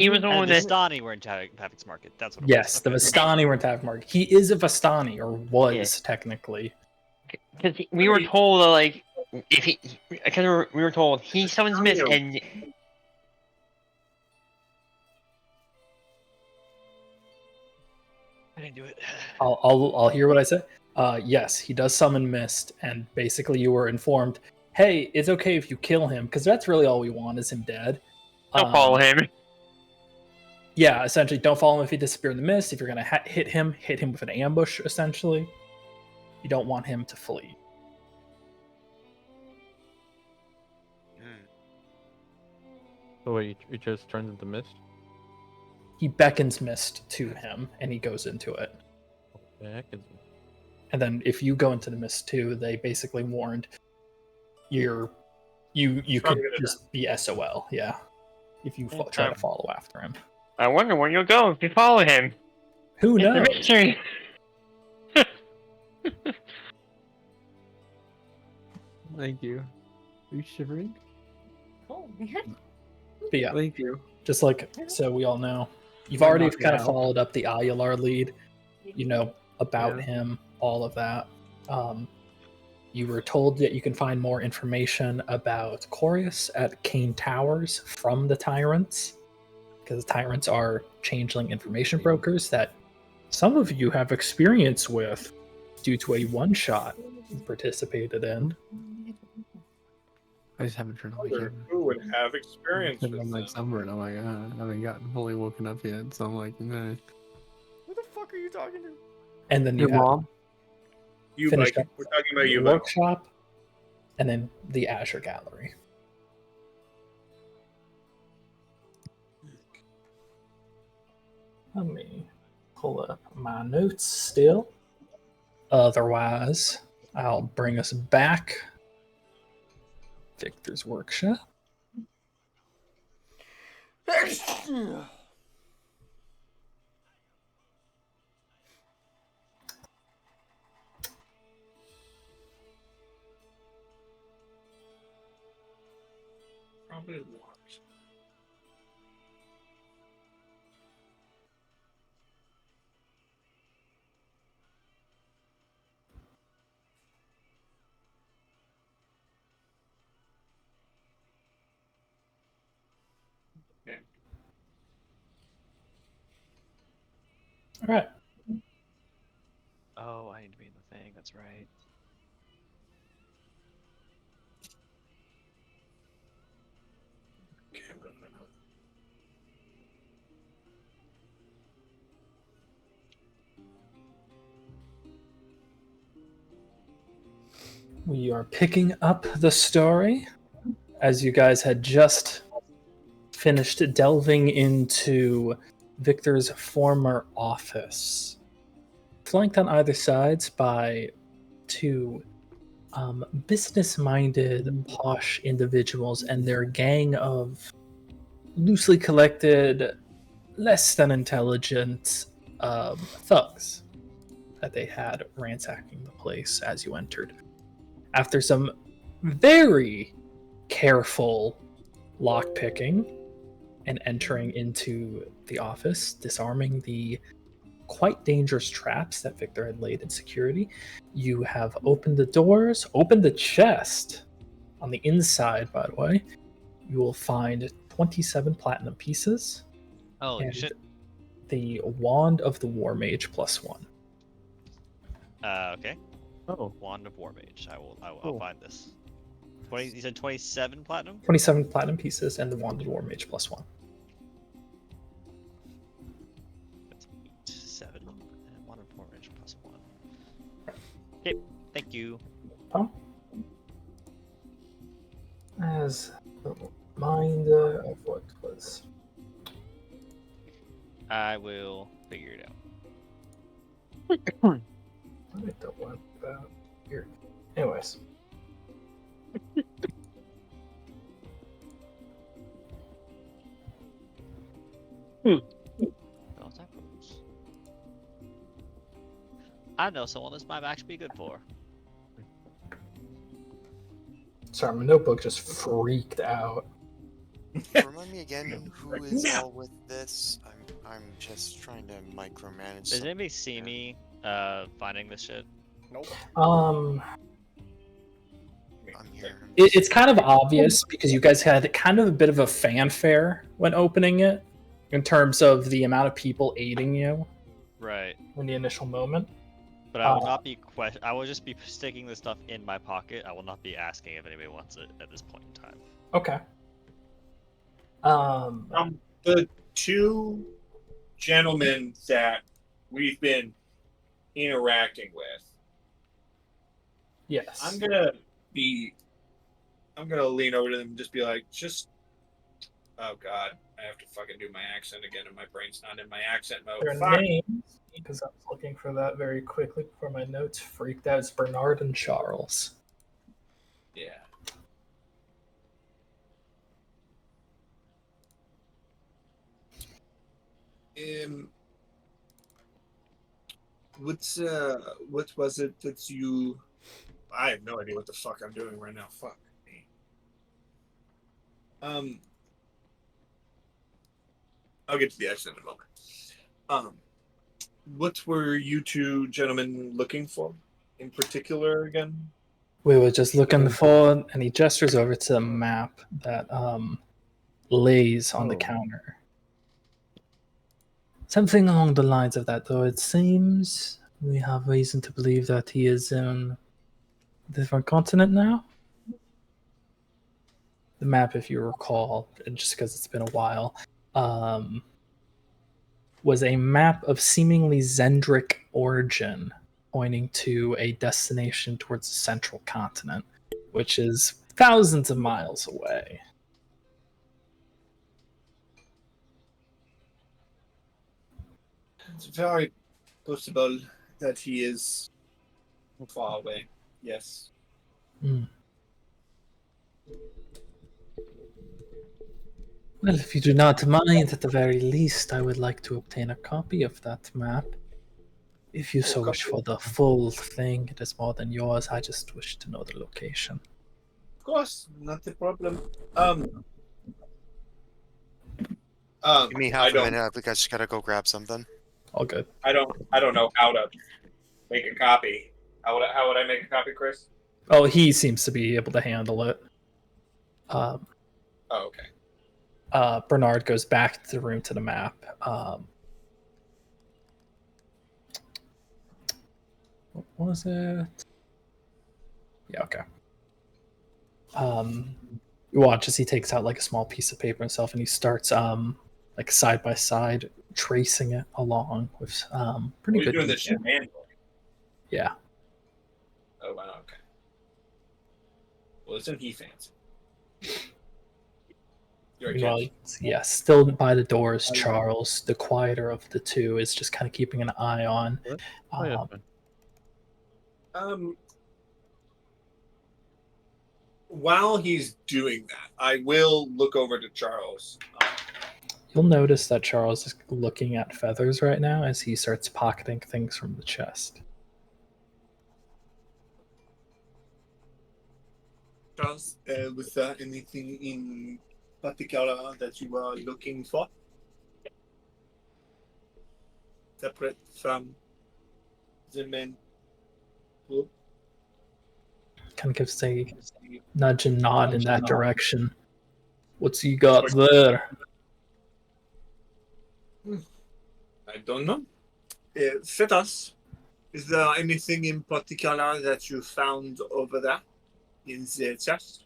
He was the one And the that. Vistani were in Tavik's market. That's what it Yes, was. the Vistani were in Tav Market. He is a Vistani, or was technically. Because we were told like if he, because we were told he summons mist and. I didn't do it. I'll hear what I say. Yes, he does summon mist, and basically you were informed, hey, it's okay if you kill him, because that's really all we want is him dead. Don't follow him. Yeah, essentially, don't follow him if he disappears in the mist. If you're gonna hit him with an ambush. Essentially, you don't want him to flee. So wait, he just turns into mist? He beckons mist to him, and he goes into it. What the heck is it? And then if you go into the mist too, they basically warned you could just be SOL, yeah. If you try to follow after him. I wonder where you'll go if you follow him. Who It's knows? a mystery. Thank you. Are you shivering? But yeah, Thank you. just like so we all know. You've Might already knock me kind of out. followed up the Ayular lead. You know about Yeah. him, all of that. You were told that you can find more information about Corius at Kane Towers from the Tyrants, because the Tyrants are changeling information brokers that some of you have experience with due to a one-shot you participated in. I just haven't turned on my camera. Who would have experience I'm with like them? sunburned. Oh my god, I haven't gotten fully woken up yet, so I'm like, nah. Who the fuck are you talking to? And then you Your have mom? You, Finish Viking. up We're talking about the you, Viking. workshop, and then the Azure Gallery. Let me pull up my notes still. Otherwise, I'll bring us back. Victor's workshop. Probably was. Okay. All right. Oh, I need to be in the thing. That's right. We are picking up the story as you guys had just finished delving into Victor's former office, flanked on either sides by two business-minded, posh individuals and their gang of loosely collected, less than intelligent thugs that they had ransacking the place as you entered. After some very careful lockpicking and entering into the office, disarming the quite dangerous traps that Victor had laid in security, you have opened the doors, opened the chest. On the inside, by the way, you will find 27 platinum pieces Holy and shit. the Wand of the War Mage +1. Okay. Oh, Wand of War Mage. I'll Cool. find this. 20. You said 27 platinum. 27 platinum pieces and the Wand of the War Mage +1. That's 7 and Wand of War Mage +1. Okay. Thank you. As a reminder of what was. I will figure it out. I don't want that here. Anyways. Well, that goes. I know someone this might actually be good for. Sorry, my notebook just freaked out. Remind me again who is all with this? I'm just trying to micromanage. Does some- anybody see me finding this shit? Nope. Um, I'm here. it's kind of obvious because you guys had kind of a bit of a fanfare when opening it, in terms of the amount of people aiding you Right. in the initial moment. But I will not be I will just be sticking this stuff in my pocket. I will not be asking if anybody wants it at this point in time. Okay. The two gentlemen that we've been interacting with, Yes. I'm gonna lean over to them and just be like, oh god, I have to fucking do my accent again, and my brain's not in my accent mode. Their Fuck. names, because I was looking for that very quickly before my notes freaked out, is Bernard and Charles. Yeah. What was it that you? I have no idea what the fuck I'm doing right now. Fuck me. I'll get to the accent in a moment. What were you two gentlemen looking for in particular again? We were just looking for, and he gestures over to the map that lays on the counter. Something along the lines of that, though it seems we have reason to believe that he is in a different continent now. The map, if you recall, and just because it's been a while, was a map of seemingly Zendric origin, pointing to a destination towards the central continent, which is thousands of miles away. It's very possible that he is far away. Yes. Hmm. Well, if you do not mind, at the very least, I would like to obtain a copy of that map. If you so wish for the full thing, it is more than yours. I just wish to know the location. Of course, not a problem. Give me I half a don't. minute. I think I just gotta go grab something. All good. I don't know how to make a copy. How would I make a copy, Chris? Oh, he seems to be able to handle it. Oh, okay. Bernard goes back to the room to the map. What was it? Yeah, okay. You watch as he takes out like a small piece of paper himself, and he starts like side by side tracing it along with pretty We're good doing this detail. shit manually. Yeah. Oh wow. Okay. Well, isn't he fancy? You're a Well, kid. yeah, still by the doors, Charles, the quieter of the two, is just kind of keeping an eye on. Oh, yeah, fine. While he's doing that, I will look over to Charles. You'll notice that Charles is looking at Feathers right now as he starts pocketing things from the chest. Charles, was there anything in particular that you were looking for? Separate from the men who? Kind of gives a nudge and nod in that direction. What's you got there? I don't know. Fetus, is there anything in particular that you found over there in the chest?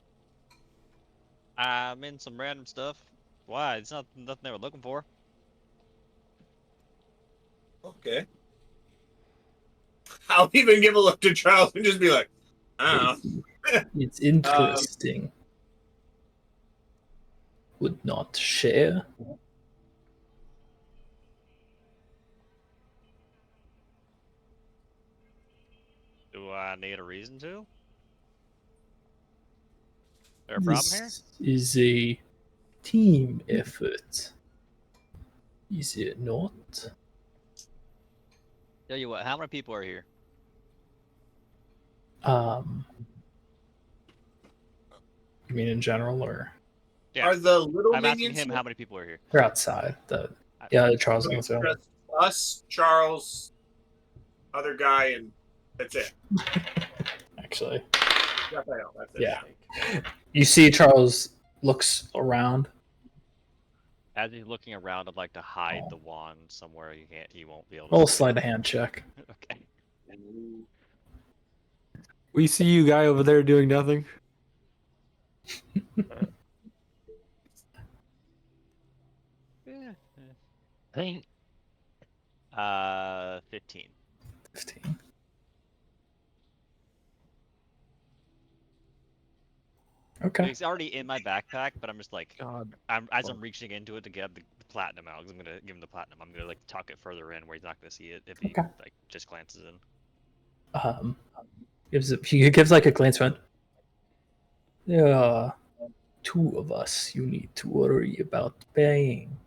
I'm in some random stuff. Why? It's not nothing they were looking for. Okay. I'll even give a look to Charles and just be like, I don't know. It's interesting. Would not share. Do I need a reason to? There a problem here? This is a team effort. Is it not? Tell you what, how many people are here? You mean in general, or Yeah. Are the little I'm asking minions him here? how many people are here. They're outside. Yeah, Charles Okay, goes through. just us, Charles, other guy, and that's it. Actually, Raphael, that's it. yeah. You see Charles looks around. As he's looking around, I'd like to hide the wand somewhere he won't be able to Roll a see it. sleight of hand check. Okay. We see you guy over there doing nothing. Yeah. I think 15. 15. Okay. It's already in my backpack, but I'm just like, God. as I'm reaching into it to get the platinum out, 'cause I'm gonna give him the platinum. I'm gonna like tuck it further in where he's not gonna see it if he Okay. like just glances in. He gives like a glance around. There are 2 of us you need to worry about paying.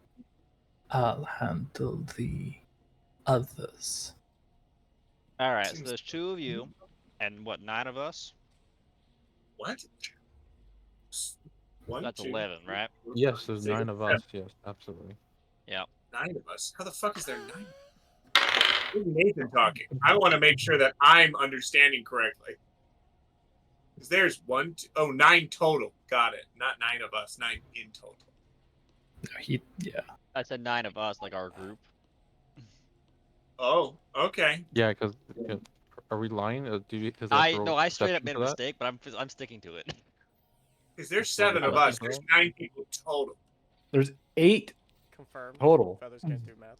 I'll handle the others. All right, so Seems- there's 2 of you, and what, 9 of us? What? One, That's 2, 11, right? Yes, there's six, 9 of us. Yes, absolutely. Yeah. 9 of us. How the fuck is there 9? This is Nathan talking. I want to make sure that I'm understanding correctly. Because there's 9 total. Got it. Not 9 of us. 9 in total. Yeah. I said 9 of us, like our group. Oh, okay. Yeah, because are we lying? Do you? Does he have to roll I straight up perception made a for that? mistake, but I'm sticking to it. Because there's That's 7 of what us. I There's thought. 9 people total. There's 8 Confirmed. total. Feathers can't do math.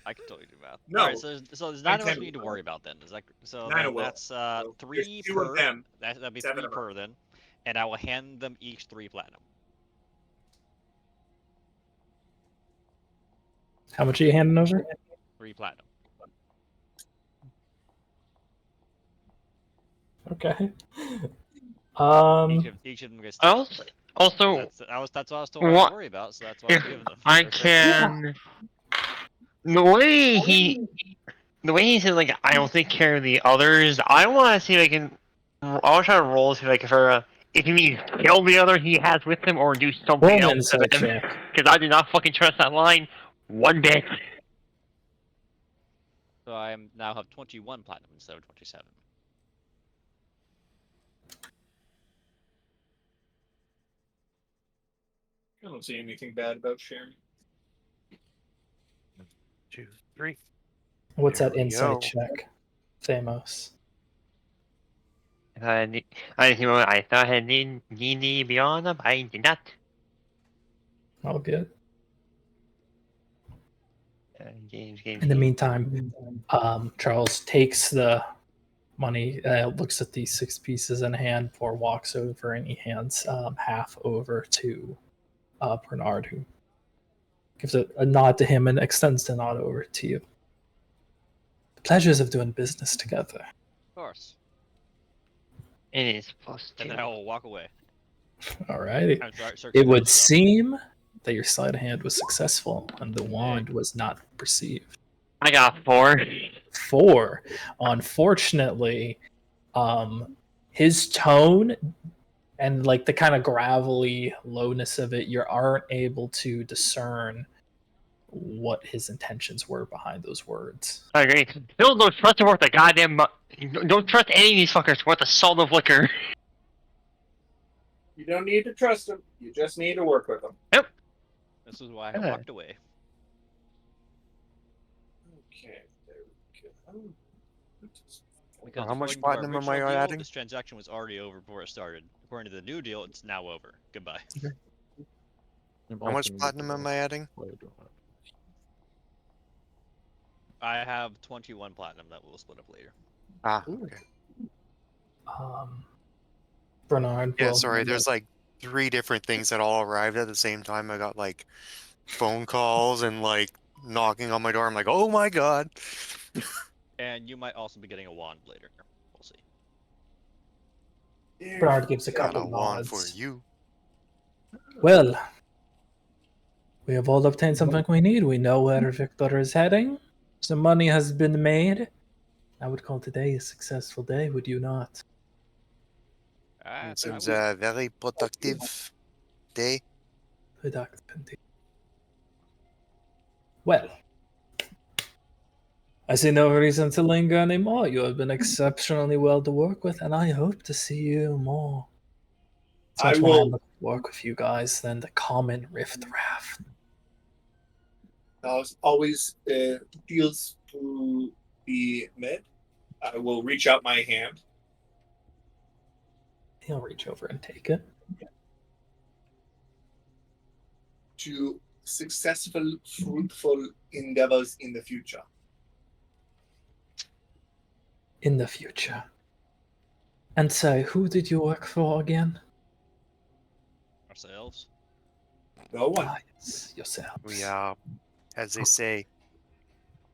I can totally do math. No. All right, so there's 9 of us 10 we need to worry about then. Is that so? 9 Then will. that's So 3 there's 2 per. of them. That'd be 7 3 of us. per then, and I will hand them each 3 platinum. How much are you handing over? 3 platinum. Okay. Each of them gets. also That's what I was told not what- to worry about, so that's why I'm if giving them. I Or- can. The way he said like I'll take care of the others. I want to see if I can. I'll try to roll see if I can figure out if he means kill the other he has with him or do something Roll an else to insight them. check. Because I do not fucking trust that line one bit. So I now have 21 platinum instead of 27. I don't see anything bad about sharing. 2, 3. What's There that we insight go. check, Thamos? I thought I need beyond them. I did not. All good. Games. In the meantime, Charles takes the money, looks at these 6 pieces in hand, walks over, and he hands half over to Bernard, who gives a nod to him and extends the nod over to you. The pleasures of doing business together. Of course. It is plus 2. And then I will walk away. Alrighty. I'm searching It for would stuff. seem that your sleight of hand was successful and the wand was not perceived. I got 4. 4. Unfortunately, his tone and like the kind of gravelly lowness of it, you aren't able to discern what his intentions were behind those words. I agree. Don't trust him worth a goddamn. Don't trust any of these fuckers worth a salt of liquor. You don't need to trust them. You just need to work with them. This is why I Yeah. walked away. Okay, there we go. Because How much according to our platinum am I original deal, adding? This transaction was already over before it started. According to the new deal, it's now over. Goodbye. How much platinum am I adding? I have 21 platinum that we'll split up later. Ah, okay. Bernard. Yeah, well, sorry, there's like 3 different things that all arrived at the same time. I got like phone calls and like knocking on my door. I'm like, oh my god. And you might also be getting a wand later. We'll see. Bernard gives a Got couple a wand nods. for you. Well, we have all obtained something we need. We know where Victor is heading. Some money has been made. I would call today a successful day, would you not? Ah, It seems I very productive. Day. Redactante. Well, I see no reason to linger anymore. You have been exceptionally well to work with, and I hope to see you more. It's I much more will. to work with you guys than the common riffraff. As always, deals to be met. I will reach out my hand. He'll reach over and take it. To successful, fruitful endeavors in the future. In the future. And say, who did you work for again? Ourselves. No one. Ah, yes, yourselves. We as they say,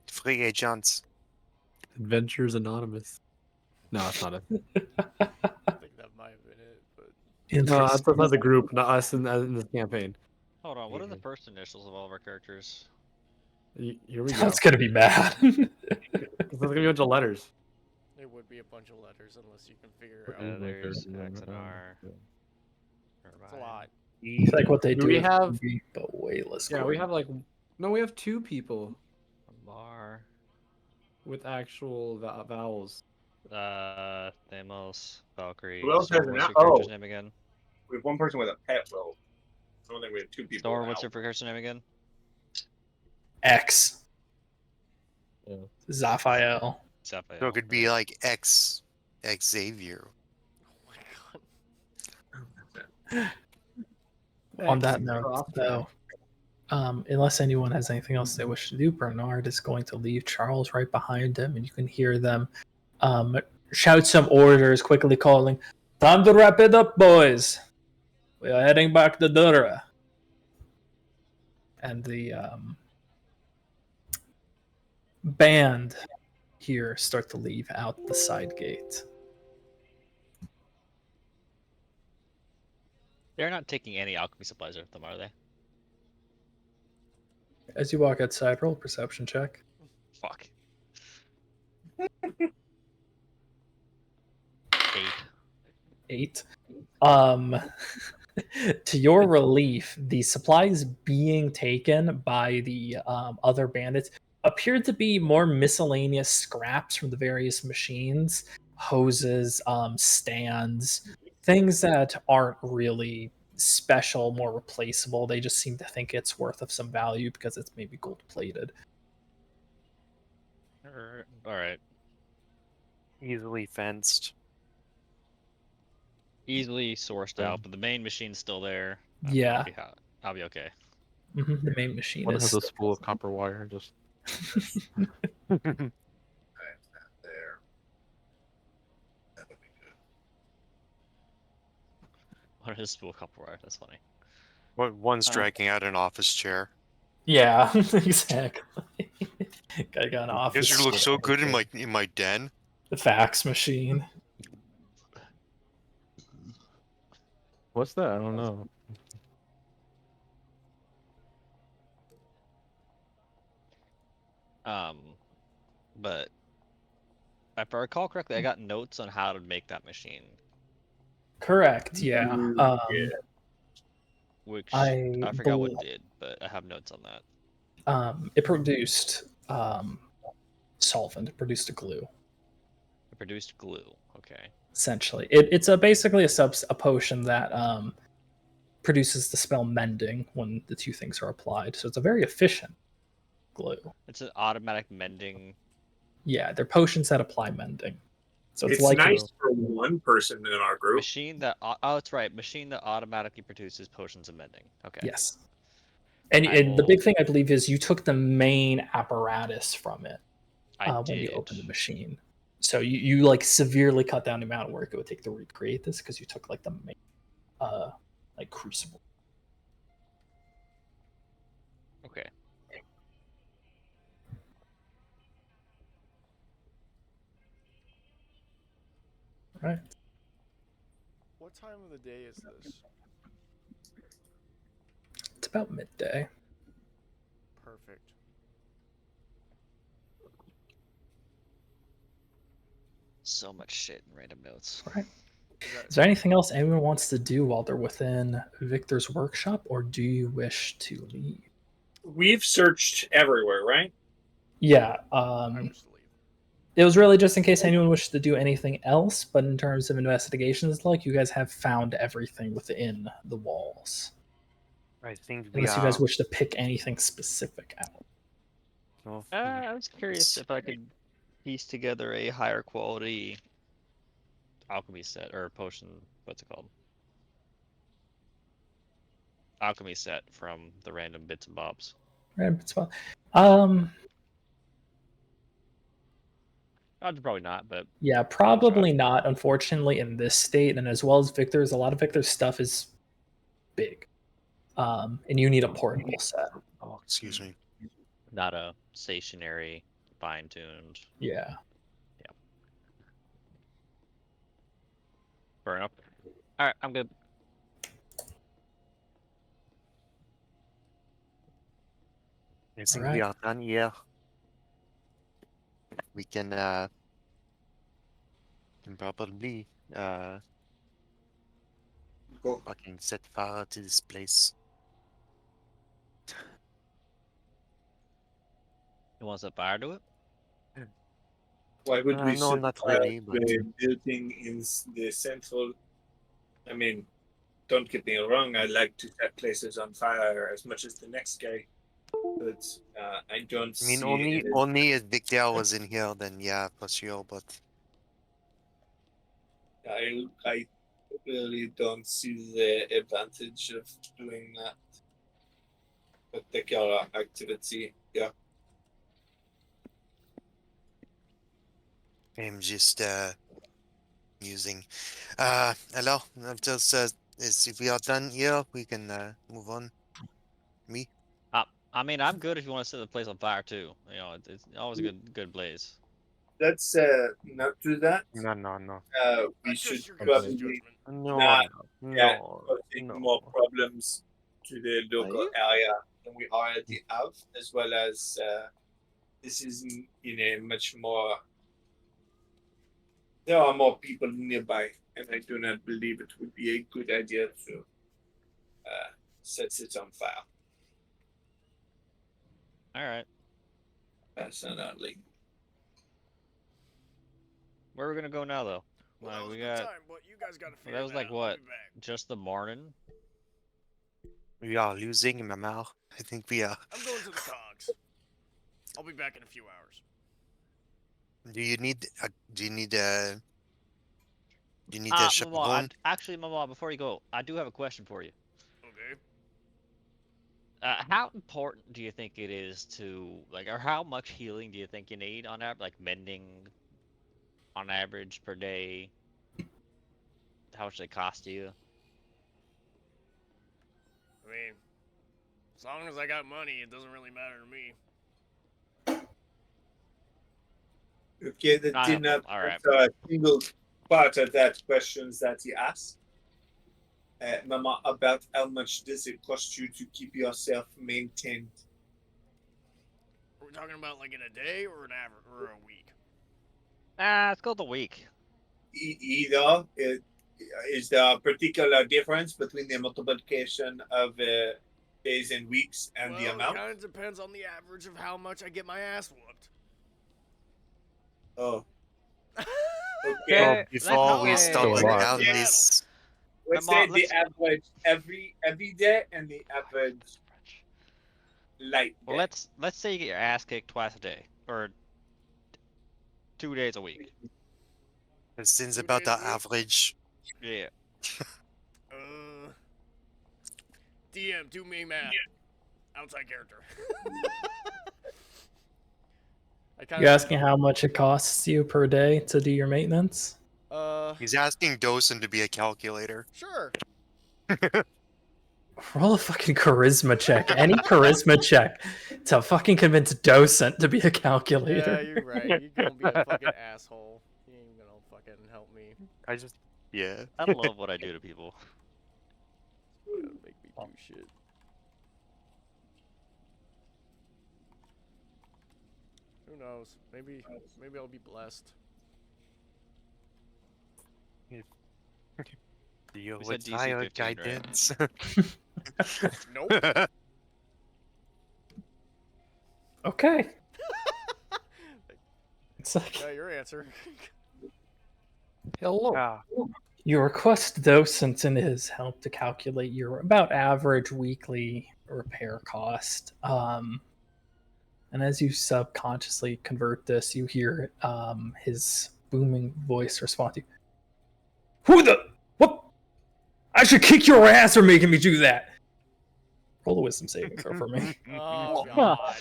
free agents. Adventures Anonymous. No, it's not it. I think that might have been it, but No, that's Interesting. the group, not us in this campaign. Hold on, what are the Mhm. first initials of all of our characters? Here we go. That's gonna be bad. There's gonna be a bunch of letters. it would be a bunch of letters unless you can figure Oh out. my There's God. X and R. It's a lot. It's like what they Do do. we with have- Ruby, but way less. Yeah, we have like no, we have 2 people Bar. with actual vowels. Thamos, Valkyrie. Who else Storm, has an what's a- your character's oh. name again? We have one person with a pet will. I don't think we have 2 people. Storm, now. what's your character's name again? X. Yeah. Zaphael. Zaphael. So it could be like Xavier. Oh my god. On that X, note, off though, unless anyone has anything else they wish to do, Bernard is going to leave Charles right behind him, and you can hear them shout some orders, quickly calling, "Time to wrap it up, boys. We are heading back to Dura." And the band here start to leave out the side gate. They're not taking any alchemy supplies with them, are they? As you walk outside, roll a perception check. Fuck. 8. 8. To your relief, the supplies being taken by the other bandits appeared to be more miscellaneous scraps from the various machines, hoses, stands, things that aren't really special, more replaceable. They just seem to think it's worth of some value because it's maybe gold plated. Alright. Easily fenced. Easily sourced Yeah. out, but the main machine's still there. Yeah. I'll be okay. The main machine One is has a spool of copper wire. Just Okay, there. That would be good. What is spool copper wire? That's funny. One's dragging out an office chair. Yeah, exactly. Guy got an You office. guys look so chair. good in my den. The fax machine. what's that? I don't know. But if I recall correctly, I got notes on how to make that machine, Correct. Yeah. which I I forgot what bel- it did, but I have notes on that. It produced solvent. It produced a glue. It produced glue. Okay. Essentially, it's basically a potion that produces the spell mending when the two things are applied. So it's a very efficient glue. It's an automatic mending. Yeah, they're potions that apply mending. So it's It's like nice for one person in our group. Machine that it's right. Machine that automatically produces potions of mending. Okay. Yes. And the big thing I believe is you took the main apparatus from it when you opened the machine. So you like severely cut down the amount of work it would take to recreate this because you took like the main like crucible. Okay. Right. What time of the day is this? It's about midday. Perfect. So much shit in random notes. Right. Is there anything else anyone wants to do while they're within Victor's workshop, or do you wish to leave? We've searched everywhere, right? Yeah, I wish to leave. it was really just in case anyone wished to do anything else, but in terms of investigations, like you guys have found everything within the walls. I think we Unless you guys are. wish to pick anything specific out. No, I was curious if I could piece together a higher quality alchemy set or potion. What's it called? Alchemy set from the random bits and bobs. Right, it's fine. Um, Probably not, but yeah, probably not. Unfortunately, in this state, and as well as Victor's, a lot of Victor's stuff is big, and you need a portable set. oh, excuse me. not a stationary, fine-tuned. Yeah. Fair enough. All right, I'm good. I think Alright. we are done here. We can probably Go. fucking set fire to this place. You want to set fire to it? Why would we No, set not fire really, to but a building in the central? I mean, don't get me wrong. I like to set places on fire as much as the next guy, but I don't I mean, see. only if Victor was in here, then yeah, for sure. But I really don't see the advantage of doing that particular activity. Yeah. I'm just using. Hello. I'm just if we are done here, we can move on. Me. I mean, I'm good if you want to set the place on fire too. You know, it's always a good blaze. Let's not do that. No, no, no, We That's should just your guys' probably judgment. no, not no, causing no. more problems to the local you- area than we already have, as well as this is in a much more. There are more people nearby, and I do not believe it would be a good idea to set it on fire. All right, Personally, where are we gonna go now though? Well, that was we a good got time, but you guys got to well, figure that was like out. I'll what? be back. Just the morning. We are losing Mamar. I think we are. I'm going to the cogs. I'll be back in a few hours. Do you need a? Do you need a? Do you need a Mama, chaperone? actually, Mama, before you go, I do have a question for you. Okay. How important do you think it is to like, or how much healing do you think you need on average, like mending, on average per day? How much they cost you? I mean, as long as I got money, it doesn't really matter to me. okay, that Not did not helpful. All right. answer a single part of that questions that he asked. Mama, about how much does it cost you to keep yourself maintained? Are we talking about like in a day or an average or a week? Let's go the week. Either is there a particular difference between the multiplication of days and weeks and well, the amount? it kind of depends on the average of how much I get my ass whooped. Oh, So okay. before we let's start go. going So down Yeah. this, Let's Mama, say the average every day and the average light day. Well, let's say you get your ass kicked twice a day, or 2 days a week. since 2 about days the a week? average. Yeah. DM, do me math. Outside character. You're asking how much it costs you per day to do your maintenance? He's asking Dosen to be a calculator. Sure. Roll a fucking charisma check. Any charisma check to fucking convince Docent to be a Yeah, calculator. you're right. You're gonna be a fucking asshole. You ain't gonna fucking help me. I just, yeah. I love what I do to people. You gotta make me do shit. Who knows? Maybe I'll be blessed. Deal We said with DC fire 15, right? guidance. Nope. Okay. It's like Yeah, your answer. Hello. Ah, you request docent in his help to calculate your about average weekly repair cost. And as you subconsciously convert this, you hear his booming voice respond to you. Who the what? I should kick your ass for making me do that. Roll a wisdom saving throw for me. Oh god,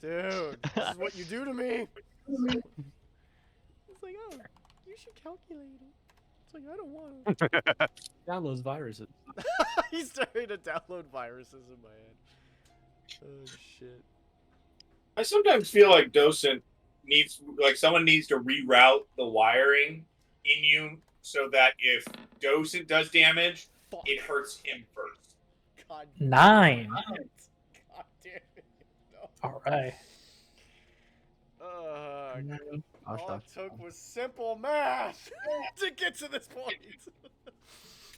dude, this is what you do to me. It's like, oh, you should calculate it. It's like, I don't want to. Downloads viruses. He's starting to download viruses in my head. Oh shit. I sometimes feel like docent needs, like, someone needs to reroute the wiring in you so that if docent does damage, Fuck. it hurts him first. God 9. God damn it. No. All right. All it took was simple math to get to this point.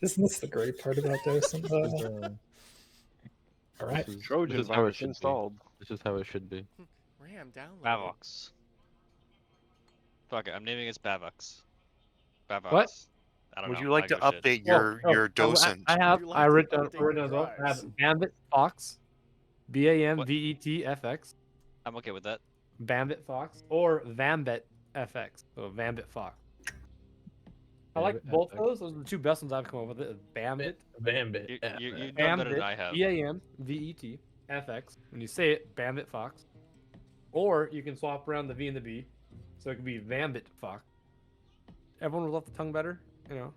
Isn't this the great part about docent? All right. Trojan This is how it virus should be. installed. This is how it should be. Ram download. Bavox. Fuck it, I'm naming it Bavox. Bavox. What? I don't would know. you like I to give a shit. update your docent? I have. Would you like I to wrote down. update Wrote your down as well. I drives? have Bambit Fox, BAMVET I'm okay with that. Bambit Fox, or Vambit FX. So Vambit Fox. I like Vambit both FX. those. Those are the two best ones I've come up with. Bambit, You know better than I have. BAMVET FX. When you say it, Bambit Fox. Or you can swap around the V and the B, so it could be Vambit Fox. Everyone would love the tongue better, you know.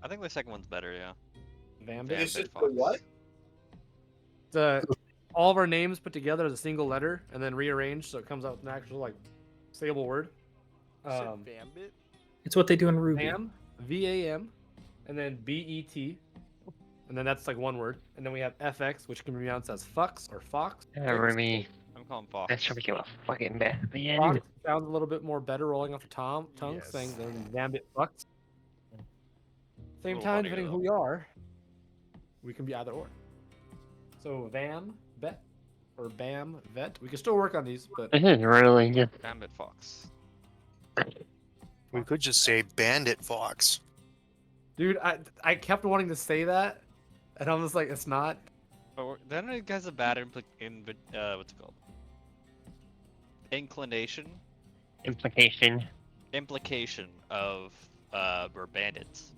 I think the second one's better, yeah. Vambit. Is Vambit it the Fox. what? The all of our names put together as a single letter and then rearranged so it comes out with an actual like sayable word. You said Bambit? It's what they do in Ruby. Vam, VAM, and then BET, and then that's like one word. And then we have FX, which can be pronounced as fucks or fox. Yeah, Remy. I'm calling Fox. That should become a fucking bad man. Fox sounds a little bit more better rolling off the tongue, Yes. saying than Vambit fucks. Same Little time, funnier, depending though. who we are, we can be either or. So Vam, Bet, or Bam, Vet. We can still work on these, but This is really good. Bambit Fox. We could just say Bandit Fox. dude, I kept wanting to say that, and I was like, it's not. But then it has a bad what's it called? Inclination? Implication of we're bandits.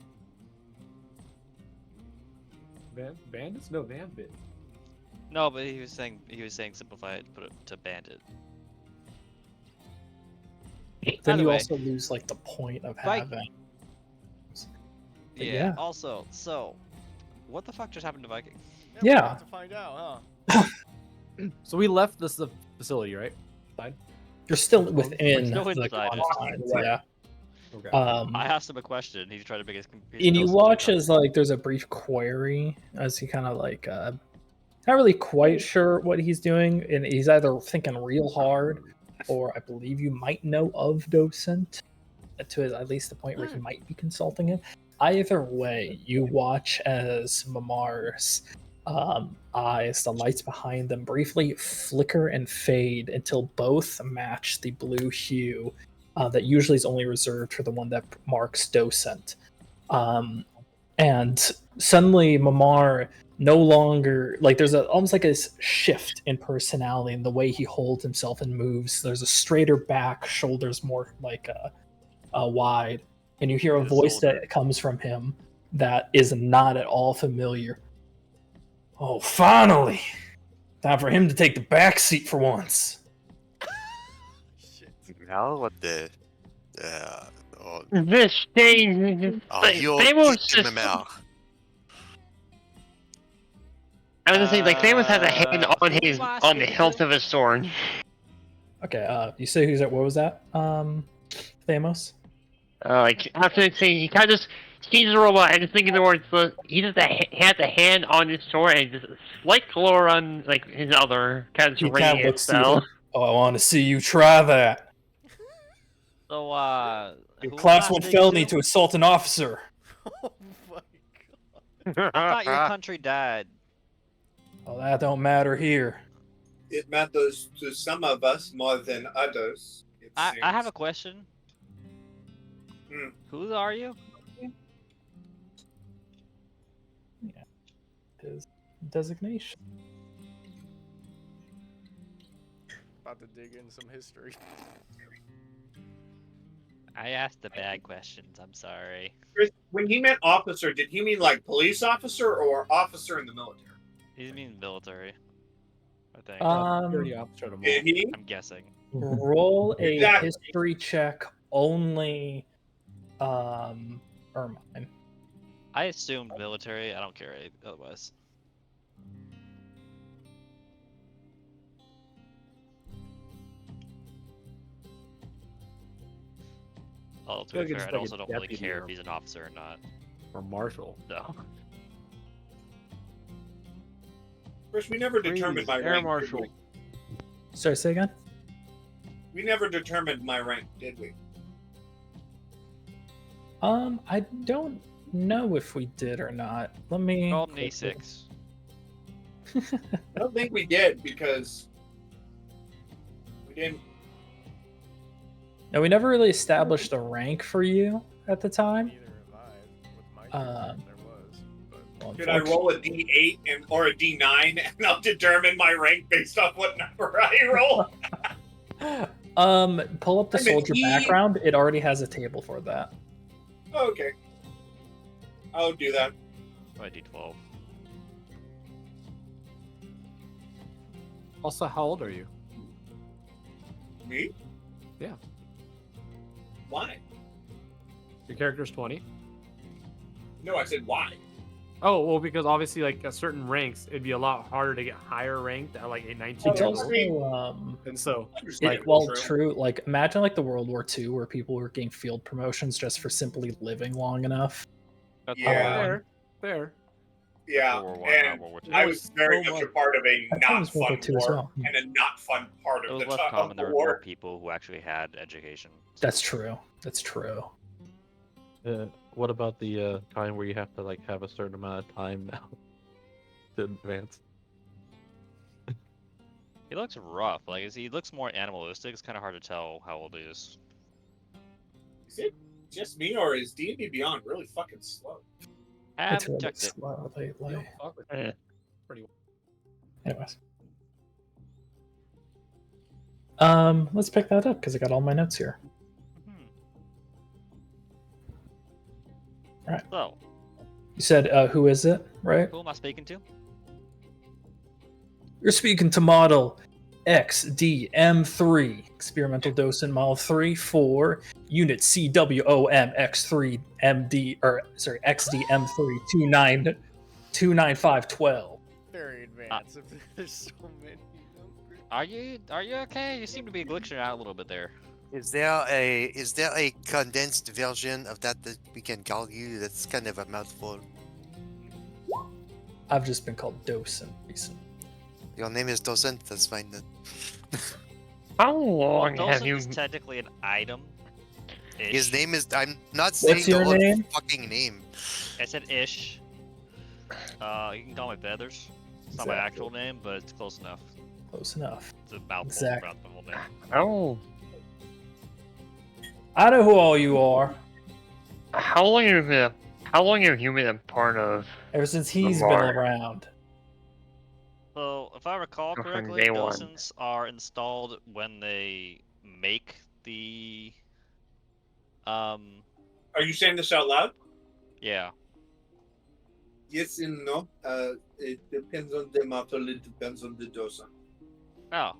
Bandits? No, Vambit. No, but he was saying simplify it, put it to bandit. Then Either you way. also lose like the point of Viking. having. Yeah. yeah. Also, so what the fuck just happened to Viking? We're Yeah. about to find out, huh? So we left this the facility, right? You're still within still the inside it. confines, yeah. Okay. I asked him a question. He tried to make his. And you watch as like there's a brief query as he kind of like not really quite sure what he's doing, and he's either thinking real hard, or I believe you might know of docent to at least the point where he might be consulting him. Either way, you watch as Mamar's eyes, the lights behind them, briefly flicker and fade until both match the blue hue that usually is only reserved for the one that marks docent. And suddenly Mamar no longer, like, there's almost like a shift in personality in the way he holds himself and moves. There's a straighter back, shoulders more like wide, and you hear a He's a voice soldier. that comes from him that is not at all familiar. Oh, finally! Time for him to take the back seat for once. Shit. Now what the? This thing. You'll Thanos get him just. out. I was gonna say, like, Thanos has a hand on the hilt of his sword. Okay, you say who's that? What was that? Thamos? Like, after saying, he kind of just sees the robot and just thinking the words, he just has a hand on his sword and just a slight glow on, like, his other kind of He kind of radiant looks to you. spell. Oh, I want to see you try that. So It who class last 1 big felony two? to assault an officer. Oh my I thought your country died. Well, that don't matter here. It matters to some of us more than others. I have a question. Hmm. Who are you? His designation. About to dig in some history. I asked the bad questions. I'm sorry. Chris, when he meant officer, did he mean like police officer or officer in the military? He means military. I think. Security officer tomorrow. Did he? I'm guessing. Roll a Exactly. history check only, Ermine. I assumed military. I don't care otherwise. Oh, to Like be it's fair, I like a also don't really deputy care or- if he's an officer or not. Or marshal. No. Chris, we never determined my Air rank. Marshal. Did Sorry, say again? we? We never determined my rank, did we? I don't know if we did or not. Let me. Call him E6. I don't think we did because we didn't. No, we never really established a rank for you at the time. Neither have I. With my character, there was. But Well, Should I roll a D8 or a D9 and I'll determine my rank based off what number I roll? Pull up the I'm an soldier E. background. It already has a table for that. Okay. I'll do that. My D12. Also, how old are you? Me? Yeah. Why? Your character's 20. No, I said why. Oh, well, because obviously, like, at certain ranks, it'd be a lot harder to get higher ranked at, like, a 19 It's year also, old. And so, Understandable, it, well, true. true. Like, imagine like the World War II, where people were getting field promotions just for simply living long enough. That's Yeah. fair. Yeah, World War I, and not World War II. I was very so much a much- part of a I think it not was World fun War II as war well. and a not fun part It of was the, less of common. the There were more war. people who actually had education. That's true. That's true. What about the time where you have to like have a certain amount of time now to advance? He looks rough. Like he looks more animalistic. It's kind of hard to tell how old he is. Is it just me or is D&D Beyond really fucking slow? I It's haven't really checked it. slow You lately. don't fuck with Eh. pretty well. Anyways. Let's pick that up because I got all my notes here. Alright. So, You said, who is it, right? who am I speaking to? You're speaking to model XDM3, experimental docent model 3 for unit CWOMX3MD, or sorry, XDM3 29512. very advanced. There's so many numbers. Are you okay? You seem to be glitching out a little bit there. Is there a condensed version of that we can call you? That's kind of a mouthful. I've just been called docent recently. Your name is Docent. That's fine then. How long Well, have Dulcet you? is technically an item. His name is. I'm not saying What's the your whole name? fucking name. I said ish. You can call me Feathers. It's not my Exactly. actual name, but it's close enough. Close enough. It's a mouthful Exactly. about the whole name. Oh, I know who all you are. how long have you been a part of? Ever since he's been Lamar. around. So, if I recall From correctly, day one. docents are installed when they make the. Are you saying this out loud? Yeah. Yes and no. It depends on the model. It depends on the docent. Oh.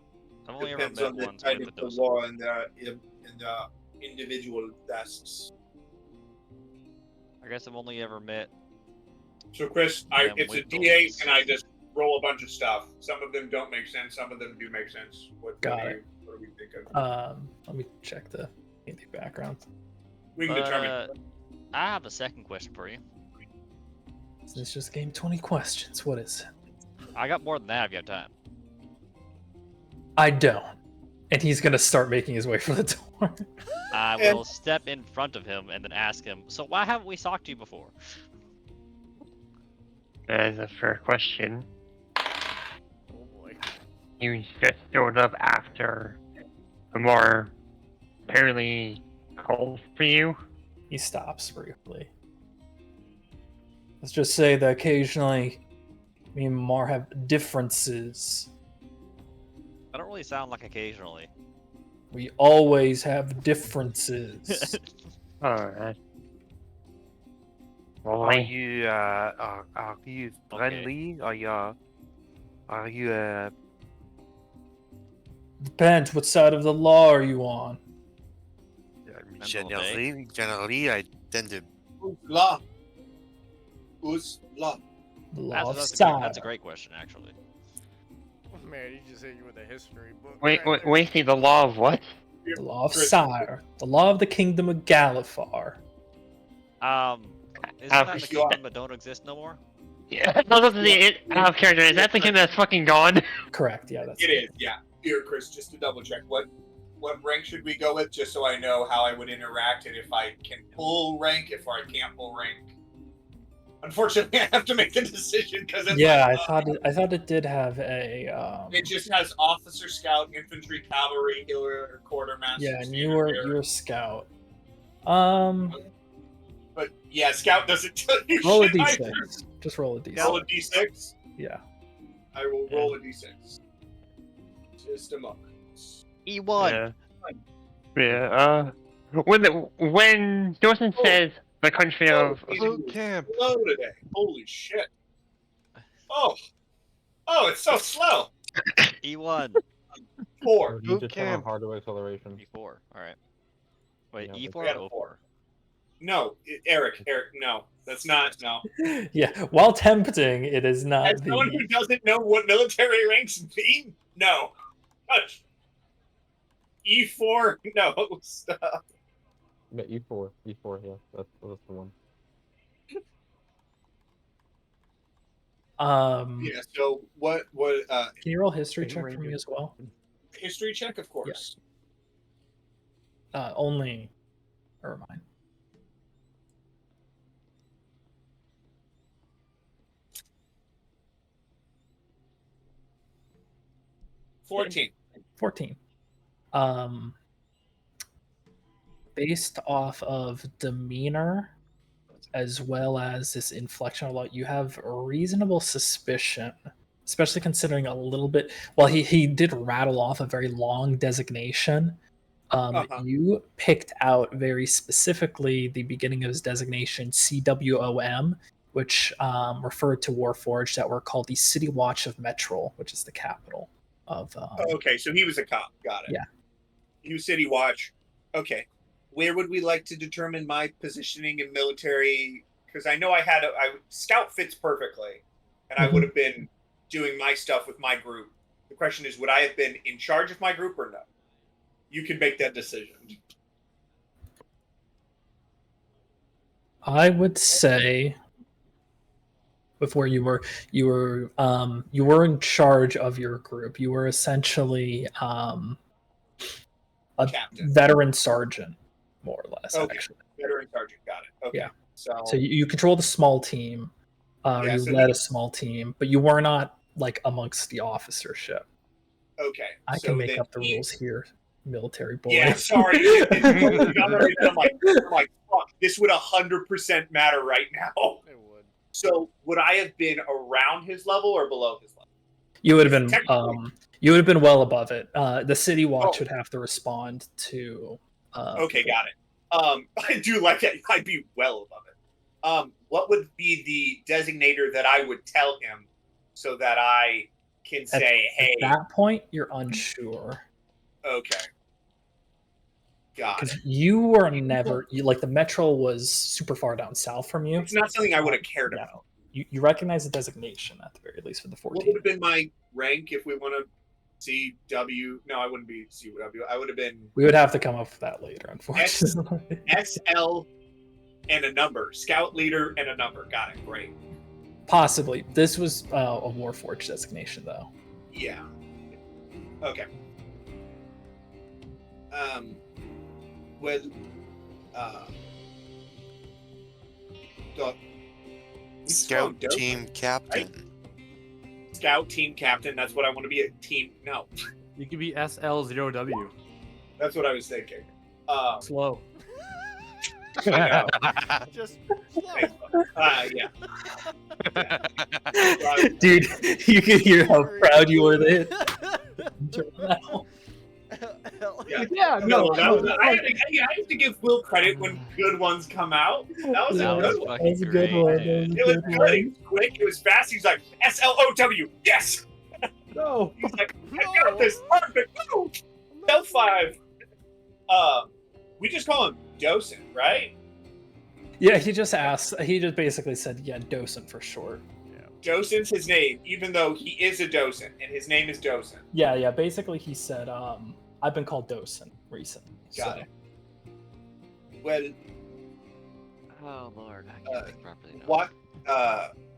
I've only ever Depends met on the ones type with of the the docent. war and the individual tasks. I guess I've only ever met. So Chris, Yeah, it's a with D8 docents. and I just roll a bunch of stuff. Some of them don't make sense. Some of them do make sense. What Got do it. what do we think of? Let me check the D&D background. We can determine. I have a second question for you. It's just game 20 questions. What is it? I got more than that if you have time. I don't. And he's gonna start making his way for the door. I will step in front of him and then ask him, so why haven't we talked to you before? That is a fair question. Oh boy. You just showed up after a more apparently called for you. He stops briefly. Let's just say that occasionally me and Mar have differences. I don't really sound like occasionally. We always have differences. Alright. Well, Are you Okay. friendly? Are you Depends, what side of the law are you on? Generally, I tend to. La. Who's la? The law of That's a side. great question, actually. Man, he just hit you with a history book. wait, right wait, there. wait, see, the law of what? The law of Chris. Sire. The law of the kingdom of Galifar. Isn't that the you are. kingdom that don't exist no more? Yeah, I was about to say it out of character. Is that the kid that's fucking gone? Correct, yeah, that's It is, yeah. Here, Chris, just to double check, what rank should we go with, just so I know how I would interact and if I can pull rank, if I can't pull rank. Unfortunately, I have to make the decision because Yeah, I thought it did have a it just has officer, scout, infantry, cavalry, healer, quartermaster. yeah, and standard you were bearer. a scout. But yeah, scout doesn't tell you Roll a shit either. d6. Just roll a d6. Roll a d6. Yeah. I will roll a d6. Just a moment. E1. Yeah. When Dawson says the country of Boot camp. Slow today. Holy shit. Oh, it's so slow. E1. 4. You just turn on hardware acceleration. E4. All right. Wait, Yeah, E4 we got or a O4? four. No, Eric, no, that's not no. Yeah, while tempting, it is not As someone the who doesn't know what military ranks mean, no. Hush. E4, no, stop. Yeah, E4. E4, yeah. That's the one. Yeah, so what can you roll history Can you check range for me it? as well? history check, of course. Only never mind. Yeah. 14. 14. Based off of demeanor as well as this inflection a lot, you have a reasonable suspicion, especially considering a little bit. Well, he did rattle off a very long designation. You picked out very specifically the beginning of his designation, CWOM, which referred to Warforged that were called the City Watch of Metrol, which is the capital of. Okay, so he was a cop. Got it. Yeah. He was City Watch. Okay. Where would we like to determine my positioning in military? Because I know I scout fits perfectly, and I would have been doing my stuff with my group. The question is, would I have been in charge of my group or no? You can make that decision. I would say before you were in charge of your group. You were essentially a Captain. veteran sergeant, more or less. Okay. Actually, Veteran sergeant. Got it. Okay. Yeah. So you control the small team. Yeah, you so led a small team, but you were not like amongst the officership. okay. I so can make then up the rules here, military boy. Yeah, sorry. I'm like, fuck, this would 100% matter right now. It would. So would I have been around his level or below his level? You would have been Technically- you would have been well above it. The city watch Oh. would have to respond to. Okay, got it. I do like that. I'd be well above it. What would be the designator that I would tell him so that I can say, hey, At that point, you're unsure okay. Got it. because you were never like the metro was super far down south from you. It's not something I would have cared No. about. You recognize the designation at the very least for the What 14. would have been my rank if we want to CW? No, I wouldn't be CW. I would have been We would have to come up with that later, unfortunately. SL and a number. Scout leader and a number. Got it. Great. Possibly. This was a Warforged designation, though. Yeah. Okay. Well, Doc, we just call him Scout Dosen, team captain. Scout team captain. That's what I want to be. A team. No, You could be SL0W. that's what I was thinking. Slow. I know. Just Thanks, yeah. Dude, you can hear how proud you were there. Now. Yeah, no, I have to give Will credit when good ones come out. That was That a was good one. fucking That's a good great, one. dude. It was good. It was quick. It was fast. He was like SLOW. Yes. No. He's like, I got this. Perfect. Woo! Cell 5. We just call him Dosen, right? Yeah, he just asked. He just basically said, "Yeah, docent for short." Dosen's his name, even though he is a docent, and his name is Dosen. Yeah. Basically, he said, "I've been called docent recently." Got so. it. Well, Oh lord, I can't think properly now. what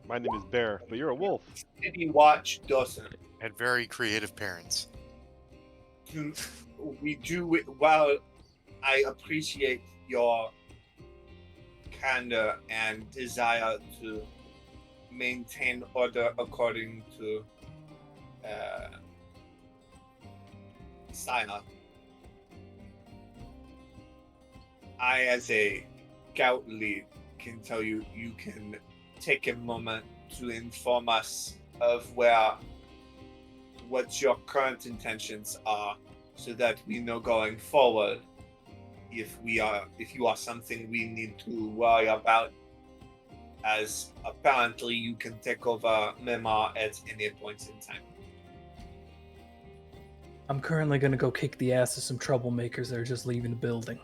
My name is Bear, but you're a wolf. did you watch, Dosen? Had very creative parents. We do it. Well, I appreciate your candor and desire to maintain order according to Sina. I, as a scout lead, can tell you you can take a moment to inform us of what your current intentions are, so that we know going forward if you are something we need to worry about, as apparently you can take over Mimar at any point in time. I'm currently gonna go kick the ass of some troublemakers that are just leaving the building.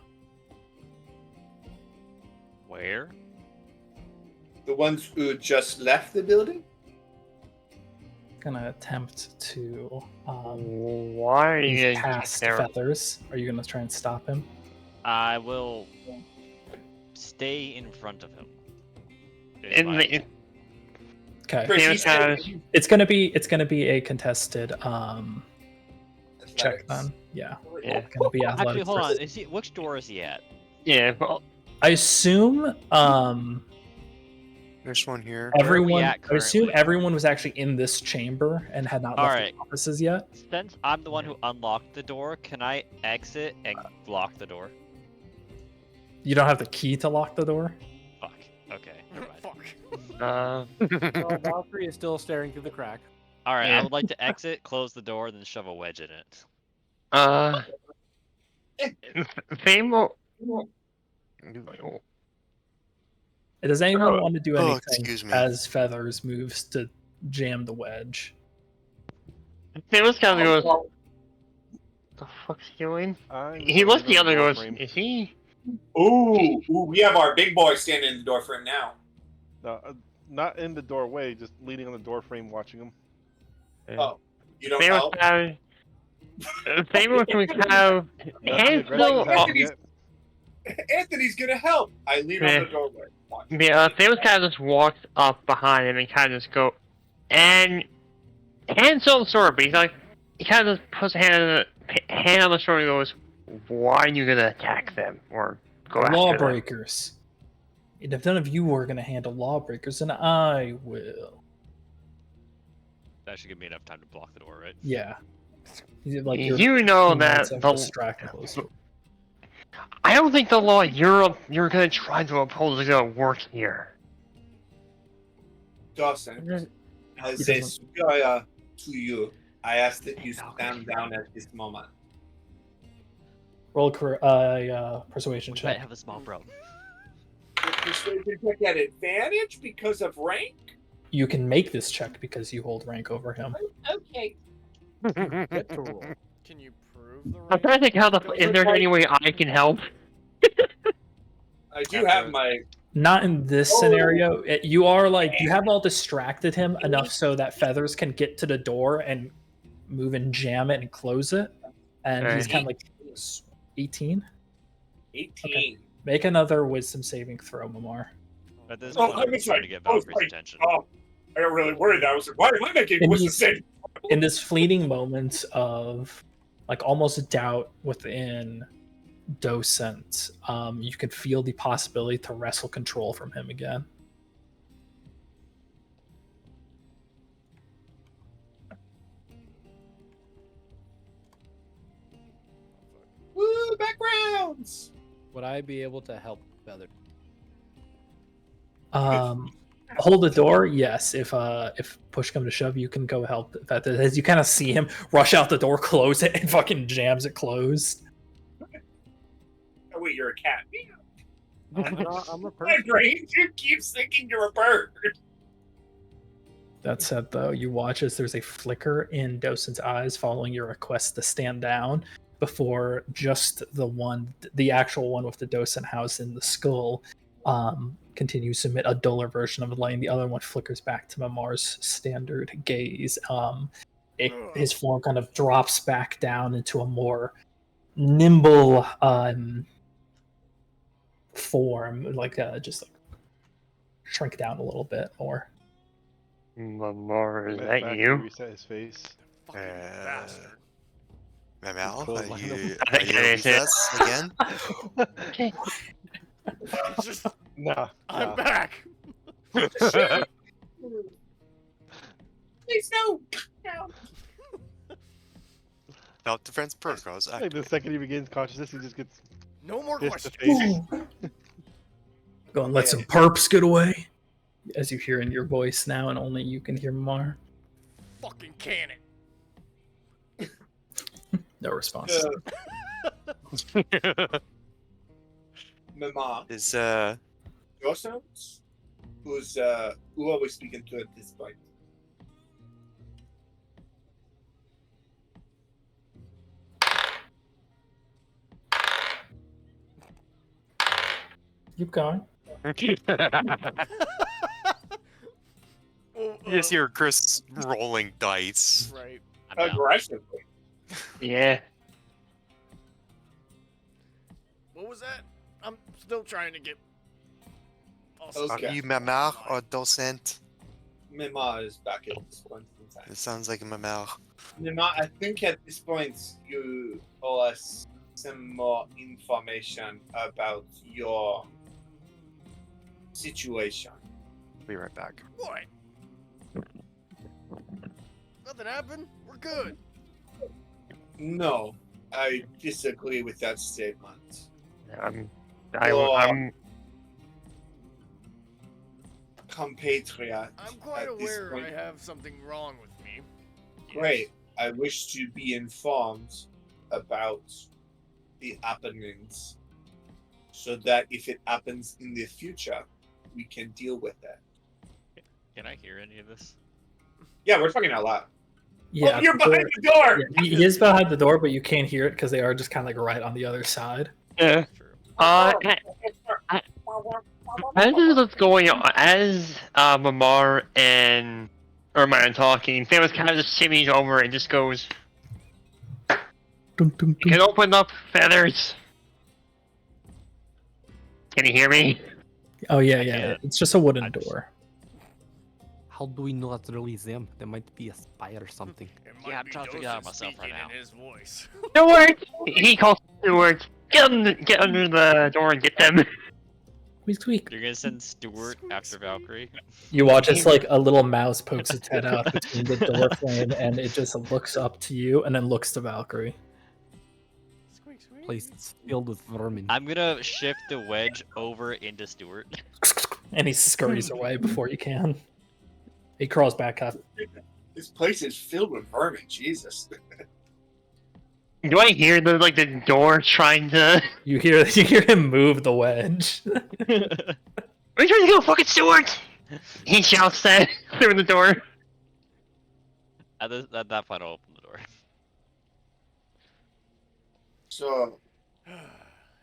Where? The ones who just left the building? Gonna attempt to Why are you move gonna past there? Feathers. Are you gonna try and stop him? I will stay in front of him. Is In my- the, Okay. Chris, Yeah, you said It's gonna be a contested check then. Yeah. yeah, Gonna be Actually, athletics. hold on. versus- Is he? Which door is he at? yeah. Well, I assume There's one here. Where are we everyone at I assume currently? everyone was actually in this chamber and had not left Alright. the offices yet. Since I'm the one who unlocked the door, can I exit and lock the door? You don't have the key to lock the door? Fuck. Okay. Never mind. Fuck. Well, Valkyrie is still staring through the crack. All right. Yeah. I would like to exit, close the door, and then shove a wedge in it. Famo. Does anyone want to do Oh, anything excuse me. as Feathers moves to jam the wedge? Famous guy goes. What the fuck's he doing? He must be other goes. Is he? Ooh, we have our big boy standing in the door frame now. No, not in the doorway, just leaning on the door frame, watching him. Oh, you don't Famous know? guy. Famous we have. Nothing And still. aggressive happened yet. Anthony's gonna help. I lean on Yeah. the doorway. Watch. Yeah, famous guy just walks up behind him and kind of just go, and hands on the sword, but he's like, he kind of just puts a hand on the sword and goes, "Why are you gonna attack them or go after them?" Lawbreakers. And if none of you are going to handle lawbreakers, then I will. That should give me enough time to block the door, right? Yeah. Like your You know teammates that have the distracted those. I don't think the law you're gonna try to oppose is gonna work here. Dawson, as He a doesn't- superior to you, I ask that you stand down at this moment. Roll persuasion We might check. have a small problem. Persuasion check at advantage because of rank? You can make this check because you hold rank over him. Okay. Get to roll. Can you prove the I'm rank? trying to think how is there any way I can help? I do have my. Not in this Oh. scenario. You are like you have all distracted him enough so that Feathers can get to the door and move and jam it and close it, and he's Right. kind of like 18. 18. Make another Wisdom saving throw, Mamar. At this Oh, point, I'm I'm trying to get sorry. Oh, Valkyrie's sorry. attention. Oh, I got really worried. I was like, why am I making And what's the he's- same? In this fleeting moment of like almost doubt within Docent. You can feel the possibility to wrestle control from him again. Woo, backgrounds! Would I be able to help Feather? Hold the door, yes. If push come to shove, you can go help. That as you kind of see him rush out the door, close it, and fucking jams it closed. Oh, wait, you're a cat. I'm a My person. brain keeps thinking you're a bird. That said, though, you watch as there's a flicker in Docent's eyes following your request to stand down before just the actual one with the Docent house in the skull, continues to emit a duller version of the light, and the other one flickers back to Mamar's standard gaze. His form kind of drops back down into a more nimble form, like just like shrink down a little bit more. Lamar, is Went that back you? and reset his face. Fucking bastard. Mamal, Close are line you, I think are you that a is it. recess again? It's just, Nah. I'm back. Please no. Self-defense protocols. Like the second he begins consciousness, he just gets No more fist to questions. face. Go and let some perps get away. As you hear in your voice now, and only you can hear Mar. Fucking cannon. No response. Mama, Is Joseph, who are we speaking to at this point? Keep going. Oh, you just hear Chris rolling dice? Right. I'm down. Aggressively. Yeah. What was that? I'm still trying to get. Okay. Are you Mamar or Docent? Mima is back at this point in time. It sounds like a Mamar. Mima, I think at this point you owe us some more information about your situation. Be right back. What? Nothing happened. We're good. No, I disagree with that statement. I'm Compatriot. I'm quite at this aware point. I have something wrong with me. Great. I wish to be informed about the happenings so that if it happens in the future, we can deal with it. Can I hear any of this? Yeah, we're talking out loud. Yeah, Oh, you're the behind door- the door! Yeah, he is behind the door, but you can't hear it because they are just kind of like right on the other side. yeah. That's true. As this is going on, as Mamar and Ermine are talking, Sam kind of just shimmies over and just goes, Dum, dum, "You can open up, Feathers." Can you hear me? Oh yeah, Yeah. yeah. It's just a wooden I just- door. How do we know that's really them? There might be a spy or something. It Yeah, I'm be trying to figure it out Joseph myself right speaking now. in his voice. Stewart! He calls Stewart. Get under the door and get them. Squeak, squeak. You're gonna send Stuart after Valkyrie? You watch as like a little mouse pokes its head out between the door frame, and it just looks up to you, and then looks to Valkyrie. Squeak, squeak. Place is filled with vermin. I'm gonna shift the wedge over into Stuart. And he scurries away before you can. He crawls back up. This place is filled with vermin, Jesus. Do I hear the door trying to? You hear him move the wedge. Where are you trying to go, fucking Stewart? He shouts that through the door. At that point, I'll open the door. So,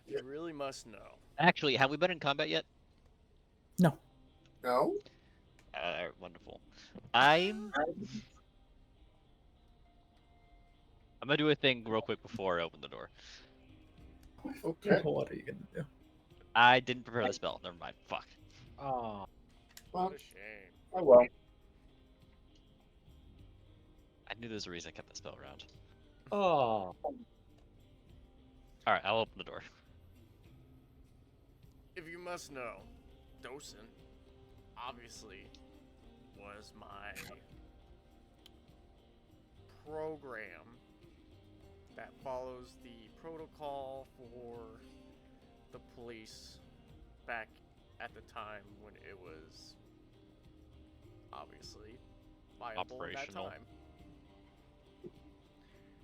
You really must know. Actually, have we been in combat yet? no? Wonderful. I'm gonna do a thing real quick before I open the door. Okay. What are you gonna do? I didn't prepare the spell. Never mind. Fuck. Oh, Well, What a shame. oh well. I knew there was a reason I kept the spell around. Oh. Alright, I'll open the door. If you must know, Dosen obviously was my program that follows the protocol for the police back at the time when it was obviously viable at that Operational. time.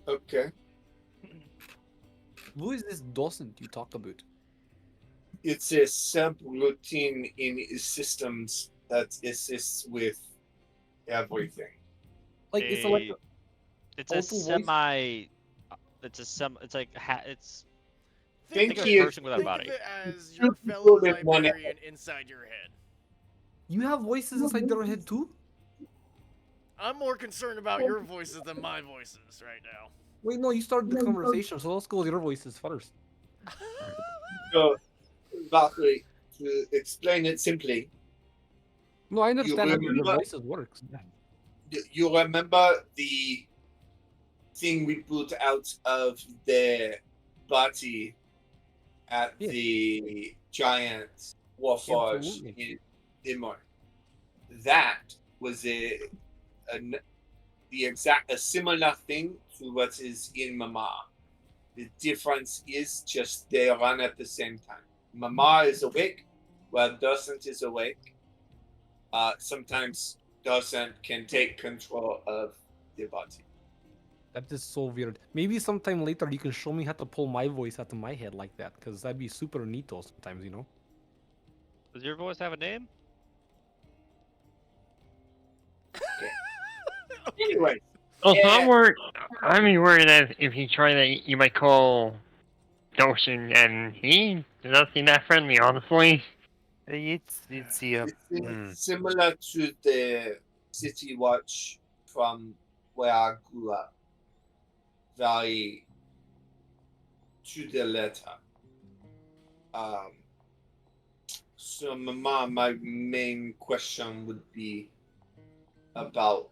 Okay. Who is this docent you talk about? It's a subroutine in systems that assists with everything. Like it's a, like It's a auto voice? semi. It's like it's. Think Think of he a is- person without a Think body. of it as Two your people fellow in one librarian inside your head. You have voices inside your head too? I'm more concerned about your voices than my voices right now. Wait, no, you started the conversation, so let's go with your voices first. So, Valkyrie, to explain it simply, No, I understand how your remember- voices works. you remember the thing we put out of the body at Yeah. the giant warforge Absolutely. in Imor. That was the exact a similar thing to what is in Mama. The difference is just they run at the same time. Mama is awake while Docent is awake. Sometimes Docent can take control of the body. That is so weird. Maybe sometime later you can show me how to pull my voice out of my head like that, because that'd be super neato sometimes, you know? Does your voice have a name? Anyway, Also, Yeah. I'm worried that if you try that, you might call Doshin, and he does not seem that friendly, honestly. It's it's similar to the City Watch from where I grew up. Very to the letter. So, Mama, my main question would be about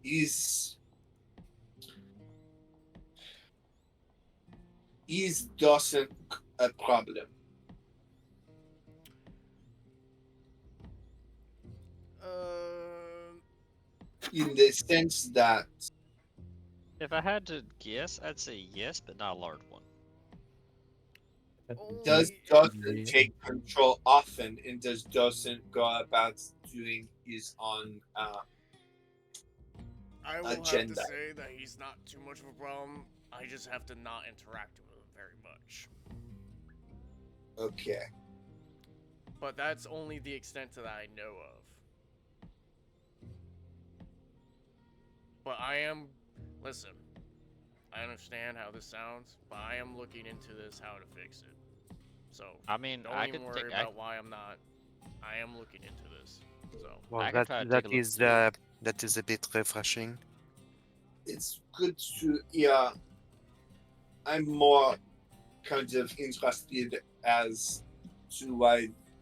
is Dawson a problem? In the sense that If I had to guess, I'd say yes, but not a large one. does Dawson take control often, and does Dawson go about doing his own I will agenda? have to say that he's not too much of a problem. I just have to not interact with him very much. Okay. But that's only the extent that I know of. But listen, I understand how this sounds, but I am looking into this, how to fix it. So, I mean, don't I even could worry take. about why I'm not. I am looking into this. So, Well, I can try to that take a look is too. that is a bit refreshing. It's good to hear. I'm more kind of interested as to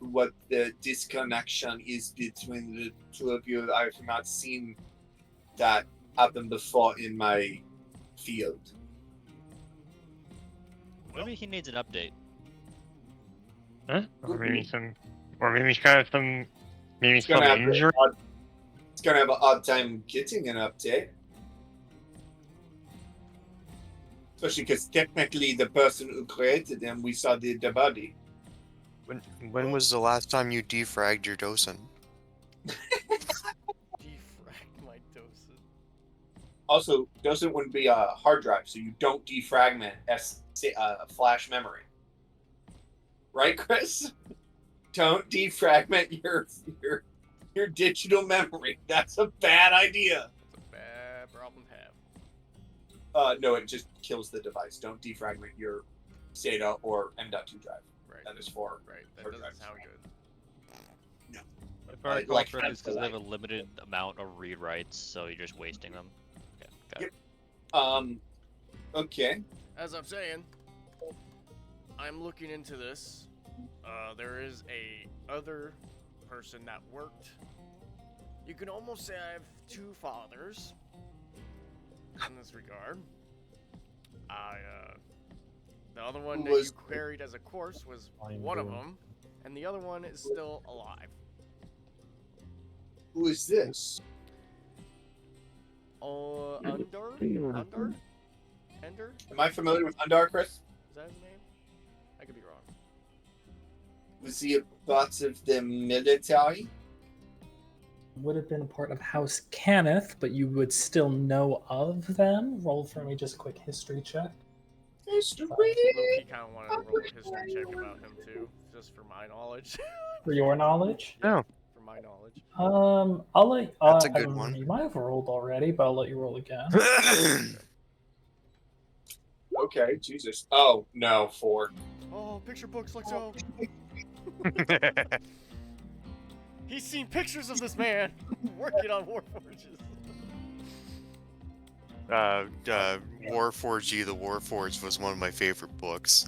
what the disconnection is between the two of you. I've not seen that happen before in my field. Maybe he needs an update. Huh? Or maybe he's kind of maybe It's gonna some have injury. It's gonna have an odd time getting an update. Especially because technically the person who created them, we saw the body. When was the last time you defragged your docent? defrag my Dosen. Also, Docent wouldn't be a hard drive, so you don't defragment flash memory. Right, Chris? Don't defragment your digital memory. That's a bad idea. It's a bad problem to have. No, it just kills the device. Don't defragment your SATA or M.2 drive. Right. That is for Right. That hard doesn't drives. sound good. If I recall like correctly, it's because they have a like- limited amount of rewrites, so you're just wasting them. Okay, got Yep. it. Okay. As I'm saying, I'm looking into this. There is a other person that worked. You can almost say I have two fathers. disregard. The other one Who that was you carried as a corpse was I'm one of doing- them, and the other one is still alive. Who is this? Ender? Am I familiar with Undar, Chris? Is that his name? I could be wrong. Was he a part of the military? Would have been a part of House Cannith, but you would still know of them. Roll for me just a quick history check. History. Low-key kind of want to roll a history check about him too, just for my knowledge. For your knowledge. Oh. For my knowledge. I'll let. That's a good one. You might have rolled already, but I'll let you roll again. Okay, Jesus. Oh, no, 4. Oh, picture books, let's go. He's seen pictures of this man working on Warforges. Warforged the Warforged was one of my favorite books.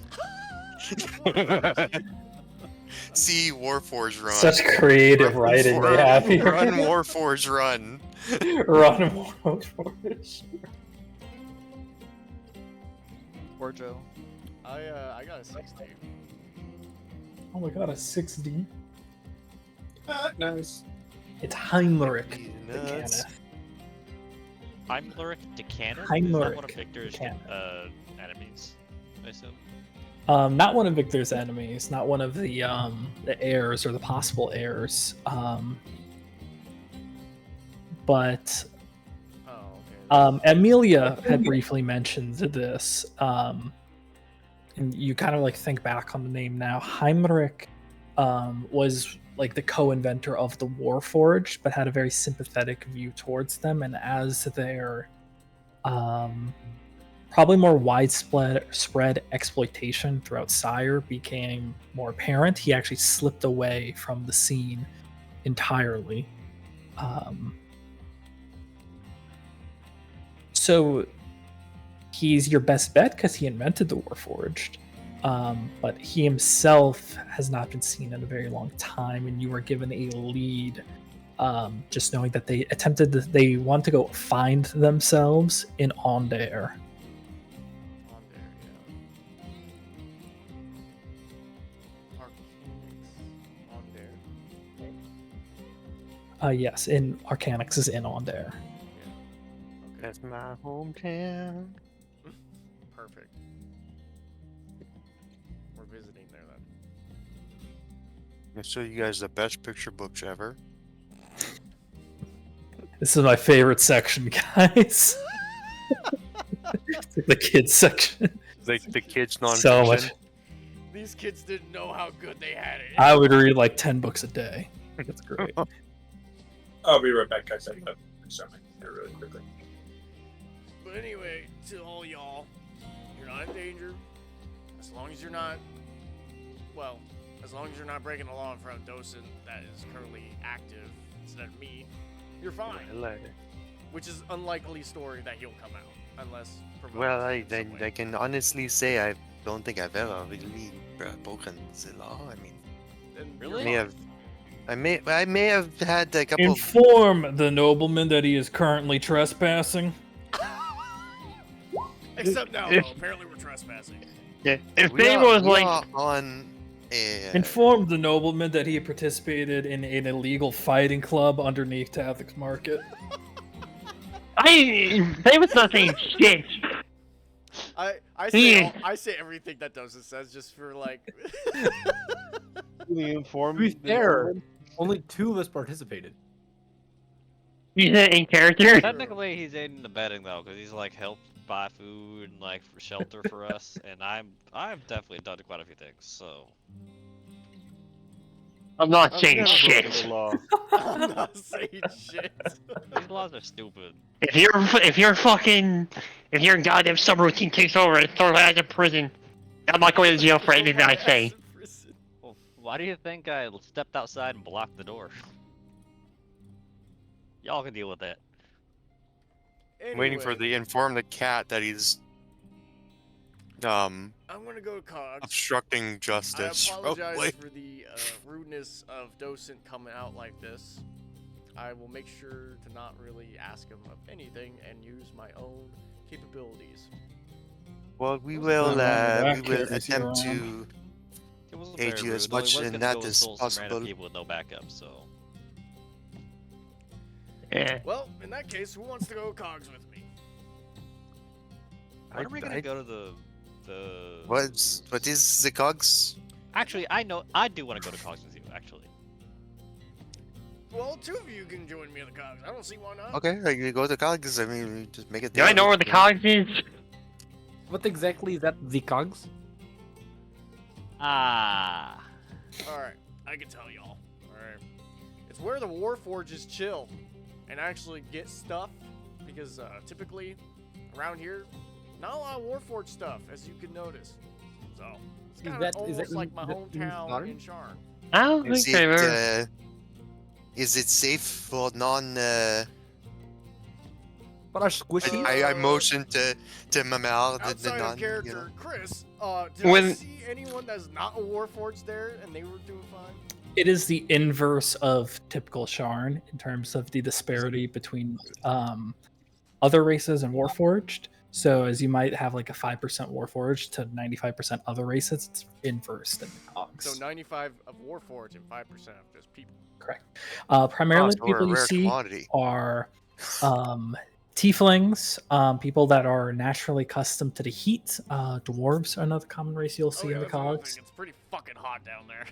See Warforged run. Such creative writing they have here. Run Warforged run. Run Warforged. Poor Joe. I got a 60. Oh my god, a 6D. Nice. It's Heinrich the Nuts. Cannith. Heimlerich Decanus? Is that Heimlerich one of Victor's Decanus. enemies? I assume. Not one of Victor's enemies, not one of the heirs or the possible heirs. But Oh, okay. Amelia had briefly mentioned this, and you kind of like think back on the name now. Heinrich was like the co-inventor of the Warforged, but had a very sympathetic view towards them, and as their probably more widespread exploitation throughout Sire became more apparent, he actually slipped away from the scene entirely. So he's your best bet because he invented the Warforged, but he himself has not been seen in a very long time, and you were given a lead, just knowing that they want to go find themselves in Ondair. On there, yeah. Arcanix. On there. Yes, in Arcanix is in Ondair. Yeah. Okay. That's my hometown. Perfect. We're visiting there then. I show you guys the best picture books ever. This is my favorite section, guys. It's like the kids section. Like the kids non So much. These kids didn't know how good they had it. I would read like 10 books a day. It's great. I'll be right back, guys. I got something here really quickly. But anyway, to all y'all, you're not in danger. As long as you're not, well, as long as you're not breaking the law in front of Docent that is currently active instead of me, you're fine. Which is unlikely story that he'll come out unless. provoked Well, in some way. I can honestly say I don't think I've ever really broken the law. I mean, Then Really? you're I fine. may have had a couple. Inform the nobleman that he is currently trespassing. Except now, though. Apparently we're trespassing. Yeah. If We they are- was we like, are on a Inform the nobleman that he participated in an illegal fighting club underneath Tathix Market. they was not saying shit. I say everything that Docent says just for like. Really informed. To be fair, only 2 of us participated. You said in character. Technically, he's aiding the betting though, because he's like helped buy food and like for shelter for us, and I've definitely done quite a few things. So I'm not I've saying never broken shit. the law. I'm not saying shit. these laws are stupid. If your goddamn subroutine takes over and throws out of prison, I'm not going to jail for anything I say. Well, why do you think I stepped outside and blocked the door? Y'all can deal with that. waiting for the inform the cat that he's I'm gonna go to Cogs. obstructing justice. I apologize probably. for the rudeness of Docent coming out like this. I will make sure to not really ask him of anything and use my own capabilities. Well, we Those will are we will accurate as you're attempt around. to It wasn't aid very you rude, as though. He much was in gonna that go as assault some random possible. people with no backup, so. Yeah. Well, in that case, who wants to go cogs with me? When are we gonna I- go to the? What is the cogs? Actually, I know. I do want to go to Cogs with you. Actually. Well, two of you can join me in the cogs. I don't see why not. Okay, like we go to cogs. I mean, we just make it. Do I know where the cogs is? What exactly is that? The cogs? Ah. Alright, I can tell y'all. Alright. It's where the Warforges chill and actually get stuff because typically around here, not a lot of Warforged stuff, as you can notice. So, it's Is kind of that- is almost that like in- my is that in hometown Sharn? in Sharn. I don't Is think I've ever. it is it safe for non? What are squishy? I motioned to Mamel the Outside non. of You know. character, Chris, did I When- see anyone that's not a Warforged there and they were doing fine? It is the inverse of typical Sharn in terms of the disparity between other races and Warforged. So as you might have like a 5% Warforged to 95% other races, it's inverse in the cogs. So 95 of Warforged and 5% of just people. Correct. Primarily, so we're people a you rare see commodity. are tieflings, people that are naturally accustomed to the heat. Dwarves are another common race you'll see in the that's another cogs. thing. It's pretty fucking hot down there.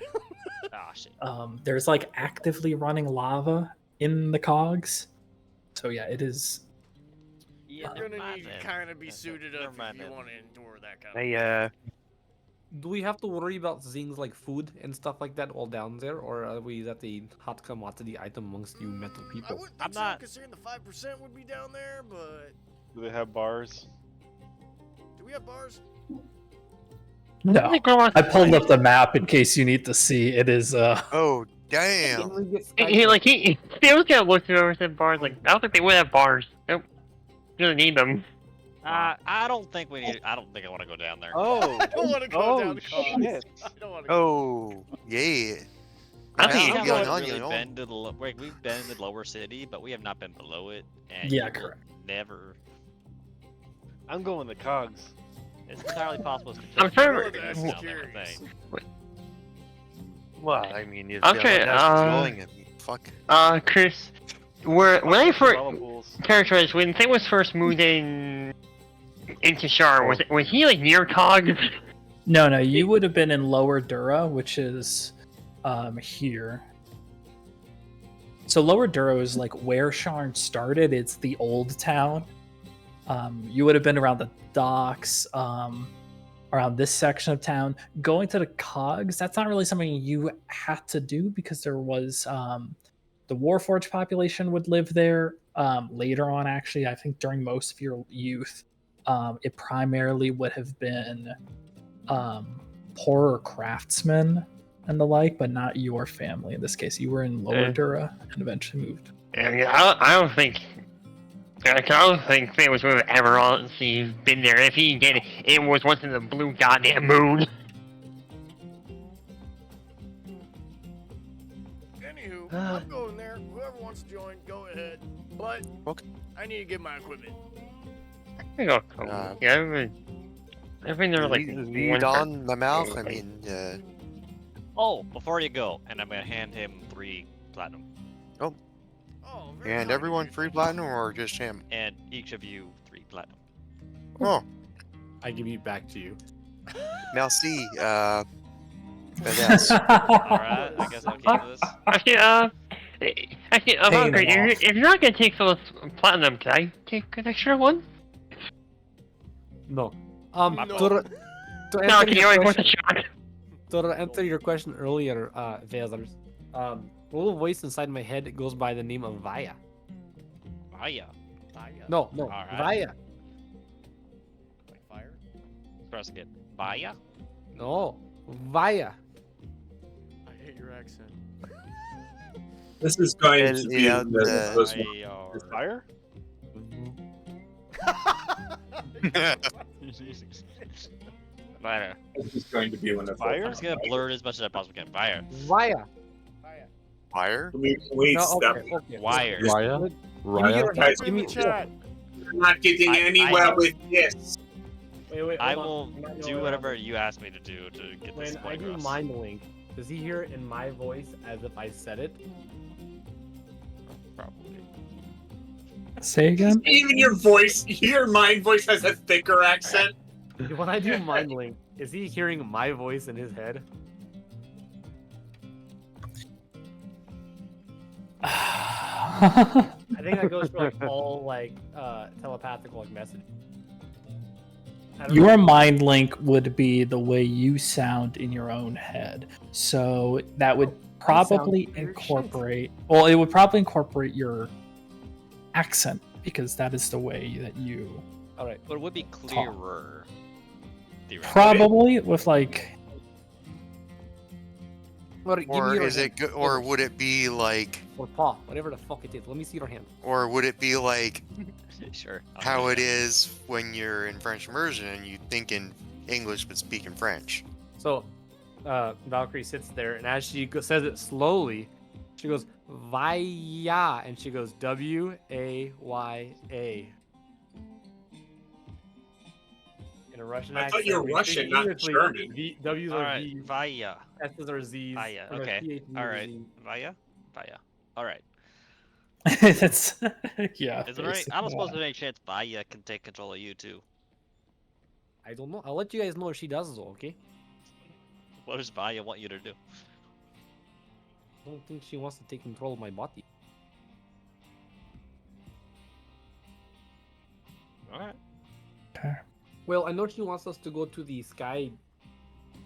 Ah, shit. There's like actively running lava in the cogs. So yeah, it is. Yeah, You're never gonna mind need then. to kind of be suited Never up if mind you then. want to endure that kind of. Hey, Do we have to worry about things like food and stuff like that all down there, or are we that the hot commodity item amongst you metal I people? wouldn't I'm think so, not- considering the 5% would be down there, but Do they have bars? do we have bars? No, I pulled up the map in case you need to see. It is. oh damn! Can we get He was gonna look through everything bars. Like I don't think they would have bars. Nope. You don't need them. I don't think we need. I don't think I want to go down there. Oh. I don't want to go Oh down the cogs. shit. I don't want to. Oh yeah. I Yeah, think I'm we going haven't on, really you know. been to the wait, we've been in the lower city, but we have not been below it. And Yeah, you will correct. Never. I'm going the cogs. It's entirely possible. It's I'm contingent sure- on That's down there, I curious. think. Well, I mean, if Okay, going, I mean, fuck. Chris, when I first Lava pools. characterized when Thing was first moved into Shar, was he like near cogs? No, you would have been in Lower Dura, which is here. So Lower Dura is like where Sharn started. It's the old town. You would have been around the docks, around this section of town. Going to the cogs, that's not really something you had to do because there was the Warforged population would live there later on. Actually, I think during most of your youth, it primarily would have been poorer craftsmen and the like, but not your family in this case. You were in Lower Dura and eventually moved. Yeah, I don't think. I don't think Thing was with Eberron since he's been there. If he did, it was once in the blue goddamn moon. Anywho, I'm going there. Whoever wants to join, go ahead. But Okay. I need to get my equipment. I go, yeah, I've been there like lead one on my mouth. I mean, Oh, before you go, and I'm gonna hand him 3 platinum, Oh, very and kind of everyone you. free platinum or just him? and each of you 3 platinum. Oh, I give it back to you. merci. Badass. All right, I guess I'll keep this. Actually, I'm Paying hungry. them off. If you're not gonna take those platinum, can I take an extra one? No. No. To No, answer can you your always want question, a shot? to answer your question earlier, Vezers, a little voice inside my head goes by the name of Vaya. Vaya. No, Alright. Vaya. Like fire? Press again. Vaya. No, Vaya. I hate your accent. This is going to be Yeah, the first one. Vaya. Fire? Vaya. This is going to be one of Fire? I'm just gonna blur it as much as I possibly can. Vaya. Vaya. Fire? Can we No, stop? okay. Wire. Raya? Give me Raya? your Guys, give me, chat. not getting anywhere with this. Wait, I hold will on. No, do wait, whatever hold on. you ask me to do to get this When point I do across. mind link, does he hear it in my voice as if I said it? Probably. Say again? Even your voice, your mind voice has a thicker accent. When I do mind link, is he hearing my voice in his head? I think that goes for like all like telepathical like message. I don't Your know. mind link would be the way you sound in your own head. So that would I sound probably weird shit. incorporate. Well, it would probably incorporate your accent because that is the way that you All right. But it would be clearer. theoretically. probably with like. Well, give me Or your is hand. it good? Or would it be like? Or paw, whatever the fuck it is. Let me see your hand. Or would it be like Sure. how it is when you're in French immersion and you think in English but speak in French? So, Valkyrie sits there, and as she says it slowly, she goes Vaya, and she goes W-A-Y-A. In a Russian I accent. thought you were we Russian, speak not Englishly, German. W's All are right. V's, Vaya. S's are Z's. Vaya. or no, Okay. PH All are right. Z's. Vaya. Vaya. All right. That's yeah. Is it right? I don't suppose there's any chance Vaya can take control of you too. I don't know. I'll let you guys know if she does, though, okay? What does Vaya want you to do? I don't think she wants to take control of my body. All right. Okay. Well, I know she wants us to go to the Sky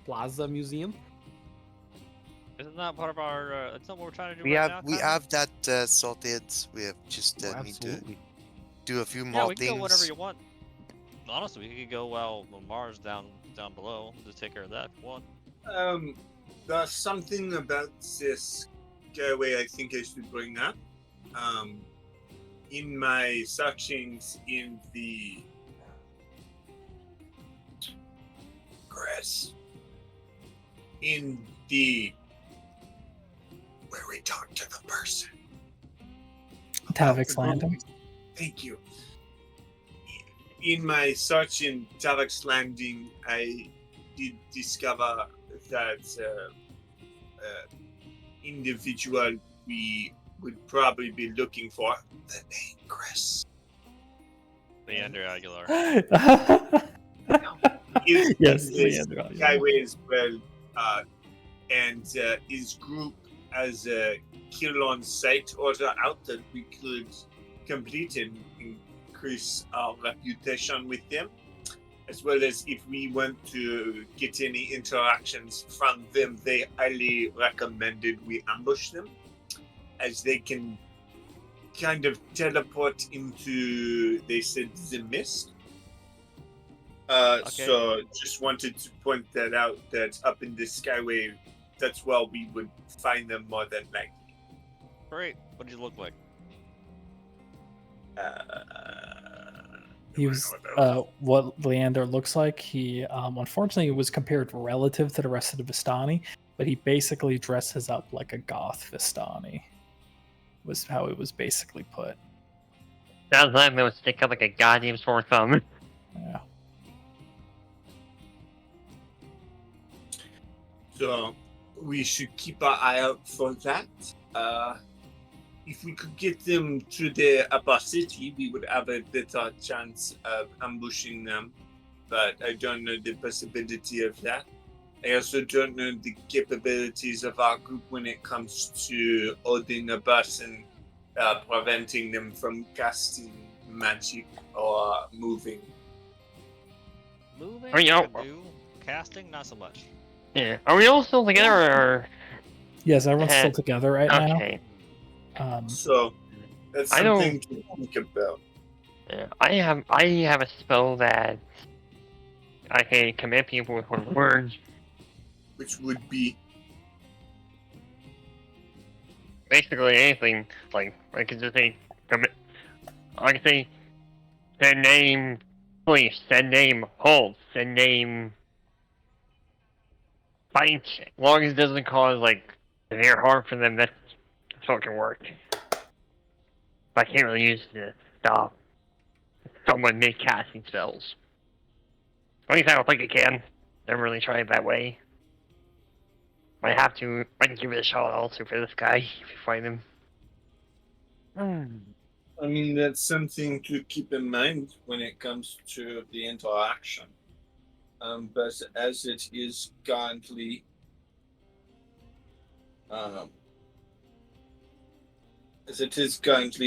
Plaza Museum. Isn't that part of our? That's not what we're trying to do We right have now. we Tyler? have that sorted. We have just Oh, need to absolutely. do a few Yeah, more we can go whenever things. you want. Honestly, we could go while Mars down below to take care of that if you want. There's something about this getaway I think I should bring up. In my searchings in the Chris, in the where we talk to the person. Tavik's Landing. Thank you. In my search in Tavik's Landing, I did discover that individual we would probably be looking for. The name Chris. Leander Aguilar. Is Yes, in this Leander Aguilar. skyway as well, and his group as a kill on sight order out that we could complete and increase our reputation with them, as well as if we want to get any interactions from them, they highly recommended we ambush them, as they can kind of teleport into, they said, the mist. So just wanted to point that out, that up in the skyway, that's where we would find them more than likely. Great. What did you look like? He was what Leander looks like. He unfortunately was compared relative to the rest of the Vistani, but he basically dresses up like a goth Vistani. Was how it was basically put. Sounds like they would stick up like a goddamn sore thumb. Yeah. So we should keep our eye out for that. If we could get them to the upper city, we would have a better chance of ambushing them. But I don't know the possibility of that. I also don't know the capabilities of our group when it comes to holding a person, preventing them from casting magic or moving. Moving, Are you- I can do. Casting, not so much. Yeah. Are we all still together or? Yes, everyone's still together right Okay. now. So that's I don't- something to think about. Yeah, I have a spell that I can command people with one word. Which would be Basically anything. Like I could just say commit. I could say send name police, send name hold, send name fight. As long as it doesn't cause like severe harm for them, that's what can work. But I can't really use the stop. someone mid casting spells. At least I don't think I can. Never really tried it that way. I can give it a shot also for this guy if you find him. I mean, that's something to keep in mind when it comes to the interaction. But as it is currently,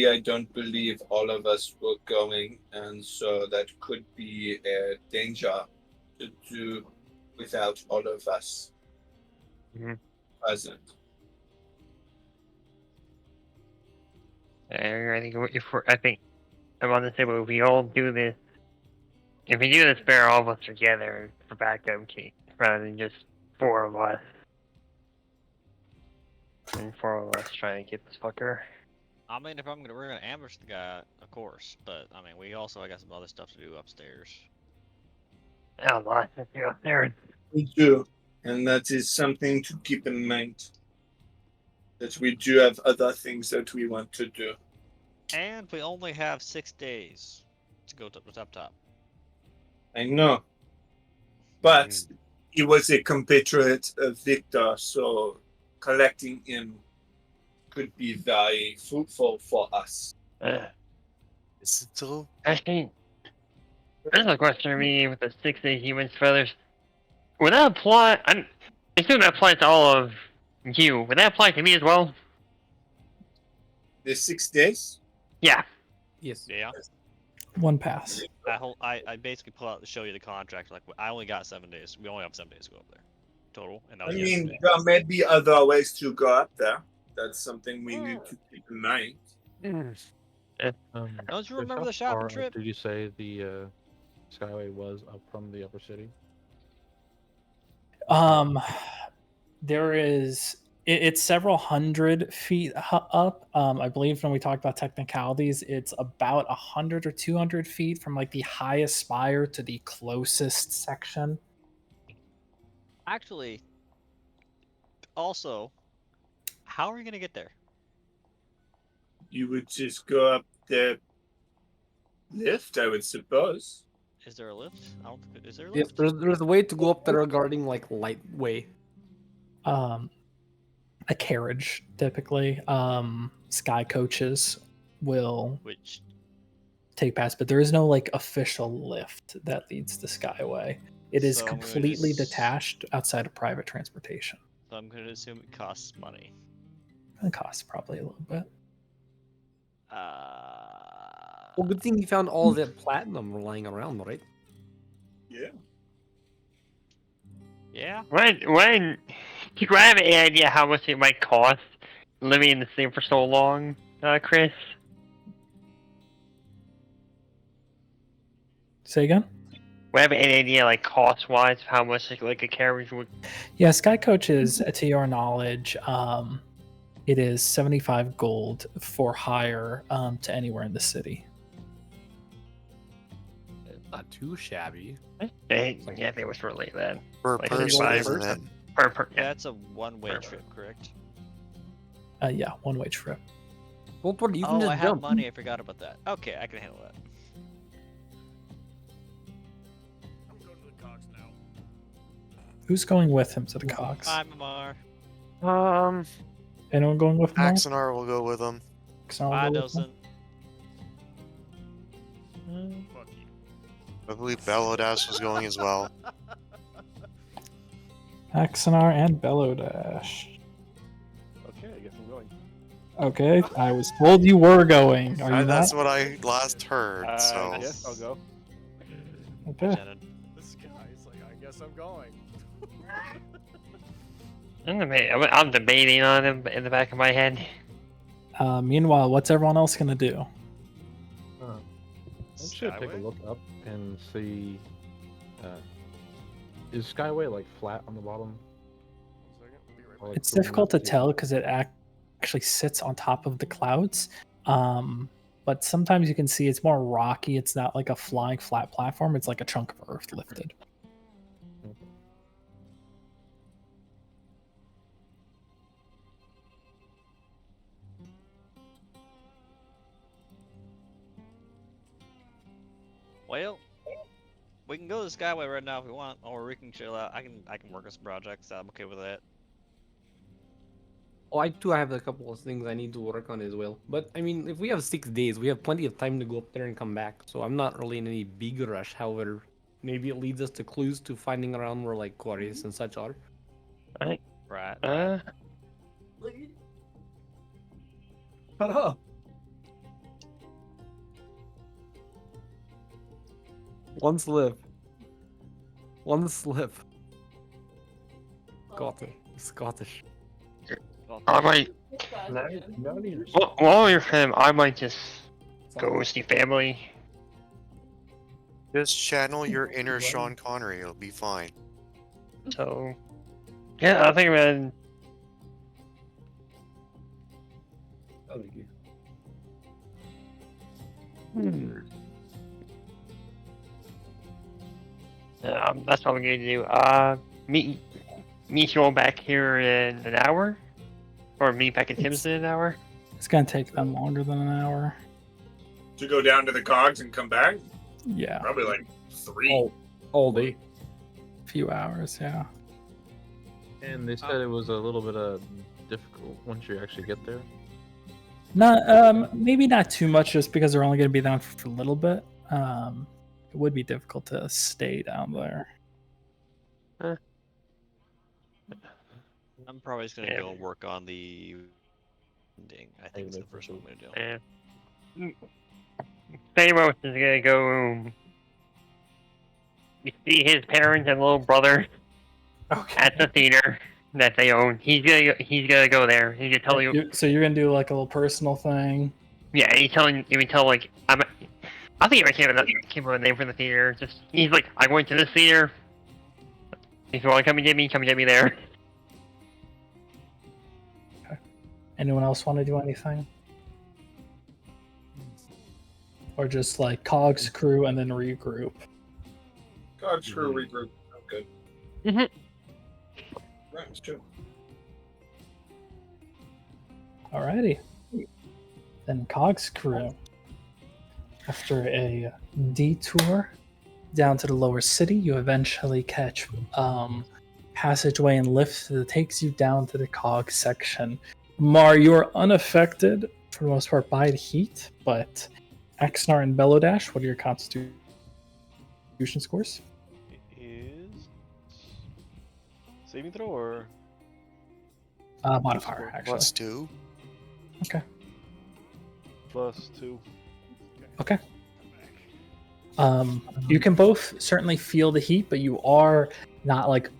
I don't believe all of us were going, and so that could be a danger to do without all of us present. I think I'm on the table. If we all do this, if we do this, bear all of us together for backup key, rather than just 4 of us. And 4 of us trying to get this fucker. I mean, if we're gonna ambush the guy, of course. But I mean, we also got some other stuff to do upstairs. Yeah, lots to do up there. We do, and that is something to keep in mind. That we do have other things that we want to do. And we only have 6 days to go to the top. I know. But he was a compatriot of Victor, so collecting him could be very fruitful for us. Is it so? Actually, there's a question to me with the 6-day human feathers. Would that apply? I assume that applies to all of you. Would that apply to me as well? The 6 days? Yeah. Yes. Yeah. 1 pass. I basically pull out to show you the contract. Like, I only got 7 days. We only have 7 days to go up there total. And that I was mean, yesterday. there may be other ways to go up there. That's something we need to keep in mind. Don't you remember Chris, the shopping how far trip? Did you say the Skyway was up from the upper city? There is it's several hundred feet up. I believe when we talked about technicalities, it's about 100 or 200 feet from like the highest spire to the closest section. Actually, also, how are we gonna get there? You would just go up the lift, I would suppose. Is there a lift? I don't think is there a Yes, lift? there's a way to go up there regarding like light way. A carriage typically. Sky coaches will Which take pass, but there is no like official lift that leads to Skyway. It is So I'm gonna completely just- detached outside of private transportation. So I'm gonna assume it costs money. It costs probably a little bit. Well, good thing you found all that platinum lying around, right? Yeah. Yeah. When do you have any idea how much it might cost living in the city for so long, Chris? Say again? Do you have any idea, like cost-wise, of how much like a carriage would? Yeah, Sky coaches, to your knowledge, it is 75 gold for hire to anywhere in the city. Not too shabby. Yeah, they was really that. Per Like person, 75 isn't it? Per yeah. That's a one-way trip, correct? Yeah, one-way trip. Well, you can Oh, just I have jump. money. I forgot about that. Okay, I can handle that. I'm going to the Cox now. Who's going with him to the Cox? Bye, Mamar. Anyone going with him? Axonar will go with them. Bye, Dosen. Fuck you. I believe Belodash was going as well. Axonar and Bellodash. Okay, I guess I'm going. Okay, I was told you were going. Are you That's not? what I last heard. So Yes, I'll go. Okay. This guy's like, I guess I'm going. I'm debating on him in the back of my head. Meanwhile, what's everyone else gonna do? I should take a Skyway? look up and see. Is Skyway like flat on the bottom? 1 second, I'll be right back. Or, like, It's the one difficult to that's- tell because it actually sits on top of the clouds. But sometimes you can see it's more rocky. It's not like a flying flat platform. It's like a chunk of earth lifted. Well, we can go the Skyway right now if we want, or we can chill out. I can work on some projects. I'm okay with that. Oh, I too have a couple of things I need to work on as well. But I mean, if we have 6 days, we have plenty of time to go up there and come back. So I'm not really in any big rush. However, maybe it leads us to clues to finding around where like quarries and such are. Right. Shut up. One slip. One slip. Scottish. I might. Well, while you're him, I might just go see family. Just channel your inner Sean Connery. It'll be fine. So, yeah, I think man. That's what I'm gonna do. Meet you all back here in an hour, or meet back at Tim's in an hour. It's gonna take them longer than an hour. To go down to the cogs and come back? Yeah. Probably like 3. All day. A few hours, yeah. And they said it was a little bit difficult once you actually get there. Not maybe not too much, just because they're only gonna be down for a little bit. It would be difficult to stay down there. I'm probably just gonna go and work on the ending. I think it's the first one I'm gonna do. Famous is gonna go see his parents and little brother at the theater that they own. He's gonna go there. He's gonna tell you. So you're gonna do like a little personal thing. Yeah, he's telling you. Tell like I think he came up with a name for the theater. He's like, I went to this theater. If you want to come and get me there. Okay. Anyone else want to do anything? Or just like cogs crew and then regroup? Cogs crew regroup. Okay. Right, it's true. Alrighty. Then cogs crew. After a detour down to the lower city, you eventually catch passageway and lift that takes you down to the cog section. Mar, you're unaffected for the most part by the heat, but Axnar and Bellodash, what are your constitution scores? It is saving throw or Modifier, actually. +2. Okay. +2. Okay. You can both certainly feel the heat, but you are not like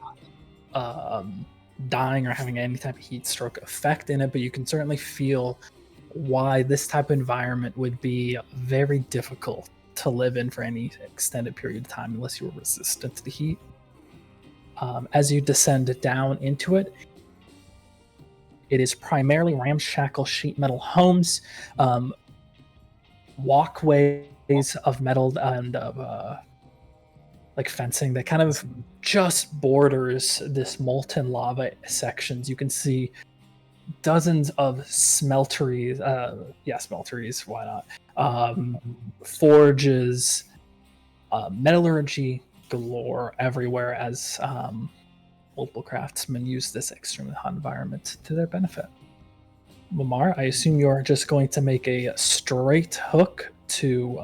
dying or having any type of heat stroke effect in it, but you can certainly feel why this type of environment would be very difficult to live in for any extended period of time unless you were resistant to the heat. As you descend down into it, it is primarily ramshackle sheet metal homes, walkways of metal and of like fencing that kind of just borders this molten lava sections. You can see dozens of smelteries, smelteries, why not? Forges, metallurgy galore everywhere as multiple craftsmen use this extremely hot environment to their benefit. Lamar, I assume you're just going to make a straight hook to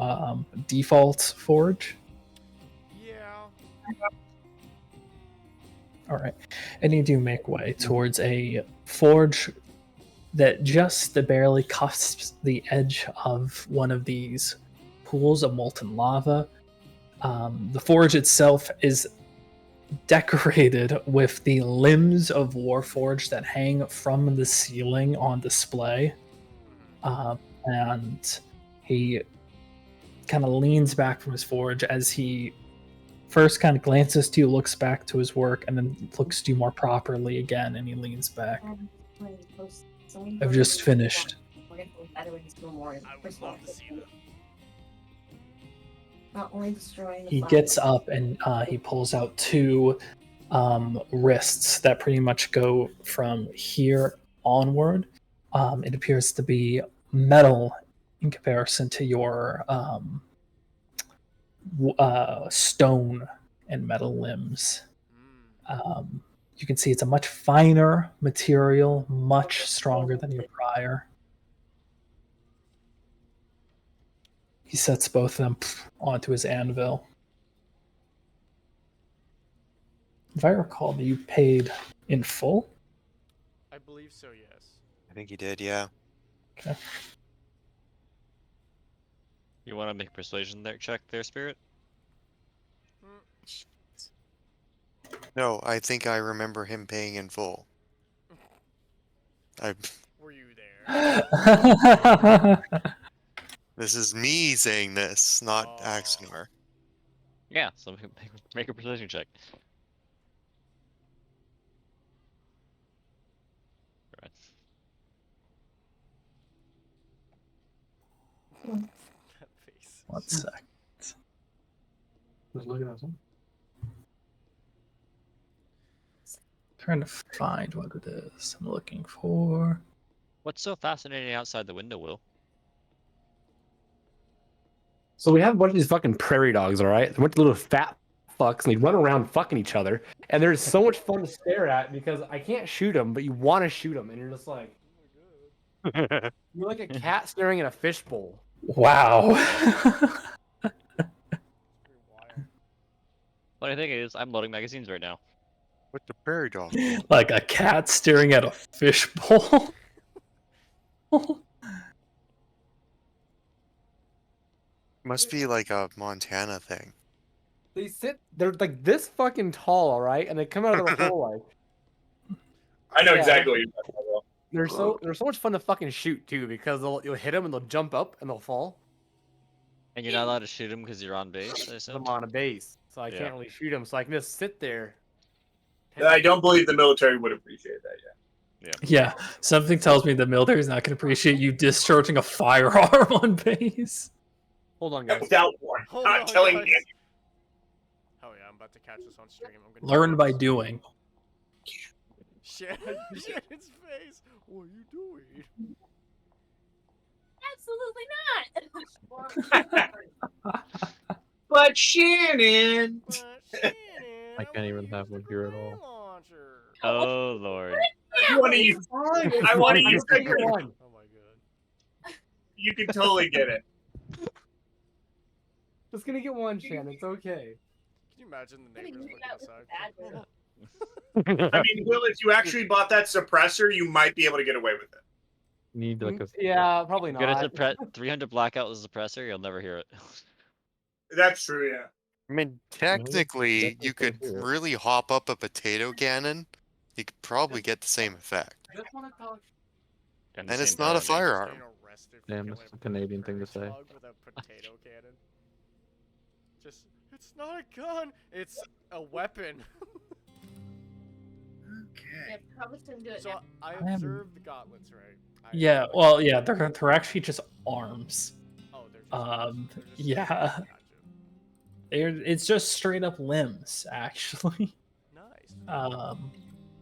default forge? Yeah. All right. And you do make way towards a forge that just barely cusps the edge of one of these pools of molten lava. The forge itself is decorated with the limbs of Warforged that hang from the ceiling on display. And he kind of leans back from his forge as he first kind of glances to you, looks back to his work, and then looks to you more properly again, and he leans back. I've just finished. I would love to see that. Not only destroying the He fire, gets up and he pulls out two wrists that pretty much go from here onward. It appears to be metal in comparison to your stone and metal limbs. Mm. You can see it's a much finer material, much stronger than your prior. He sets both of them onto his anvil. If I recall, you paid in full? I believe so, yes. I think he did, yeah. Okay. You want to make a persuasion check there, Spirit? No, I think I remember him paying in full. I. Were you there? This is me saying this, not Oh. Axenar. Yeah, so make a persuasion check. Right. That face. 1 sec. Just look at that. Trying to find what it is I'm looking for. What's so fascinating outside the window, Will? So we have a bunch of these fucking prairie dogs, all right? A bunch of little fat fucks, and they run around fucking each other. And they're so much fun to stare at because I can't shoot them, but you want to shoot them, and you're just like, you're like a cat staring at a fishbowl. Wow. Funny thing is, I'm loading magazines right now. What the prairie dog? Like a cat staring at a fishbowl. Must be like a Montana thing. They're like this fucking tall, all right? And they come out of their hole like. I know Yeah. exactly what you're talking about. They're so much fun to fucking shoot too because you'll hit them and they'll jump up and they'll fall. And you're not allowed to shoot them because you're on base, I assume? I'm on a base, so I Yeah. can't really shoot them. So I can just sit there. I don't believe the military would appreciate that yet. Yeah, something tells me the military is not going to appreciate you discharging a firearm on base. Hold on, guys. Without warning. Hold Not on, telling guys. you. Oh yeah, I'm about to catch this on stream. I'm gonna Learn by doing. Shannon's face. What are you doing? Absolutely not. But Shannon. I can't even have one here at all. Oh, Lord. I want to use. I want to use the one. Oh my god. You can totally get it. Just gonna get one, Shannon. It's okay. Can you imagine the neighbors looking inside? I mean, Will, if you actually bought that suppressor, you might be able to get away with it. Need like a Yeah, probably Get a not. 300 blackout with a suppressor, you'll never hear it. That's true, yeah. I mean, technically, that's you could okay. really hop up a potato cannon. You could probably get the same effect. Just wanna talk. And And the it's same not a power, dude. firearm. Getting arrested for Damn, killing that's a Canadian thing to say. hedgehog with a potato cannon. Just, it's not a gun. It's a weapon. Yeah, probably shouldn't do it So now. I haven't- observed the gauntlets, right? Yeah, well, yeah, they're actually just arms. Oh, they're just. they're just Yeah. Gotcha. It's just straight up limbs, actually. Nice.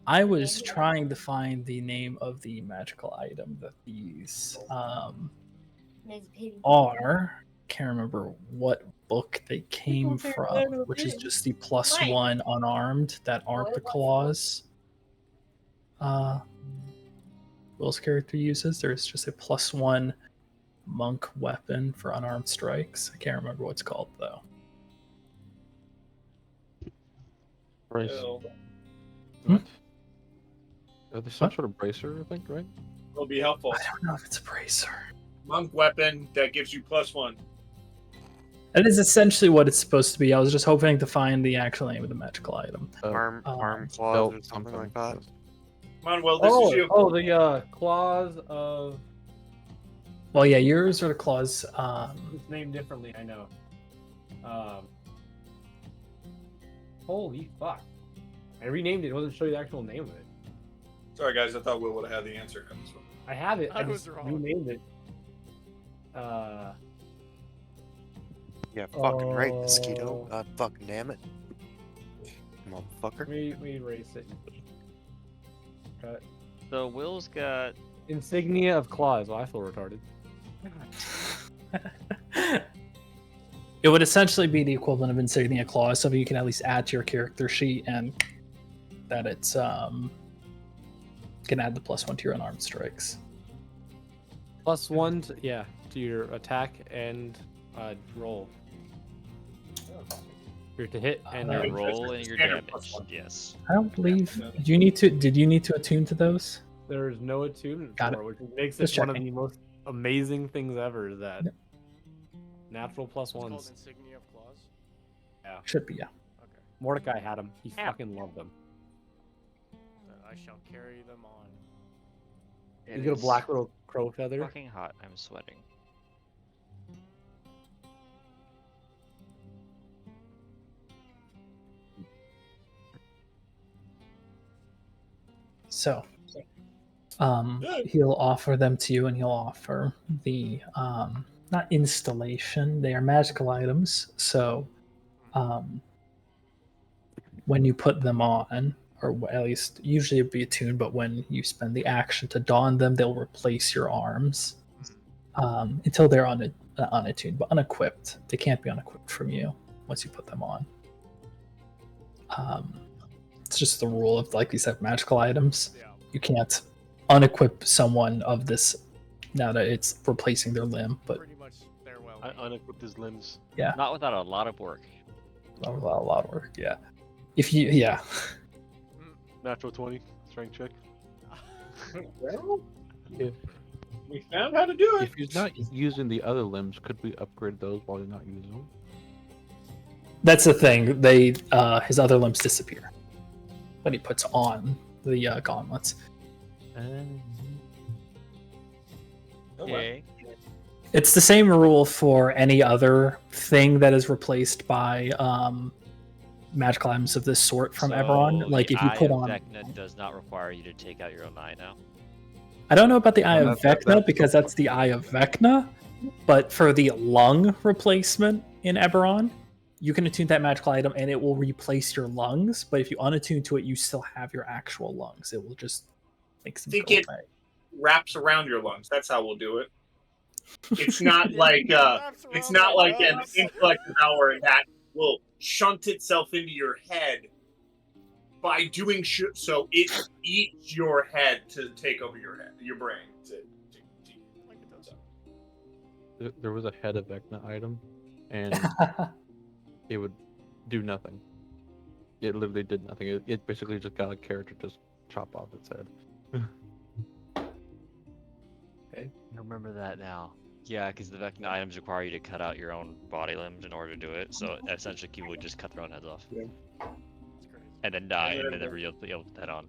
I was trying to find the name of the magical item that these are. Can't remember what book they came from, which is just the +1 unarmed that aren't the claws. Will's character uses. There's just a +1 monk weapon for unarmed strikes. I can't remember what it's called though. brace. It'll, Hmm? There's some What? sort of bracer, I think, right? it'll be helpful. I don't know if it's a bracer. Monk weapon that gives you +1. That is essentially what it's supposed to be. I was just hoping to find the actual name of the magical item. Arm Um, claws Belt, or something like that. Come on, Will, this is you. The claws of. Well, yeah, yours are the claws. It's named differently, I know. Holy fuck! I renamed it. It wasn't show you the actual name of it. Sorry, guys. I thought Will would have had the answer. I have it. I was just wrong. renamed it. Yeah, fucking right, mosquito. Fucking damn it. Motherfucker. Let me erase it. Cut. So Will's got Insignia of claws. Well, I feel retarded. It would essentially be the equivalent of insignia clause, so you can at least add to your character sheet and that it's can add the +1 to your unarmed strikes. +1 to your attack and roll. You're to hit and Your your roll and your Standard damage. +1. Yes. I don't believe. Did you need to attune to those? There is no attunement Got for it, which makes Just it one of checking. the most amazing things ever. That Yep. natural It's called +1s. Insignia of Claws. Should be, yeah. Okay. Mordecai had them. He fucking loved them. Then I shall carry them on. You get a black little crow feather. Fucking hot. I'm sweating. So, he'll offer them to you, and he'll offer the not installation. They are magical items. So, when you put them on, or at least usually it'd be attuned, but when you spend the action to don them, they'll replace your arms until they're unattuned, but unequipped. They can't be unequipped from you once you put them on. It's just the rule of, like you said, magical items. Yeah. You can't unequip someone of this now that it's replacing their limb, but Pretty much their well. I unequipped his limbs. yeah, Not without a lot of work. a lot of work. Yeah, if you Natural 20 strength check. Well, If, we found how to do it. if he's not using the other limbs, could we upgrade those while you're not using them? that's the thing. They his other limbs disappear when he puts on the gauntlets. Yay. It's the same rule for any other thing that is replaced by magical items of this sort from Eberron. So Like the if you Eye put of on, Vecna does not require you to take out your own eye now. I don't know about the Eye No, of that's- Vecna because that's the Eye of Vecna, but for the lung replacement in Eberron, you can attune that magical item and it will replace your lungs. But if you unattune to it, you still have your actual lungs. It will just make them Think go it- away. Wraps around your lungs. That's how we'll do it. It's not like it's not like an intellect power that will shunt itself into your head by doing so it eats your head to take over your head, your brain. Like it does. There was a head of Vecna item, and it would do nothing. It literally did nothing. It basically just got a character just chop off its head. I remember that now. Yeah, because the Vecna items require you to cut out your own body limbs in order to do it. So essentially, people would just cut their own heads off. Yeah. It's crazy. And then die, and then never be able to put that on.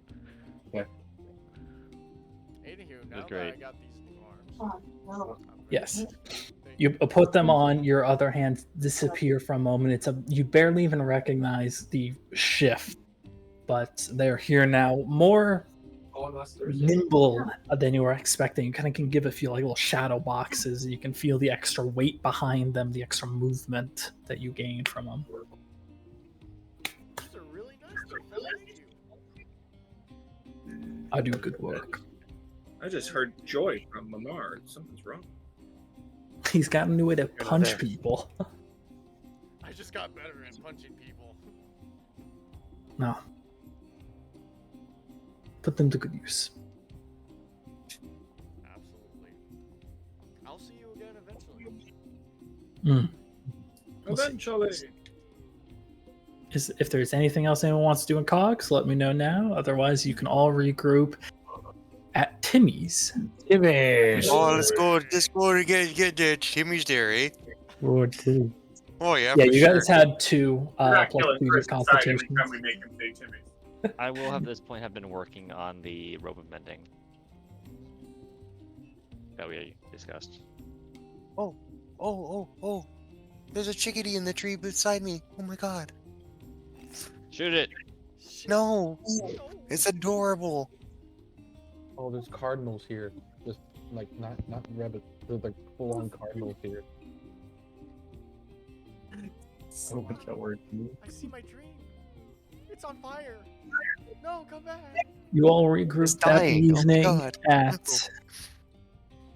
Anywho, now that I great. got these new arms. I'm ready. Yes. Thank You put them on, your other hands disappear for a moment. You barely even recognize the shift, but they're here now, more nimble than you were expecting. You kind of can give a feel like little shadow boxes. You can feel the extra weight behind them, the extra movement that you gained from them. These are really nice. Thank you. I do good work. I just heard joy from Lamar. Something's wrong. He's got a new way to punch people. I just got better at punching people. No. Put them to good use. Absolutely. I'll see you again eventually. We'll see. Eventually. If there's anything else anyone wants to do in COGS, let me know now. Otherwise, you can all regroup at Timmy's. Timmy's. Oh, let's go to get Timmy's Dairy. Oh yeah. Yeah, for you sure. guys had two We're not plus killing 2 Chris inside every constitutions. time we make him say Timmy. I will have this point have been working on the rope of mending that we discussed. Oh. There's a chickadee in the tree beside me. Oh my god. Shoot it! No. It's adorable. Oh, there's cardinals here. Just like not rabbits. There's like full on cardinals here. So much that word. I see my dream. It's on fire. No, come back. You all regroup that dying. Oh my evening God. at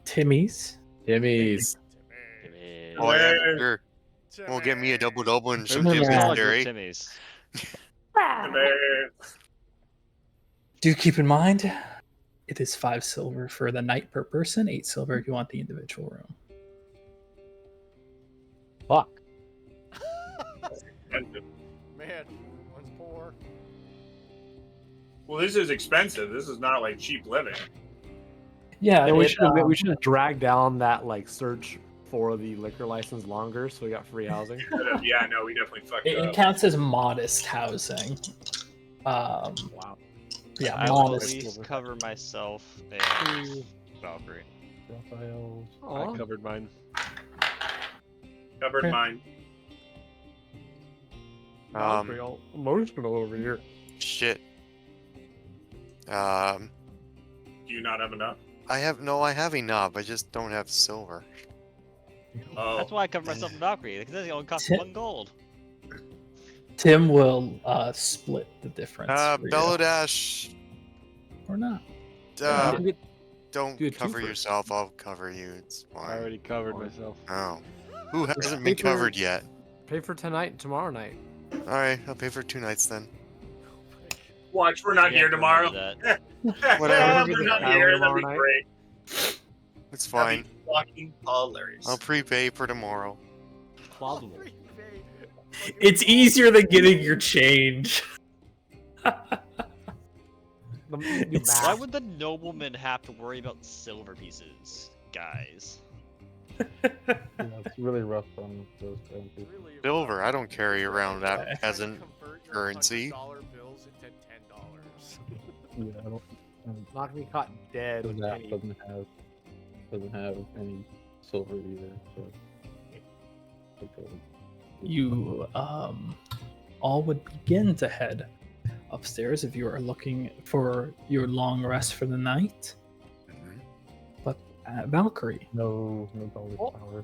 Timmy's. Timmy's. Timmy. Oh yeah, sure. We'll get me a double and some Who's Tim's the smaller legendary. group Timmy's? Do keep in mind, it is 5 silver for the night per person, 8 silver if you want the individual room. Fuck. Man, one's poor. Well, this is expensive. This is not like cheap living. Yeah, And we it, should have dragged down that like search for the liquor license longer, so we got free housing. Yeah, no, we definitely fucked it up. counts as modest housing. Wow. Yeah, I will at modest. least cover myself and Valkyrie. Raphael. I covered mine. Covered mine. Valkyrie all emotional over here. Shit. Do you not have enough? I have enough. I just don't have silver. Oh. That's why I cover myself in Valkyrie, because it only costs Tim- 1 gold. Tim will split the difference. for you. Belladash, Or not. don't do it cover twofer. yourself. I'll cover you. It's I fine. already covered myself. Oh. Who hasn't Pay been for- covered yet? Pay for tonight and tomorrow night. Alright, I'll pay for 2 nights then. Watch, we're not Yeah, here remember tomorrow. that. Whatever. We're not Tomorrow here. That'd be night. great. It's That'd fine. be fucking hilarious. I'll prepay for tomorrow. Plausible. It's easier than getting your change. It's- Why would the nobleman have to worry about silver pieces, guys? Yeah, it's really rough on those currencies. Silver, I don't carry around that peasant Convert your currency. $100 bills into $10. Yeah, I don't. Not gonna be caught dead. Those with app penny. doesn't have any silver either. So. You all would begin to head upstairs if you are looking for your long rest for the night. But Valkyrie, No dollar power.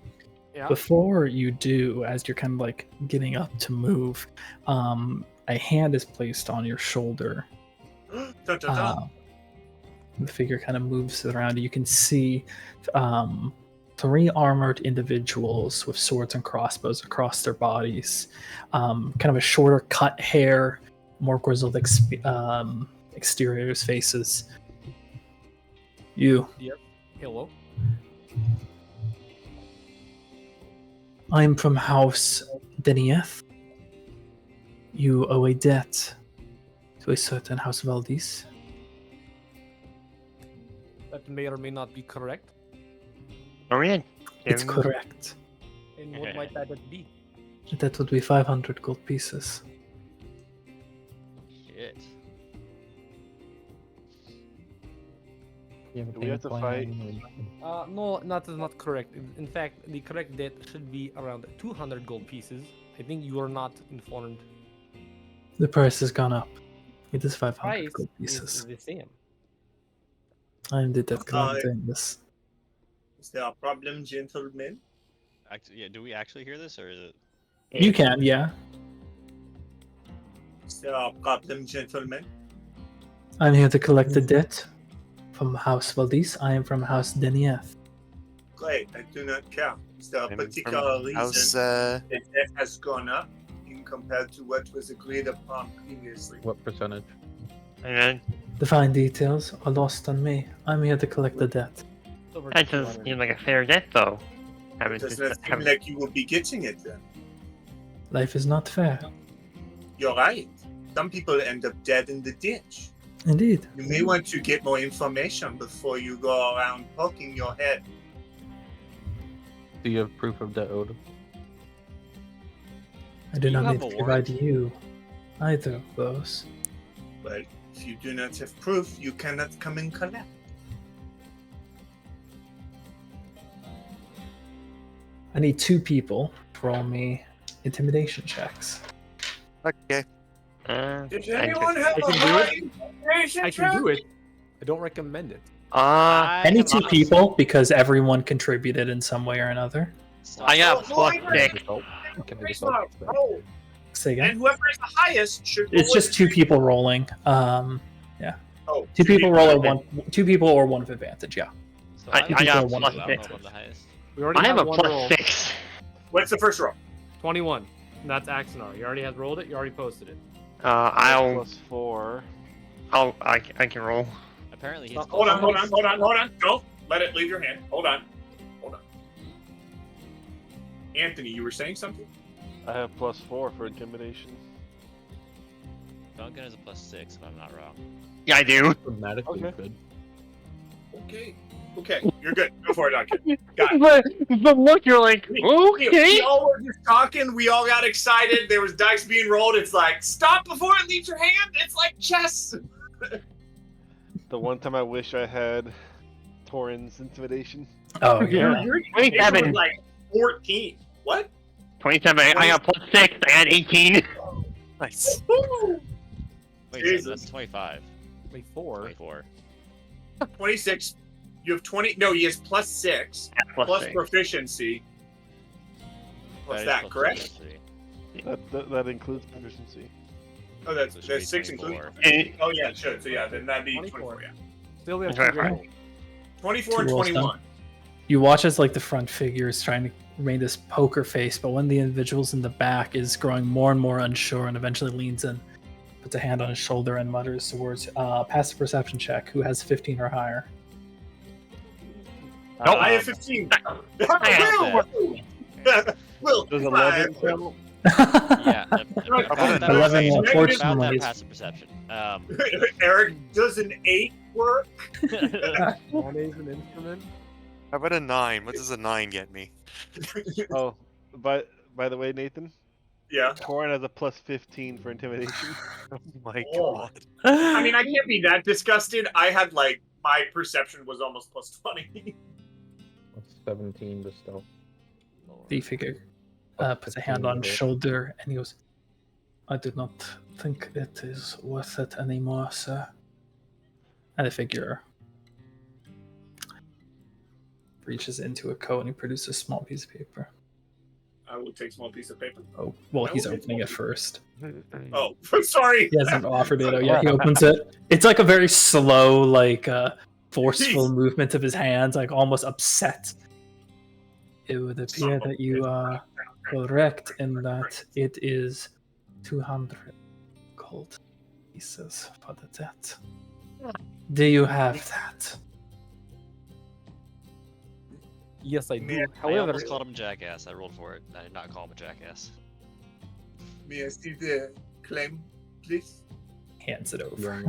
Yeah. before you do, as you're kind of like getting up to move, a hand is placed on your shoulder. Dun, dun, dun. The figure kind of moves around. You can see 3 armored individuals with swords and crossbows across their bodies. Kind of a shorter cut hair, more grizzled exteriors, faces. You. Hello. I'm from House Denieth. You owe a debt to a certain House Valdis. That may or may not be correct. Are we in? It's correct. And what might that be? That would be 500 gold pieces. Shit. You have a Do we have to payment fight? No, that is not correct. In fact, the correct debt should be around 200 gold pieces. I think you are not informed. The price has gone up. It is 500 Price gold is pieces. the same. I did that correct in this. Is there a problem, gentlemen? Yeah, do we actually hear this, or is it? You can, yeah. Is there a problem, gentlemen? I'm here to collect the debt from House Valdis. I am from House Denieth. Great, I do not care. Is there a I'm particular from reason House, that debt has gone up in compared to what was agreed upon previously? What percentage? And then The fine details are lost on me. I'm here to collect the debt. that doesn't seem like a fair debt, though. Having Does to- not seem having- like you will be getting it then. Life is not fair. You're right. Some people end up dead in the ditch. Indeed. You may want to get more information before you go around poking your head. Do you have proof of debt owed? I do You not have need a to provide you either of those. But if you do not have proof, you cannot come and collect. I need 2 people to roll me intimidation checks. Okay. Does I anyone could- have I a can do high it. intimidation I check? can do it. I don't recommend it. Any am 2 honest. people, because everyone contributed in some way or another. I got plus Can I 6. Can I Raise just up, roll. Say And again. whoever is the highest should. It's roll just it. 2 people rolling. Oh, 2 people roll or okay. 2 people or 1 with advantage. Yeah. So I have got one plus roll. I don't know 6. if I'm the highest. We already I have a one plus roll. 6. What's the first roll? 21. And that's Axonar. He already has rolled it. You already posted it. I'll +4. I can roll. Apparently he's Hold on. plus Don't let it leave your hand. Hold on. Anthony, you were saying something? I have +4 for intimidation. Duncan is a +6 if I'm not wrong. Yeah, I do. Dramatically Okay. good. Okay, you're good. Go for it, Duncan. Got it. But look, you're like, We okay. all were just talking. We all got excited. There was dice being rolled. It's like, stop before it leaves your hand. It's like chess. The one time I wish I had Torin's intimidation. Oh Your yeah. intimidation was like 14. What? 27. I got +6. I got 18. Nice. Wait, Jesus. so that's 25. 24. 24. 26. You have 20. No, he has +6 plus +6. proficiency. What's is that? plus Correct? proficiency. That includes proficiency. Oh, that's So it should be 6 24. includes. Oh yeah, it should. So yeah, then that'd be 24. 24. Yeah, Still, we have That's 2 right. rolls. 24 and Two rolls done. 21. You watch as like the front figure is trying to remain this poker face, but one of the individuals in the back is growing more and more unsure and eventually leans in, puts a hand on his shoulder and mutters towards passive perception check. Who has 15 or higher? I have 15. Will, Does come 11 on. count? Yeah. About that 11 perception. unfortunately About that is- passive perception. Eric, does an 8 work? One is an instrument. How about a 9? What does a 9 get me? Oh, by the way, Nathan, Yeah. Torin has a +15 for intimidation. Oh my Oh. god. I mean, I can't be that disgusted. I had like my perception was almost +20. 17 to stealth. The figure puts a hand on his shoulder and he goes, I do not think it is worth it anymore, sir. And the figure reaches into a coat and he produces a small piece of paper. I will take a small piece of paper. Oh, well, I he's will take opening small it first. Oh, sorry. He hasn't offered it. Oh, yeah, he opens it. It's like a very slow, like, forceful Jeez. movement of his hands, like almost upset. It would appear that you are correct in that it is 200 gold pieces for the debt. Do you have that? Yes, I do. Man, I However, almost called him a jackass. I rolled for it. I did not call him a jackass. May I see the claim, please? Hands it over.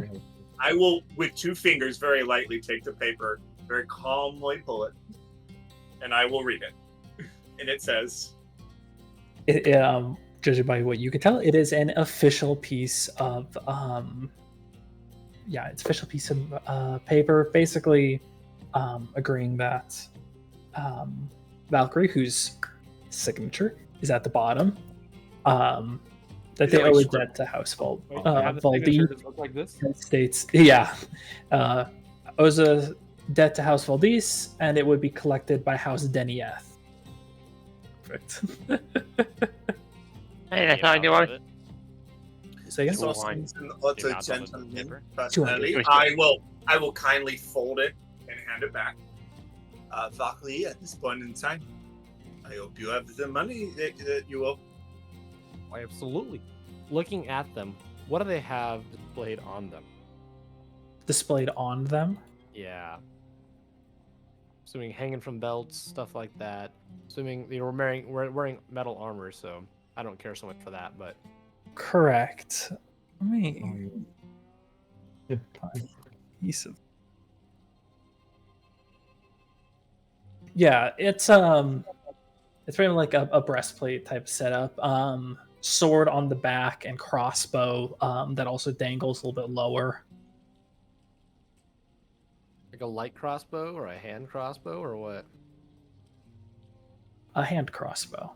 I will, with 2 fingers, very lightly take the paper, very calmly pull it, and I will read it. And it says, Judging by what you can tell, it is an official piece of it's official piece of paper, basically agreeing that Valkyrie, whose signature is at the bottom, that Is they it like owe a script? debt to House wait, I have the signature. Does it look like this? States, owes a debt to House Valdez, and it would be collected by House Denieth. Perfect. Hey, that's how I do it. Say again? "So Cool. since an utter The amount on the gentleman, paper? personally, 200. I will kindly fold it and hand it back. Valkyrie, at this point in time, I hope you have the money that you owe." Why, absolutely. Looking at them, what do they have displayed on them? Displayed on them. Yeah. Assuming hanging from belts, stuff like that. Assuming they were wearing metal armor, so I don't care so much for that, but Correct. Let me find a piece of. Yeah, it's very like a breastplate type setup. Sword on the back and crossbow that also dangles a little bit lower. like a light crossbow or a hand crossbow or what? A hand crossbow.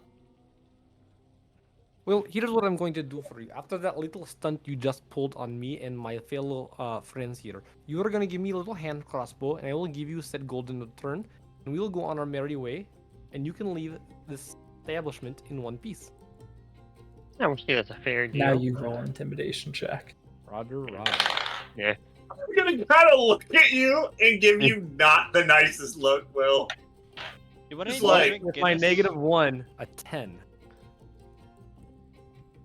Well, here's what I'm going to do for you. After that little stunt you just pulled on me and my fellow friends here, you are going to give me a little hand crossbow, and I will give you said gold in return, and we will go on our merry way, and you can leave this establishment in one piece. I would say that's a fair deal. Now you roll an intimidation check. Roger, Roger. Yeah. I'm gonna kind of look at you and give you not the nicest look, Will. You want It's any like- drink? With my Guinness? -1, a 10.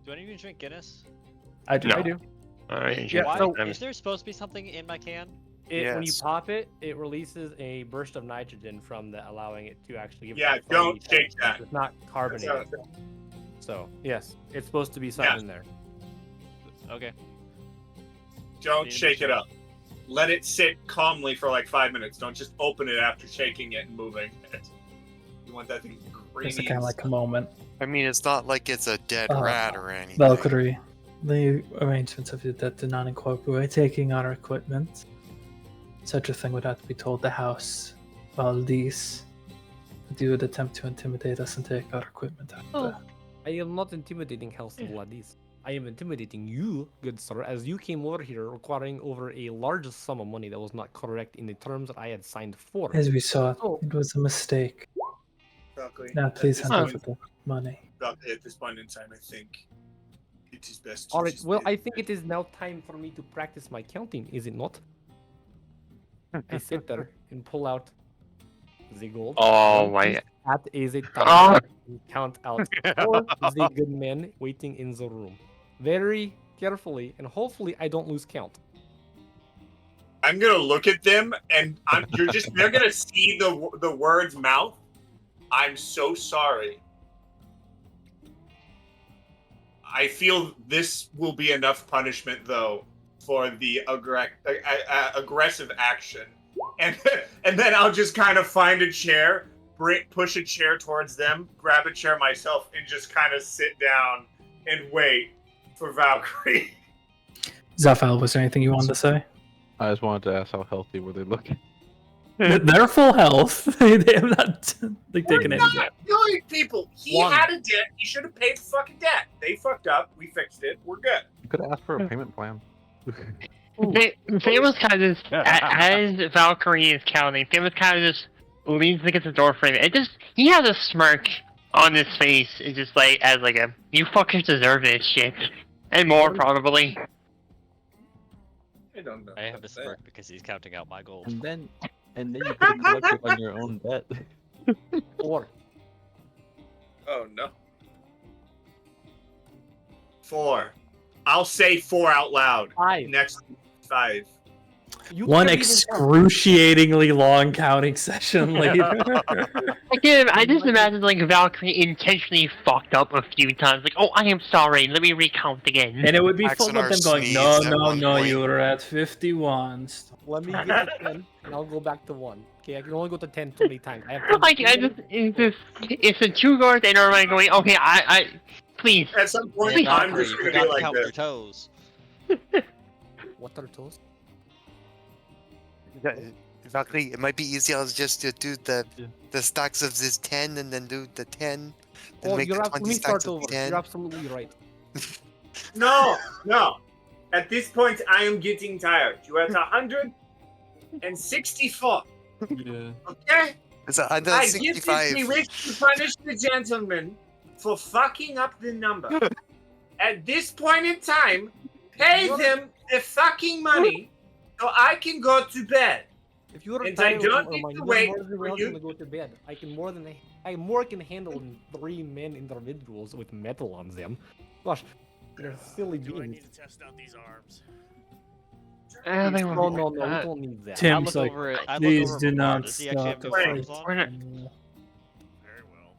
Do any of you drink Guinness? I do. No. I do. Alright, Yeah, Why? so- Is there supposed to be something in my can? When you Yes. pop it, it releases a burst of nitrogen from the allowing it to actually give. Yeah, it a don't foamy shake taste. that. It's not carbonated. So yes, it's supposed to be something Yeah. in there. Okay. Don't Need to shake be it sure. up. Let it sit calmly for like 5 minutes. Don't just open it after shaking it and moving it. You want that thing It's creamy. kind of like a moment. I mean, it's not like it's a dead rat or anything. Valkyrie, the arrangements of that do not incorporate taking our equipment. Such a thing would have to be told the house. Valdez, you would attempt to intimidate us and take our equipment out Oh. there. I am not intimidating House of Vladis. I am intimidating you, good sir, as you came over here requiring over a large sum of money that was not correct in the terms that I had signed for. As we saw, Oh. it was a mistake. Valkyrie, Now, at please this hand point- over the money. Valkyrie, at this point in time, I think it is best to All right. just Well, pay I think it is now time for me to practice my counting. Is it not? I sit there and pull out the gold. Oh one my- piece At is a Oh. time and count out four the good men waiting in the room, very carefully, and hopefully I don't lose count. I'm gonna look at them, and they're gonna see the words mouth. I'm so sorry. I feel this will be enough punishment, though, for the aggressive action, and then I'll just kind of find a chair, push a chair towards them, grab a chair myself, and just kind of sit down and wait for Valkyrie. Zafal, was there anything you wanted to say? I just wanted to ask how healthy were they looking? They're full health. They have not taken any. Not killing people. He One. had a debt. He should have paid the fucking debt. They fucked up. We fixed it. We're good. You could ask for a payment plan. Famous kind of just, as Valkyrie is counting, Famous kind of just leans against the door frame. It just, he has a smirk on his face. It's just like, as like a, you fuckers deserve this shit. And more, probably. I don't know. I have a smirk because he's counting out my gold. And then you could have collected on your own debt. 4. Oh no. 4. I'll say 4 out loud. 5. Next 5. You One could've even- excruciatingly long counting session later. I just imagine like Valkyrie intentionally fucked up a few times. Like, oh, I am sorry. Let me recount again. And it would be Axon full of or them going, sneeze no, at no, one no, point. you were at 51. Let me get to 10, and I'll go back to 1. Okay, I can only go to 10 too many times. I have 10 Like, it's the two guards and everybody going, okay, please. At some point, Yeah, I'm Valkyrie, just you gonna be forgot to like count this. your toes. What are toes? Valkyrie, it might be easier just to do the stacks of this 10 and then do the 10. Then Oh, make you're the let 20 me stacks start of over. 10. You're absolutely right. No. At this point, I am getting tired. You are at 164. Yeah. Okay? It's a I give 165. this wish to punish the gentleman for fucking up the number. At this point in time, pay them the fucking money so I can go to bed. If you're And I tired don't of need mine, to you're wait more than for welcome you- to go to bed. I more can handle than 3 men individuals with metal on them. Gosh, they're silly Do I beings. need to test out these arms? They No, were- no, we don't need that. Tim- I Tim's look like, over it. I look please over do at Bavard. not Does he actually have stop no the arms fight. on? We're not, Very well.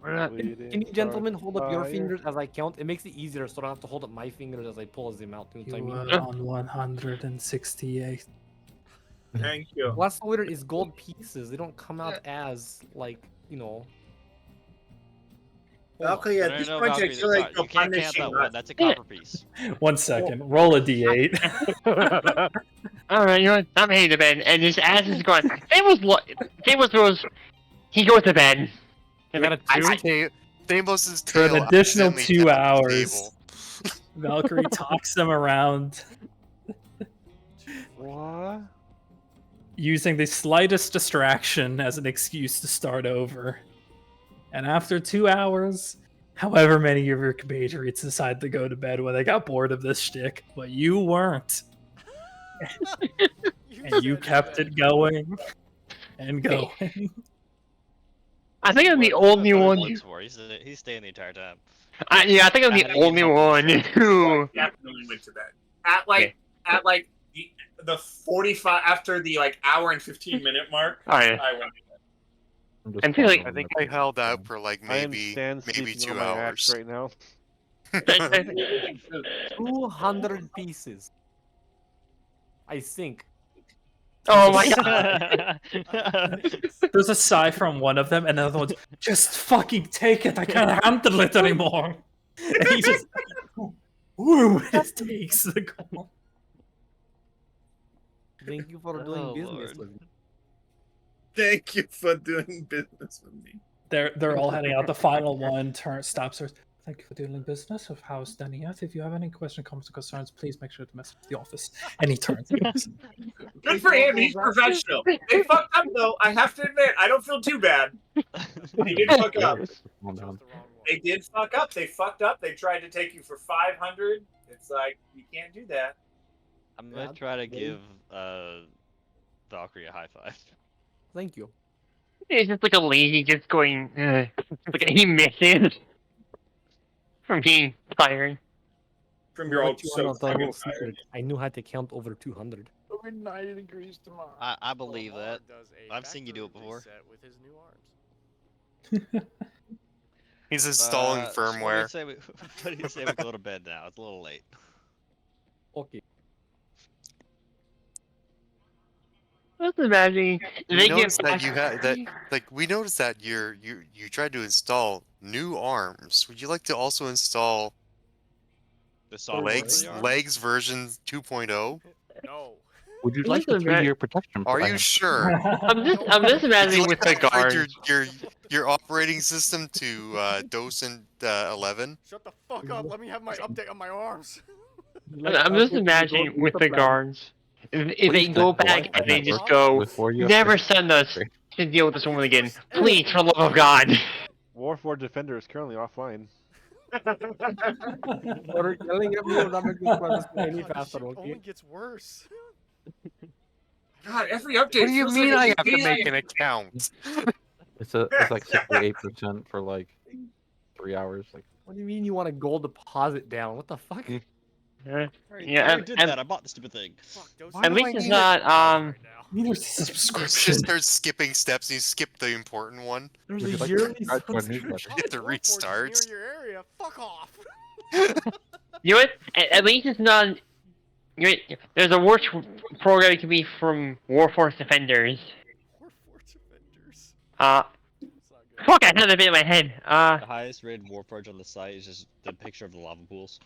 we're not, Can you gentlemen hold up your fingers as I count? It makes it easier so I don't have to hold up my fingers as I pull them out. You know You what I mean? were on 168. Thank you. What's weird is gold pieces. They don't come out as, like, you know. Hold on. Valkyrie, at No, this no, point, I Valkyrie, feel like you you're can't count punishing that one. us. That's a copper piece. 1 second. Roll a d8. alright, you know what? I'm heading to bed. And his ass is going, Famous goes, he goes to bed. You got a I- 2? Thamos's For an tail additional accidentally 2 tapped the hours. table. Valkyrie talks them around What? using the slightest distraction as an excuse to start over. And after 2 hours, however many of your compatriots decide to go to bed when they got bored of this shtick, but you weren't. And you kept it going and going. I think I'm the What- only what one. Looks for. He's staying the entire time. I think I'm the only one who. Definitely went to bed at the 45 after the hour and 15-minute mark. Oh, yeah. I went. I'm feeling I think I held out for like I am maybe sleeping 2 on my axe hours. right now. 200 pieces. I think. Oh my god! There's a sigh from one of them, and the other one's just fucking take it. I can't handle it anymore. And he just, woo, it takes the goal. Thank you for doing business with me. Thank you for doing business with me. They're all heading out. The final one stops her. Thank you for doing business with House Danieth. If you have any questions, comments, or concerns, please make sure to message the office. And he turns. Good for him. He's professional. They fucked up though. I have to admit, I don't feel too bad. They did fuck up. They did fuck up. They fucked up. They tried to take you for 500. It's like you can't do that. I'm gonna try to give Valkyrie a high five. Thank you. It's just like a lady just going. Like he misses from being tired. From your old so fucking secret. tired. I knew how to count over 200. Over 90 degrees tomorrow. I believe that. Does a I've seen you do it factory before. reset with his new arms. He's installing What firmware. do you say we go to bed now? It's a little late. Okay. Just imagine We they noticed get that you had that we noticed that you tried to install new arms. Would you like to also install The software for legs the arms? legs version 2.0? No. Would you Just like the imagine- 3-year protection Are plan? you sure? I'm just Would you imagining like with to the upgrade guards. your operating system to DOS 11? Shut the fuck up. Let me have my update on my arms. I'm just imagining with the guards. If they Please go check the back Wi-Fi and they just network go, before you never upgrade. send us to deal with this woman again. Please, for the love of God. Warforged Defender is currently offline. Or yelling at me will not make this process go any God, this faster, shit only okay? gets worse. God, every update. What do you feels mean like I a have to disease. make an account? It's like 68% for like 3 hours. Like What do you mean you want a gold deposit down? What the fuck? I Yeah, already did that. I bought the stupid thing. Fuck, those At least it's not right now. Neither You subscription. just start skipping steps and you skip the important one. There's Would a you like to yearly subscribe to our subscription. newsletter? You have to Warforged is restart. near your area. Fuck off. You know what? At least it's not. You know, there's a worse program it can be from Warforged Defenders. Warforged Defenders. Fuck, It's not good. I had that bit in my head. The highest rated Warforged on the site is just the picture of the lava pools.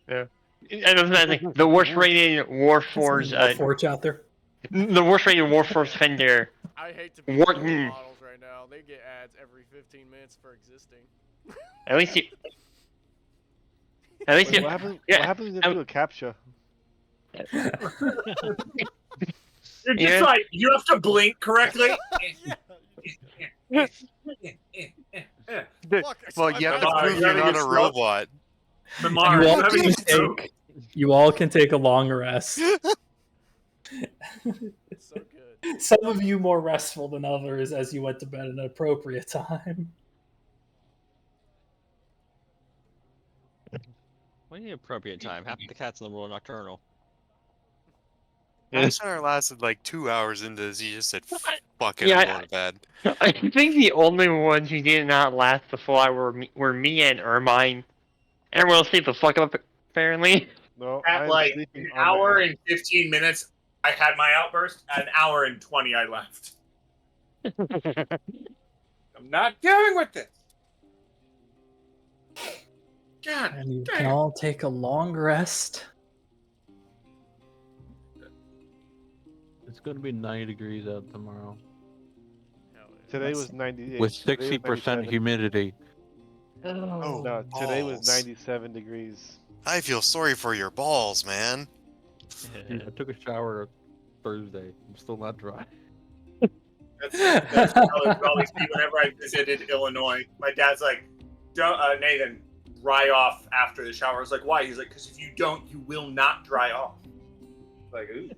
And it's like the worst rated Warforged, Forge out there. the worst rated Warforged Defender. I hate to be Wharton. building models right now. They get ads every 15 minutes for existing. At least you. At least Wait, you. what happens if you do a captcha? You're just Yeah. like you have to blink correctly. Fuck, Well, you have to Sorry, prove you you're gotta not get a slow. robot. The Mars, You all, you having can a stroke? you all can take a long rest. It's so good. Some of you more restful than others as you went to bed at an appropriate time. What do you mean appropriate time? Half the cats in the world are nocturnal. My center lasted like 2 hours into this. He just said, "Fuck it, Yeah, I'm going to bed." I think the only ones who did not last the full hour were me and Ermine. Everyone else stayed the fuck up, apparently. No, At I'm like sleeping an on my hour axe. and 15 minutes, I had my outburst. At an hour and 20, I left. I'm not dealing with this. God And you can damn. all take a long rest. It's going to be 90 degrees out tomorrow Hell yeah. Today was 98. with Today was 60% 97. humidity. Oh, No, today was balls. 97 degrees. I feel sorry for your balls, man. Dude, I took a shower Thursday. I'm still not dry. That's how it would always be whenever I visited Illinois. My dad's like, Nathan, dry off after the shower. I was like, why? He's like, because if you don't, you will not dry off. Like, ooh.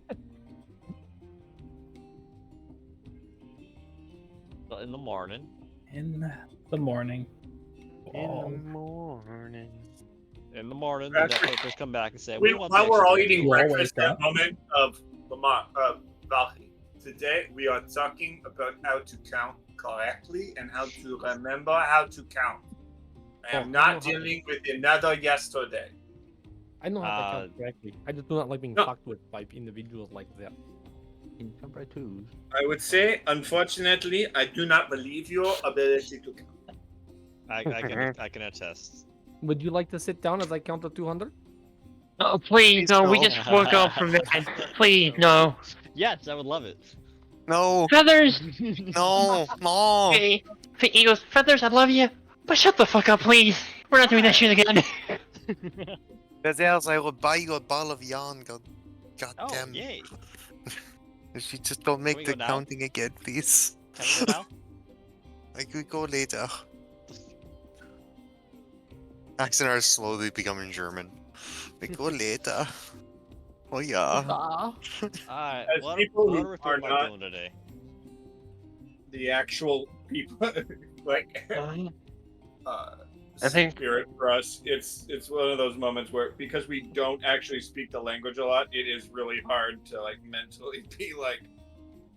In the morning. In the morning. In the Wall. morning. In the morning, the debt papers come back and say, We, we want while the we're extra all 3 eating You all breakfast, wake that up. moment of Valky. Today we are talking about how to count correctly and how to remember how to count. I am Oh, not I know how to- dealing with another yesterday. I know how to count correctly. I just do not like being No. fucked with by individuals like that. Can count by twos. I would say, unfortunately, I do not believe your ability to count. I can attest. Would you like to sit down as I count to 200? Oh, please, no, we just woke up from that. Please, no. Yes, I would love it. No, Feathers! no, no. Hey, he goes, Feathers, I love you, but shut the fuck up, please. We're not doing that shit again. Because else I will buy you a bottle of yarn. God Oh, damn. yay. If you just don't make we the go now? counting again, please. Can we go now? I could go later. Accent are slowly becoming German. We go later. Oh yeah. Alright, As what people are who we are feeling like not doing today? the actual people, like I think- spirit for us, it's one of those moments where because we don't actually speak the language a lot, it is really hard to like mentally be like,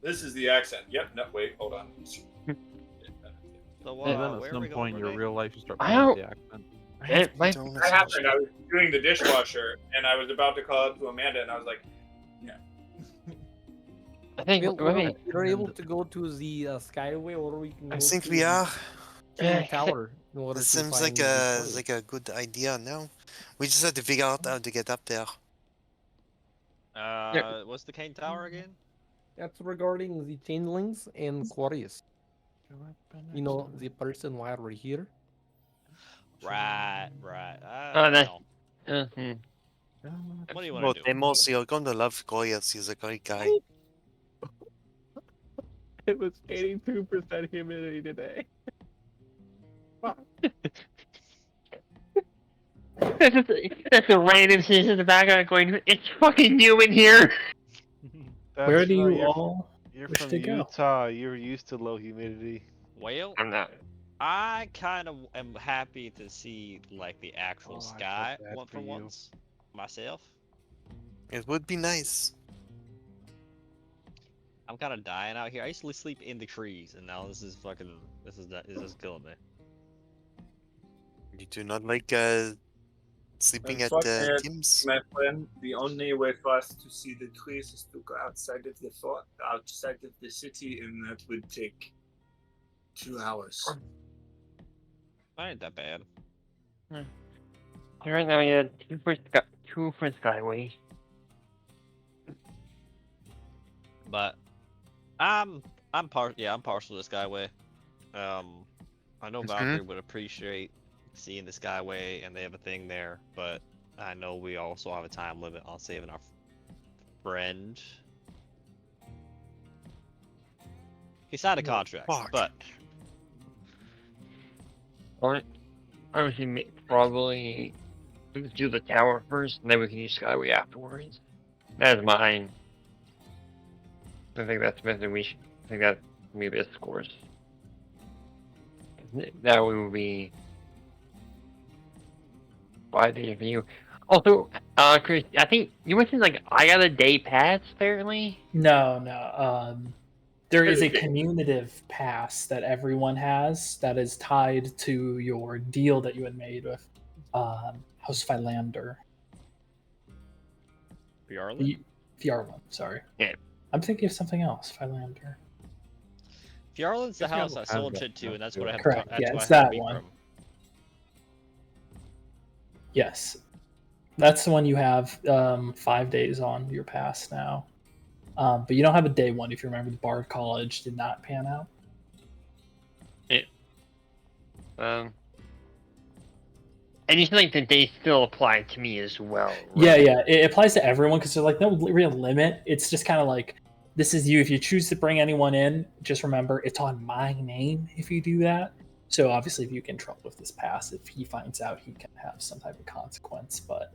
this is the accent. Yep. No, wait, hold on. So, And then where at are we some going point, your today? real life, you start I playing with don't- the accent. That happened. I was doing the dishwasher and I was about to call up to Amanda and I was like, I think, Well, let me, we're able to go to the Skyway, or we can go I think to we the are. King Tower in order This to seems find like the a quarry. like a good idea now. We just have to figure out how to get up there. What's the Kane Tower again? That's regarding the changelings and quarries. You know, the person while we're here. Right. Oh, that- no. hmm. What do you Well, want to do? Demos, you're gonna love Goyas. He's a great guy. It was 82% humidity today. That's a random citizen in the background going, it's fucking you in here. Where That's do right, you all You're wish from to go? Utah. You're used to low humidity. Well, I'm not. I kind of am happy to see like the actual Oh, I feel sky bad for for you. once myself. It would be nice. I'm kind of dying out here. I used to sleep in the trees, and now this is just killing me. You do not like sleeping at Unfortunately, Tim's? my friend, the only way for us to see the trees is to go outside of the fort, outside of the city, and that would take 2 hours. That ain't that bad. Right now, you had two for Skyway. But I'm partial to Skyway. I know Valkyrie would appreciate seeing the Skyway, and they have a thing there, but I know we also have a time limit on saving our friend. He signed a contract, but I would probably do the tower first, and then we can use Skyway afterwards. That's mine. I think that's better. I think that's maybe a course. That would be 5 days for you. Also, Chris, I think you mentioned like I got a day pass apparently. No. There is a Okay. commutative pass that everyone has that is tied to your deal that you had made with House Philander. Fjarlund? Fjarlund, sorry. Yeah. I'm thinking of something else. Philander. Fjarlund's the It's got house I has sold that shit to, stuff and that's too. what I have. Correct, That's yeah, what it's I have that to meet one. from. Yes. That's the one you have 5 days on your pass now. But you don't have a day one if you remember the Bard College did not pan out. And you think that they still apply to me as well? Yeah, right? yeah. It applies to everyone because there's like no real limit. It's just kind of like this is you. If you choose to bring anyone in, just remember it's on my name if you do that. So obviously, if you get in trouble with this pass, if he finds out, he can have some type of consequence. But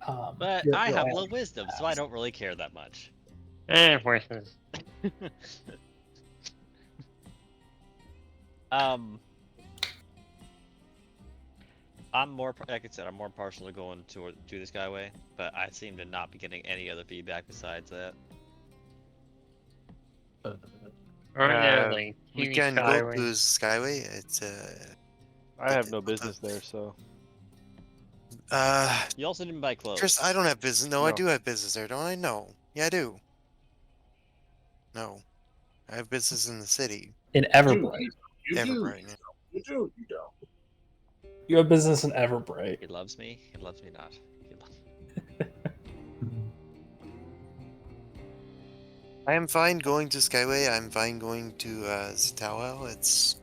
I have you're low wisdom, so I don't really care that much. Horses. I'm more, like I said, I'm more partial to going to the Skyway, but I seem to not be getting any other feedback besides that. Aren't there like We TV can go Skyway? to Skyway. It's I have no business there, so You also didn't buy clothes. Chris, I don't have business. No, I No. do have business there, don't I? No. Yeah, I do. No. I have business in the city. In Everbright. You do. Everbright, yeah. You do. You don't. You have business in Everbright. He loves me. He loves me not. He loves... I am fine going to Skyway. I'm fine going to Zitawel. It's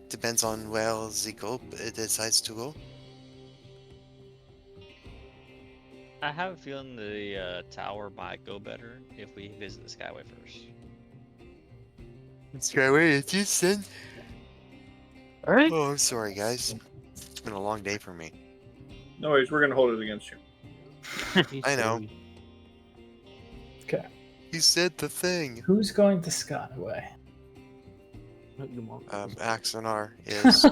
depends on where Zico decides to go. I have a feeling the tower might go better if we visit the Skyway first. Skyway, it's you, son. All right. Oh, I'm sorry, guys. It's been a long day for me. No worries, we're gonna hold it against you. I know. Okay. You said the thing. Who's going to Skyway? Axonar is.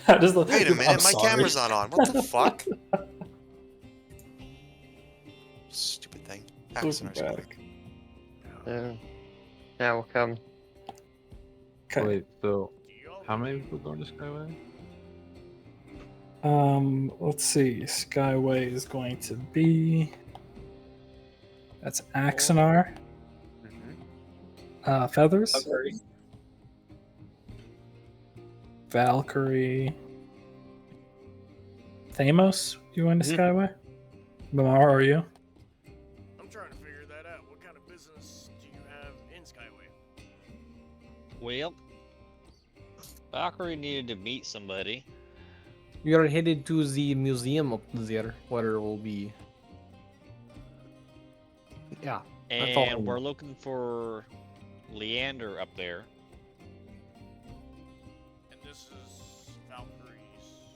How does the, Wait a I'm minute, my sorry. camera's not on. What the fuck? Stupid thing. Axonar's Welcome quick. Now we'll come. Okay. Wait, so how many people going to Skyway? Let's see. Skyway is going to be. That's Axonar. Feathers. Valkyrie. Thamos, you going to Skyway? Mamar, are you? I'm trying to figure that out. What kind of business do you have in Skyway? Well, Valkyrie needed to meet somebody. We are headed to the museum up there, where it will be. Yeah. that's all I And know. we're looking for Leander up there. And this is Valkyrie's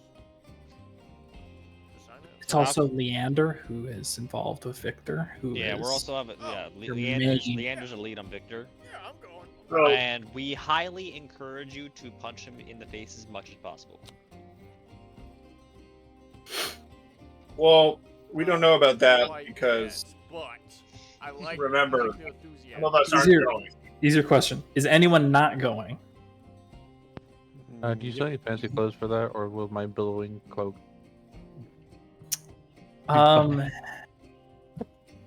assignment? It's also Leander, who is involved with Victor. Who Yeah, is we're also having your Leander's a lead on Victor. Yeah, I'm going. Bro, And we highly encourage you to punch him in the face as much as possible. well, we don't know about that Quite because yet, but I like remember, I like the enthusiasm. some of us aren't Easier. going. Easier question. Is anyone not going? Do you sell any fancy clothes for that, or will my billowing cloak?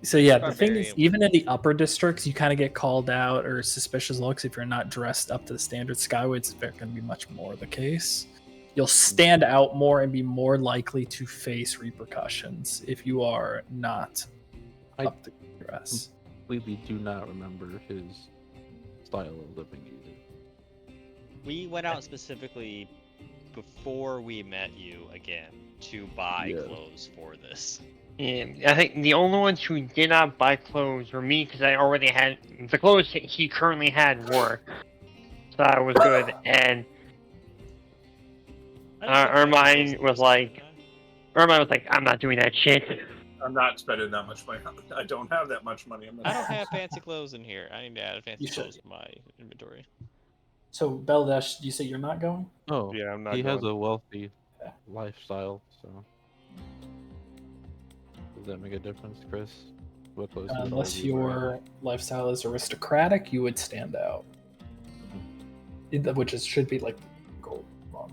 So yeah, the thing Barbarian is, even in the upper districts, you kind of get called out or suspicious looks if you're not dressed up to the standard Skyway. It's going to be much more the case. You'll stand out more and be more likely to face repercussions if you are not up to dress. Completely do not remember his style of living either. We went out specifically before we met you again to buy Yeah. clothes for this. Yeah, I think the only ones who did not buy clothes were me because I already had the clothes he currently had were, so that was good. And Ermine was like, I'm not doing that shit. I'm not spending that much money. I don't have that much money. I don't have fancy clothes in here. I need to add fancy You should. clothes to my inventory. So Beldash, you say you're not going? Oh, yeah, I'm not. he has going. a wealthy Yeah. lifestyle, so does that make a difference, Chris? What clothes he would Unless always wear? your lifestyle is aristocratic, you would stand out. Which should be like gold one.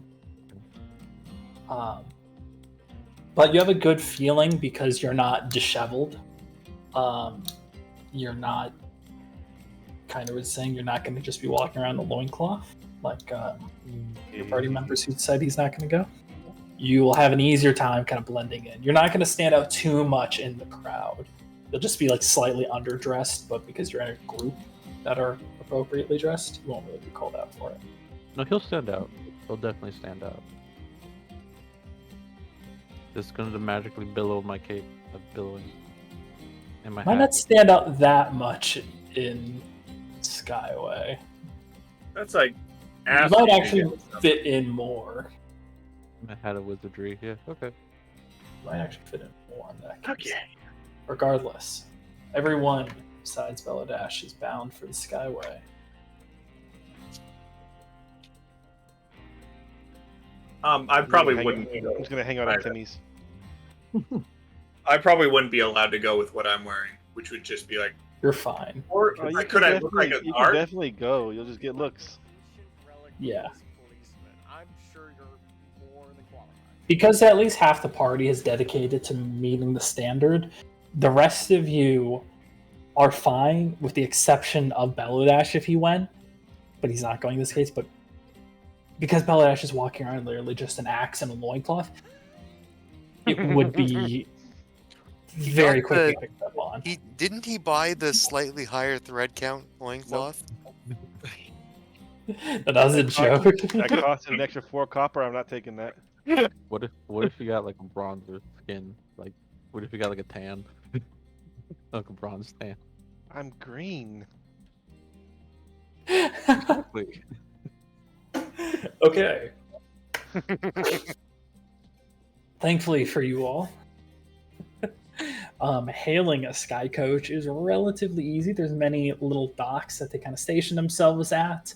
But you have a good feeling because you're not disheveled. You're not kind of was saying you're not going to just be walking around in a loincloth like your party members who said he's not going to go. You will have an easier time kind of blending in. You're not going to stand out too much in the crowd. You'll just be like slightly underdressed, but because you're in a group that are appropriately dressed, you won't really be called out for it. No, he'll stand out. He'll definitely stand out. Just going to magically billow my cape of billowing. And my Might hat. not stand out that much in Skyway. That's like You ass. might actually fit in more. My hat of wizardry. Yeah, okay. You might actually fit in more in that case. Okay. Regardless, everyone besides Beladash is bound for the Skyway. I probably I'm wouldn't. I'm just gonna hang out on Timmy's. I probably wouldn't be allowed to go with what I'm wearing, which would just be like. You're fine. Or Oh, you could I look like a you guard? can definitely go. You'll just get looks. Yeah. I'm sure you're more than qualified. Because at least half the party is dedicated to meeting the standard, the rest of you are fine, with the exception of Belodash if he went, but he's not going in this case. But because Belodash is walking around literally just an axe and a loincloth, it would be very got quickly the- picked up on. Didn't he buy the slightly higher thread count loincloth? That was a joke. That cost an extra 4 copper. I'm not taking that. What if you got like a bronzer skin? Like, what if you got like a tan? Like a bronze tan. I'm green. Wait. Okay. Thankfully for you all, hailing a sky coach is relatively easy. There's many little docks that they kind of station themselves at,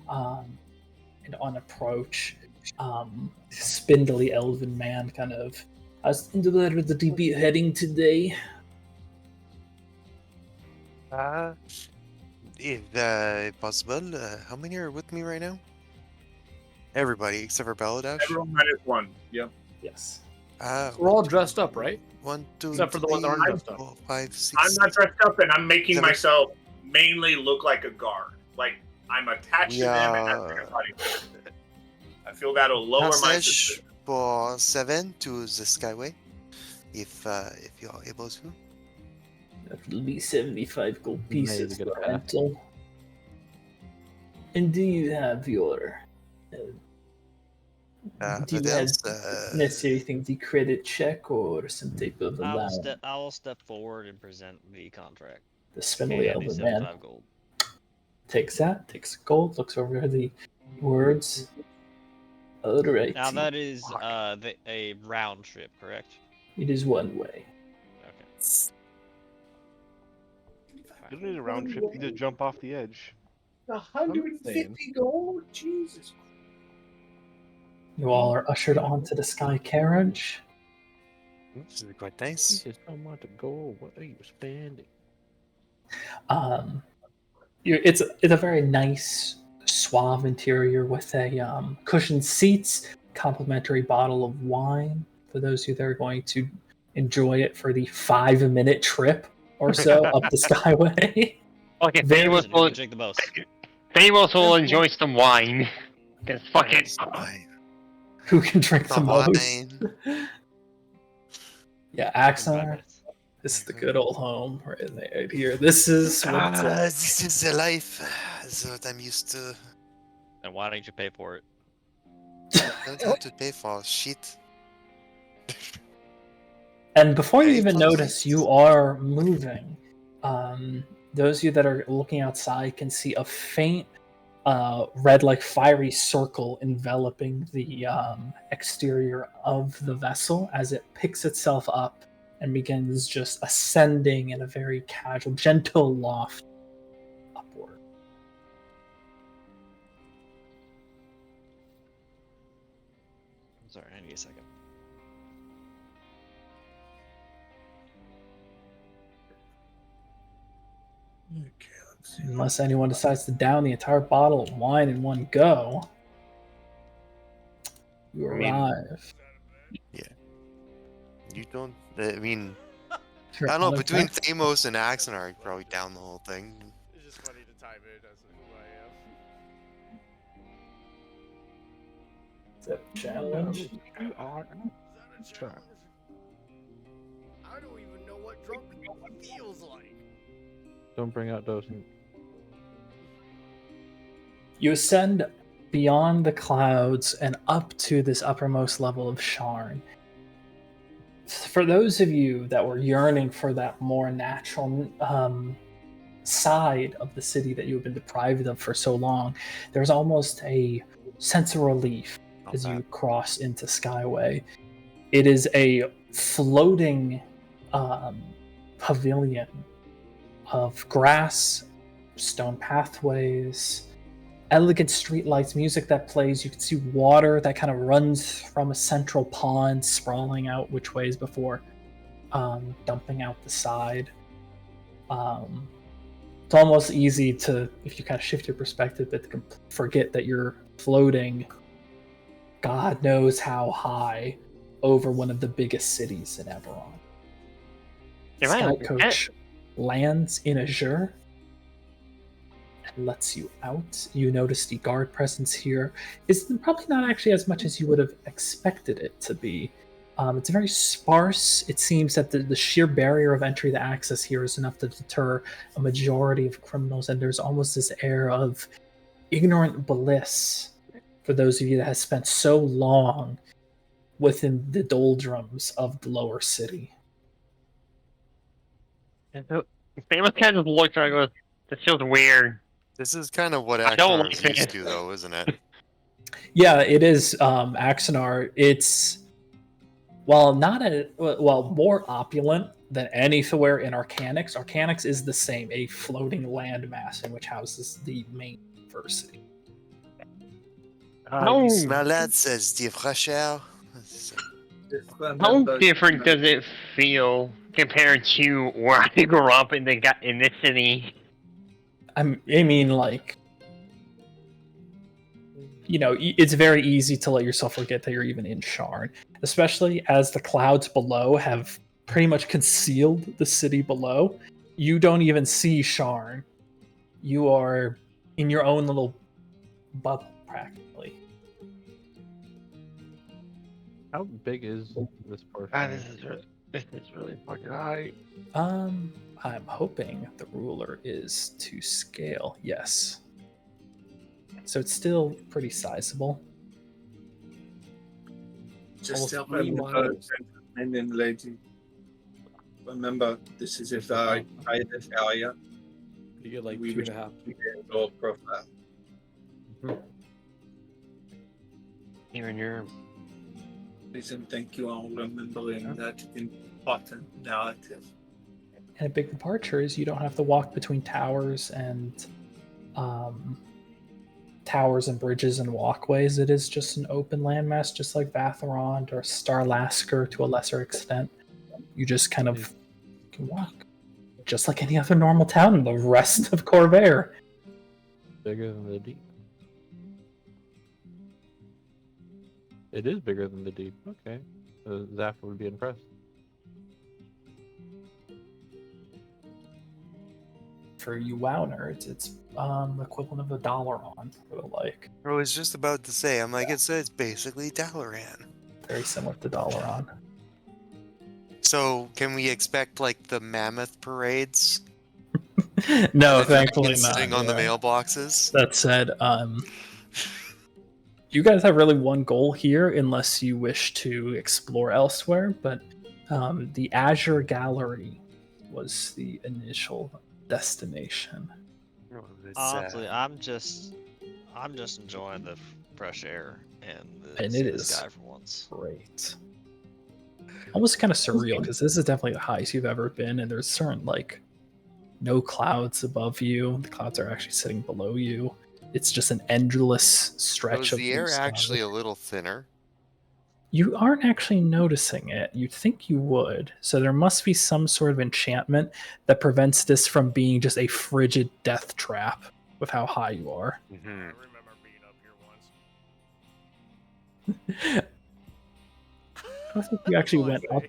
and on approach, spindly elven man kind of, where the DB heading today? If possible, how many are with me right now? Everybody except for Belodash. Everyone minus 1. Yep. Yes. We're all dressed up, right? 1, 2, Except for the ones that aren't 3, dressed up. 4, 5, 6. I'm not dressed up, and I'm making 7. myself mainly look like a guard. Like I'm attached to them, and that's like a body. I feel that'll lower my Passage suspicion. for 7 to the Skyway, if you're able to. That'll be 75 gold pieces get a for pass. rental. And do you have your... do you have Adele's, necessary things, the credit check or some type of allowance? I will step forward and present the contract. The spindly And the elven man 75 gold. takes that, takes gold, looks over the words. Alright. Now that is a round trip, correct? It is one way. Okay. You don't need a round trip. You just jump off the edge. 150 gold? Jesus. You all are ushered onto the sky carriage. This is quite nice. Just don't want to go. What are you spending? It's a very nice, suave interior with a cushioned seats, complimentary bottle of wine for those who are going to enjoy it for the 5-minute trip or so up the Skyway. Okay, Very Famous Who will, can drink the most? Famous will enjoy some wine. Cause fuck it. Who can drink the Come on, most? man. Yeah, In 5 Axonar. minutes. This is the good old home right here. This is what This is the life. This is what I'm used to. And why don't you pay for it? I don't have to pay for shit. And before you Very even close. notice, you are moving. Those of you that are looking outside can see a faint red, like fiery circle enveloping the exterior of the vessel as it picks itself up and begins just ascending in a very casual, gentle loft upward. I'm sorry, I need a second. Unless anyone decides to down the entire bottle of wine in one go, you I mean- arrive. You don't. I mean, You're I don't know. on a Between deck. Thamos and Axonar, I'd probably down the whole thing. It's just funny to time it as who I am. It's a challenge. Is that a challenge? I don't even know what drunk feels like. Don't bring out dosing. You ascend beyond the clouds and up to this uppermost level of Sharn. For those of you that were yearning for that more natural side of the city that you've been deprived of for so long, there's almost a sense of relief as you cross into Skyway. It is a floating pavilion of grass, stone pathways, elegant streetlights, music that plays. You can see water that kind of runs from a central pond, sprawling out which ways before dumping out the side. It's almost easy to, if you kind of shift your perspective, but to forget that you're floating God knows how high over one of the biggest cities in Eberron. Sky Coach lands in Azure and lets you out. You notice the guard presence here is probably not actually as much as you would have expected it to be. It's very sparse. It seems that the sheer barrier of entry to access here is enough to deter a majority of criminals, and there's almost this air of ignorant bliss for those of you that have spent so long within the doldrums of the lower city. And so Famous kind of just looks around and goes, "This feels weird." This is kind of what I don't Axonar is like used it. to, though, isn't it? Yeah, it is Axonar. It's more opulent than anywhere in Arcanix. Arcanix is the same, a floating landmass in which houses the main university. You smell that? Says the fresh air. How different does it feel compared to where I grew up in this city? I mean, like, you know, it's very easy to let yourself forget that you're even in Sharn, especially as the clouds below have pretty much concealed the city below. You don't even see Sharn. You are in your own little bubble, practically. How big is this portion? This is really fucking high. I'm hoping the ruler is to scale. Yes. So it's still pretty sizable. Just Almost tell 3 them miles. and then lady. Remember, this is a very private area. You get like We 2.5. keep it low profile. Even your Please and thank you all remembering that important narrative. And a big departure is you don't have to walk between towers and bridges and walkways. It is just an open landmass, just like Vatharond or Starlasker to a lesser extent. You just kind of can walk, just like any other normal town in the rest of Corvair. Bigger than the deep. It is bigger than the deep. Okay. Zaf would be impressed. For you WoW nerds, it's equivalent of $1 for the like. I was just about to say, I'm like, it's basically Dalaran. Very similar to $1. So, can we expect like the mammoth parades? No, The thankfully dragons not. sitting on the yeah. mailboxes. That said, you guys have really one goal here, unless you wish to explore elsewhere. But the Azure Gallery was the initial destination. Honestly, I'm just enjoying the fresh air and it seeing the is sky for once. Great. Almost kind of surreal because this is definitely the highest you've ever been, and there's certain like no clouds above you. The clouds are actually sitting below you. It's just an endless stretch of the blue air sky. actually a little thinner? You aren't actually noticing it. You'd think you would. So there must be some sort of enchantment that prevents this from being just a frigid death trap with how high you are. Mm-hmm. I remember being up here once. I don't think you actually went up.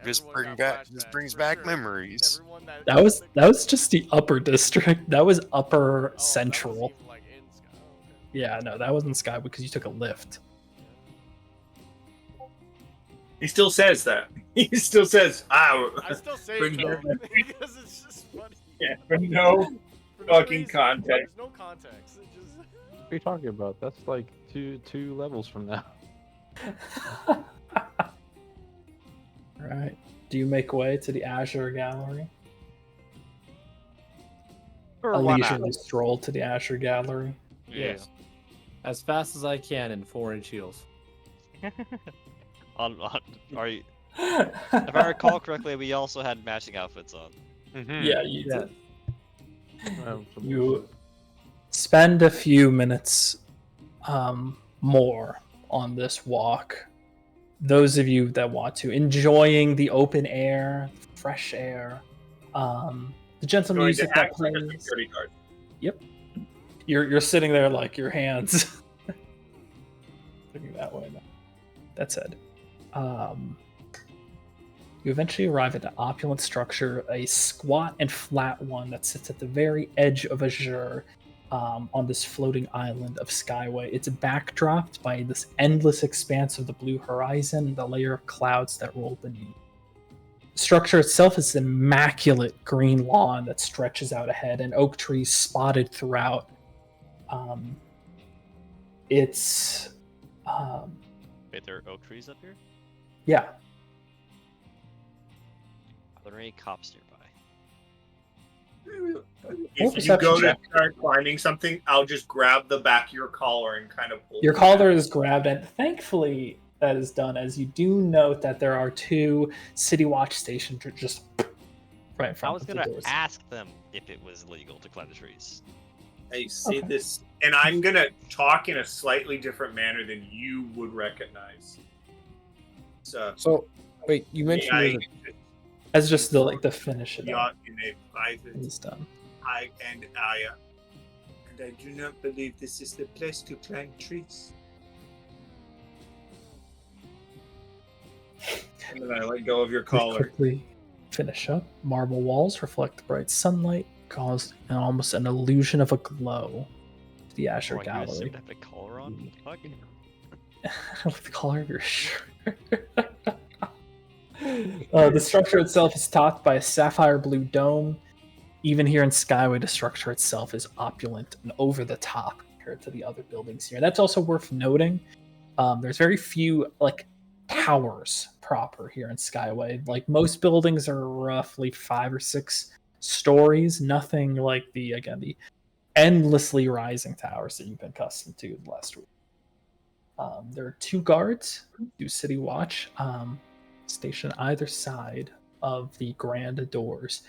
This brings back memories. That was just the upper district. That was upper central. Yeah, no, that wasn't Sky because you took a lift. He still says that. He still says, I still say bring it though, back- because it's just funny. Yeah, for no For no fucking reason. context. There's no context. It just... What are you talking about? That's like two levels from now. Alright. Do you make way to the Azure Gallery? A why not? leisurely stroll to the Azure Gallery. Yes. As fast as I can in 4-inch heels. Are you? If I recall correctly, we also had matching outfits on. Mm-hmm. Yeah, you did. You spend a few minutes more on this walk. Those of you that want to, enjoying the open air, fresh air, the gentle Going music to that act like a plays. security guard. Yep. You're sitting there like your hands looking that way now. That said, you eventually arrive at an opulent structure, a squat and flat one that sits at the very edge of Azure, on this floating island of Skyway. It's backdropped by this endless expanse of the blue horizon, the layer of clouds that roll beneath. The structure itself is an immaculate green lawn that stretches out ahead, and oak trees spotted throughout. It's Wait, there are oak trees up here? yeah. Are there any cops nearby? If you go to start climbing something, I'll just grab the back of your collar and kind of pull Your you collar back. is grabbed, and thankfully that is done, as you do note that there are 2 city watch stations just right in I front was of the gonna doors. ask them if it was legal to climb the trees. I say Okay. this, and I'm gonna talk in a slightly different manner than you would recognize. So, So, wait, you mentioned I, there's As just the finish it up. yacht in a private. It's done. I do not believe this is the place to climb trees. And then I let go of your You collar. quickly finish up. Marble walls reflect the bright sunlight, causing almost an illusion of a glow to the Azure Oh, you Gallery. assumed I have a collar on? What the fuck? With the collar of your shirt. The structure itself is topped by a sapphire blue dome. Even here in Skyway, the structure itself is opulent and over the top compared to the other buildings here. That's also worth noting. There's very few towers proper here in Skyway. Like most buildings are roughly 5 or 6 stories. Nothing like the endlessly rising towers that you've been accustomed to the last week. There are 2 guards, 2 city watch, stationed either side of the grand doors.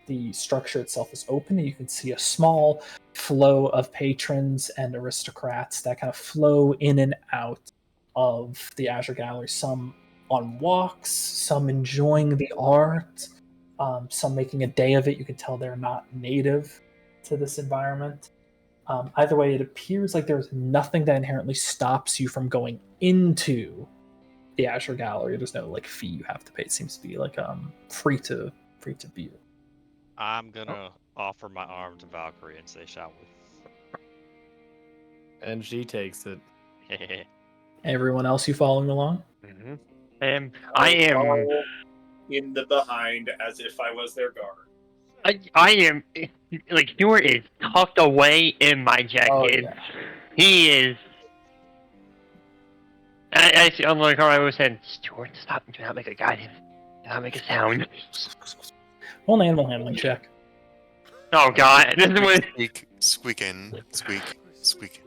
The structure itself is open, and you can see a small flow of patrons and aristocrats that kind of flow in and out of the Azure Gallery. Some on walks, some enjoying the art, some making a day of it. You can tell they're not native to this environment. Either way, it appears like there's nothing that inherently stops you from going into the Azure Gallery. There's no fee you have to pay. It seems to be free to view. I'm gonna offer my arm to Valkyrie and say, shall we? And she takes it. Everyone else, you following along? Mm-hmm. I am. In the behind, as if I was their guard. I am. Stuart is tucked away in my jacket. Oh, yeah. He is. I'm like how I was saying, Stuart, stop! Do not make a goddamn. Do not make a sound. Roll an animal handling check. Oh god, this is what. Squeaking, squeak.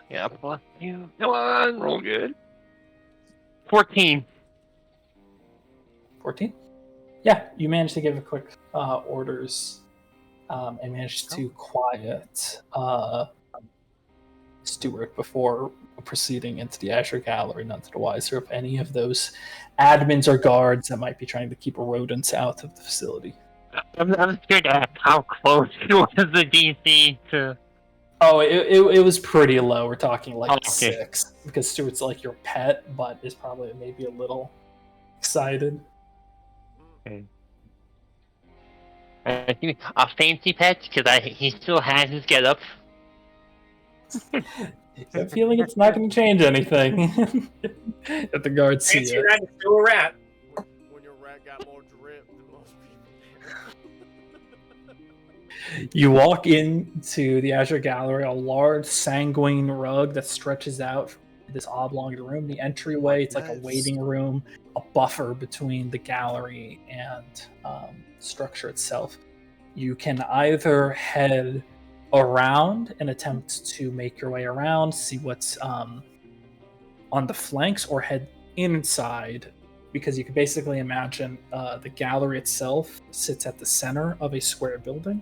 Yeah, plus you. Come on, roll good. 14. 14? Yeah, you managed to give a quick orders and managed to quiet Stuart before proceeding into the Azure Gallery, none to the wiser of any of those admins or guards that might be trying to keep rodents out of the facility. I'm scared to ask how close was the DC to. Oh, it was pretty low. We're talking Okay. 6, because Stuart's your pet, but is probably maybe a little excited. Okay. A fancy pet, because he still has his getup. I have a feeling it's not going to change anything if the guards see Fancy it. rat is still a rat. When your rat got more drip than most people. You walk into the Azure Gallery, a large sanguine rug that stretches out this oblong room. The entryway, it's like a waiting room, a buffer between the gallery and structure itself. You can either head around and attempt to make your way around, see what's on the flanks or head inside, because you can basically imagine the gallery itself sits at the center of a square building,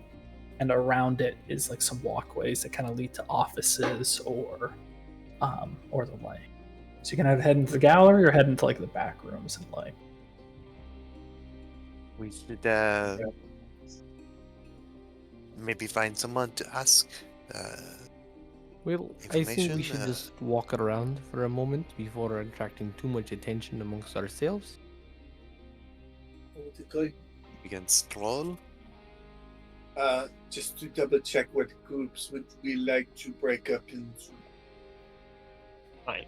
and around it is like some walkways that kind of lead to offices or the like. So you can either head into the gallery or head into like the back rooms and like. We should maybe find someone to ask. Well, I think we Information, should just walk around for a moment before attracting too much attention amongst ourselves. Politically, We can stroll. just to double check, what groups would we like to break up into? Fine.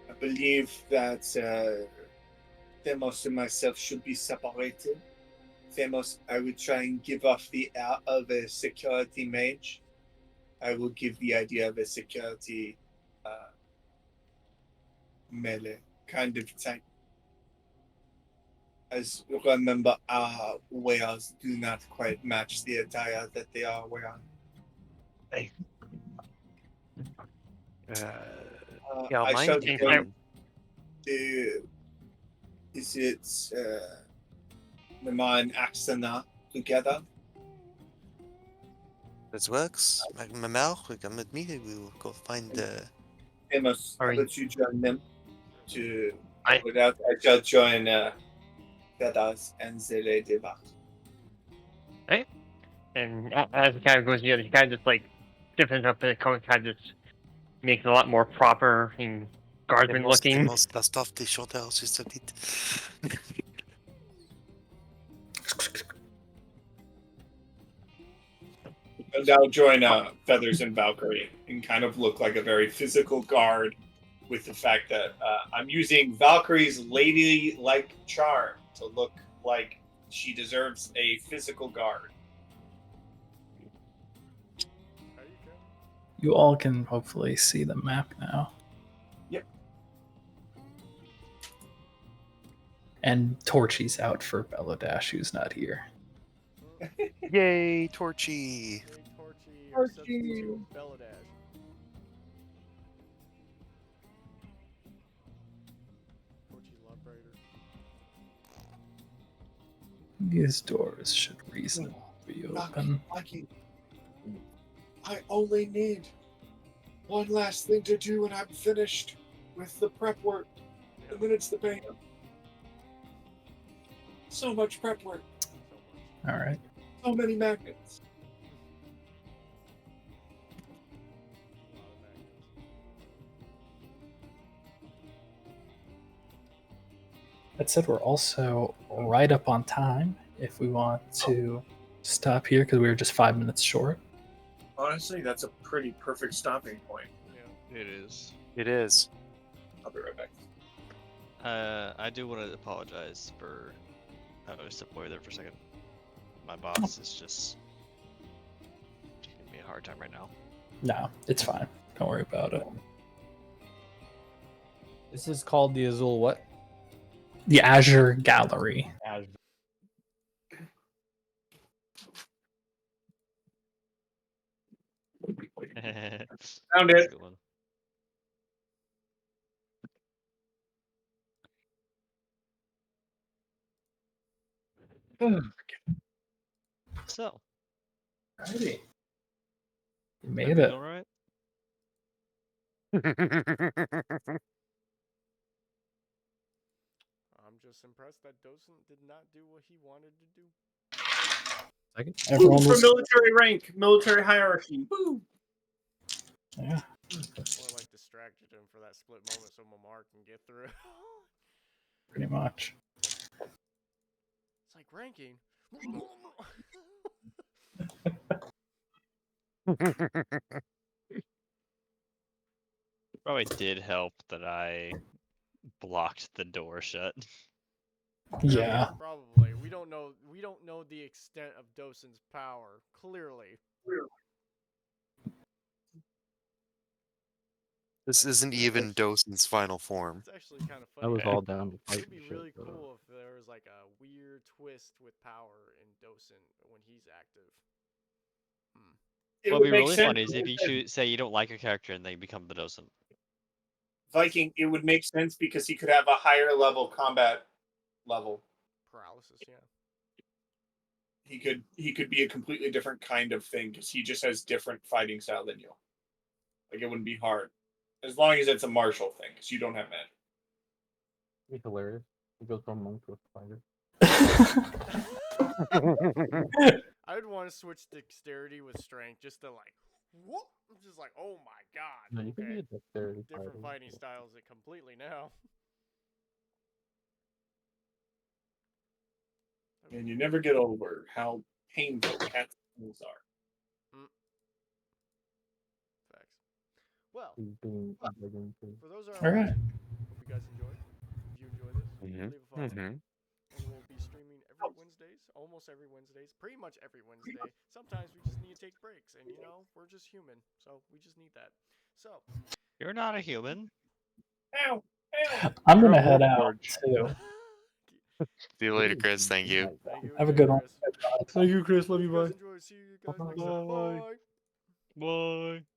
I believe that Themos and myself should be separated. Themos, I would try and give off the air of a security mage. I will give the idea of a security melee kind of type. As remember, our wares do not quite match the attire that they are wearing. Yeah, I mine shall can join. Is it Mama and Axana together? This works. Mamel, come with me. We will go find Themos, how Alright. about you join them? I- I shall join Fedas and Zele Deva. And as it kind of goes together, he kind of just like stiffens up and it kind of just makes it a lot more proper and guardsman looking. Themos, lass off die Schotter aus, ist so gut. And I'll join Feathers and Valkyrie and kind of look like a very physical guard, with the fact that I'm using Valkyrie's lady-like charm to look like she deserves a physical guard. There you go. You all can hopefully see the map now. Yep. And Torchy's out for Belodash, who's not here. Yay, Torchy! Torchy or substitute Belodash. Torchy Lovebreaker. These doors should reasonably be open. I only need one last thing to do and I'm finished with the prep work. And then it's the band. So much prep work. All right. So many magnets. A lot of magnets. That said, we're also right up on time if we want to stop here because we were just 5 minutes short. Honestly, that's a pretty perfect stopping point. Yeah. It is. It is. I'll be right back. I do want to apologize for having to step away there for a second. My boss is just giving me a hard time right now. No, it's fine. Don't worry about it. This is called the Azul what? The Azure Gallery. Azure. Found it. Good one. So, Alrighty. You made everything it. all right? I'm just impressed that Docent did not do what he wanted to do. Everyone For was, military rank, military hierarchy. Woo! yeah. Or like distracted him for that split moment so Mamar can get through. Pretty much. It's like ranking. Probably did help that I blocked the door shut. Yeah. Probably. We don't know the extent of Docent's power, clearly. This isn't even Dosen's final form. It's actually kind of funny. I was all down to fight It'd be and shit, really but, cool if there was like a weird twist with power in Docent when he's active. What'd be really funny is if you say you don't like your character and they become the docent. Viking, it would make sense because he could have a higher level combat level. Paralysis, yeah. He could be a completely different kind of thing because he just has different fighting style than you. Like it wouldn't be hard, as long as it's a martial thing because you don't have magic. It's hilarious. He goes from monk to a fighter. I would want to switch dexterity with strength just to like, whoop! I'm just like, oh my god. No, you can be a dexterity Different fighter. fighting styles it completely now. And you never get over how painful cats' moves are. Facts. Well, He's being begging to. for those who are All right. watching, hope you guys enjoyed. If you enjoy this, leave a follow. And we'll be streaming every Wednesdays, almost every Wednesdays, pretty much every Wednesday. Sometimes we just need to take breaks, and you know, we're just human, so we just need that. So, You're not a human. Ow! Ow! I'm You're gonna a head out warforged. too. See you later, Chris. Thank you. thank you Have a again, good one. Chris. Thank you, Chris. Love Hope you. you guys Bye. enjoy. See you guys next Bye. time. Bye. Bye.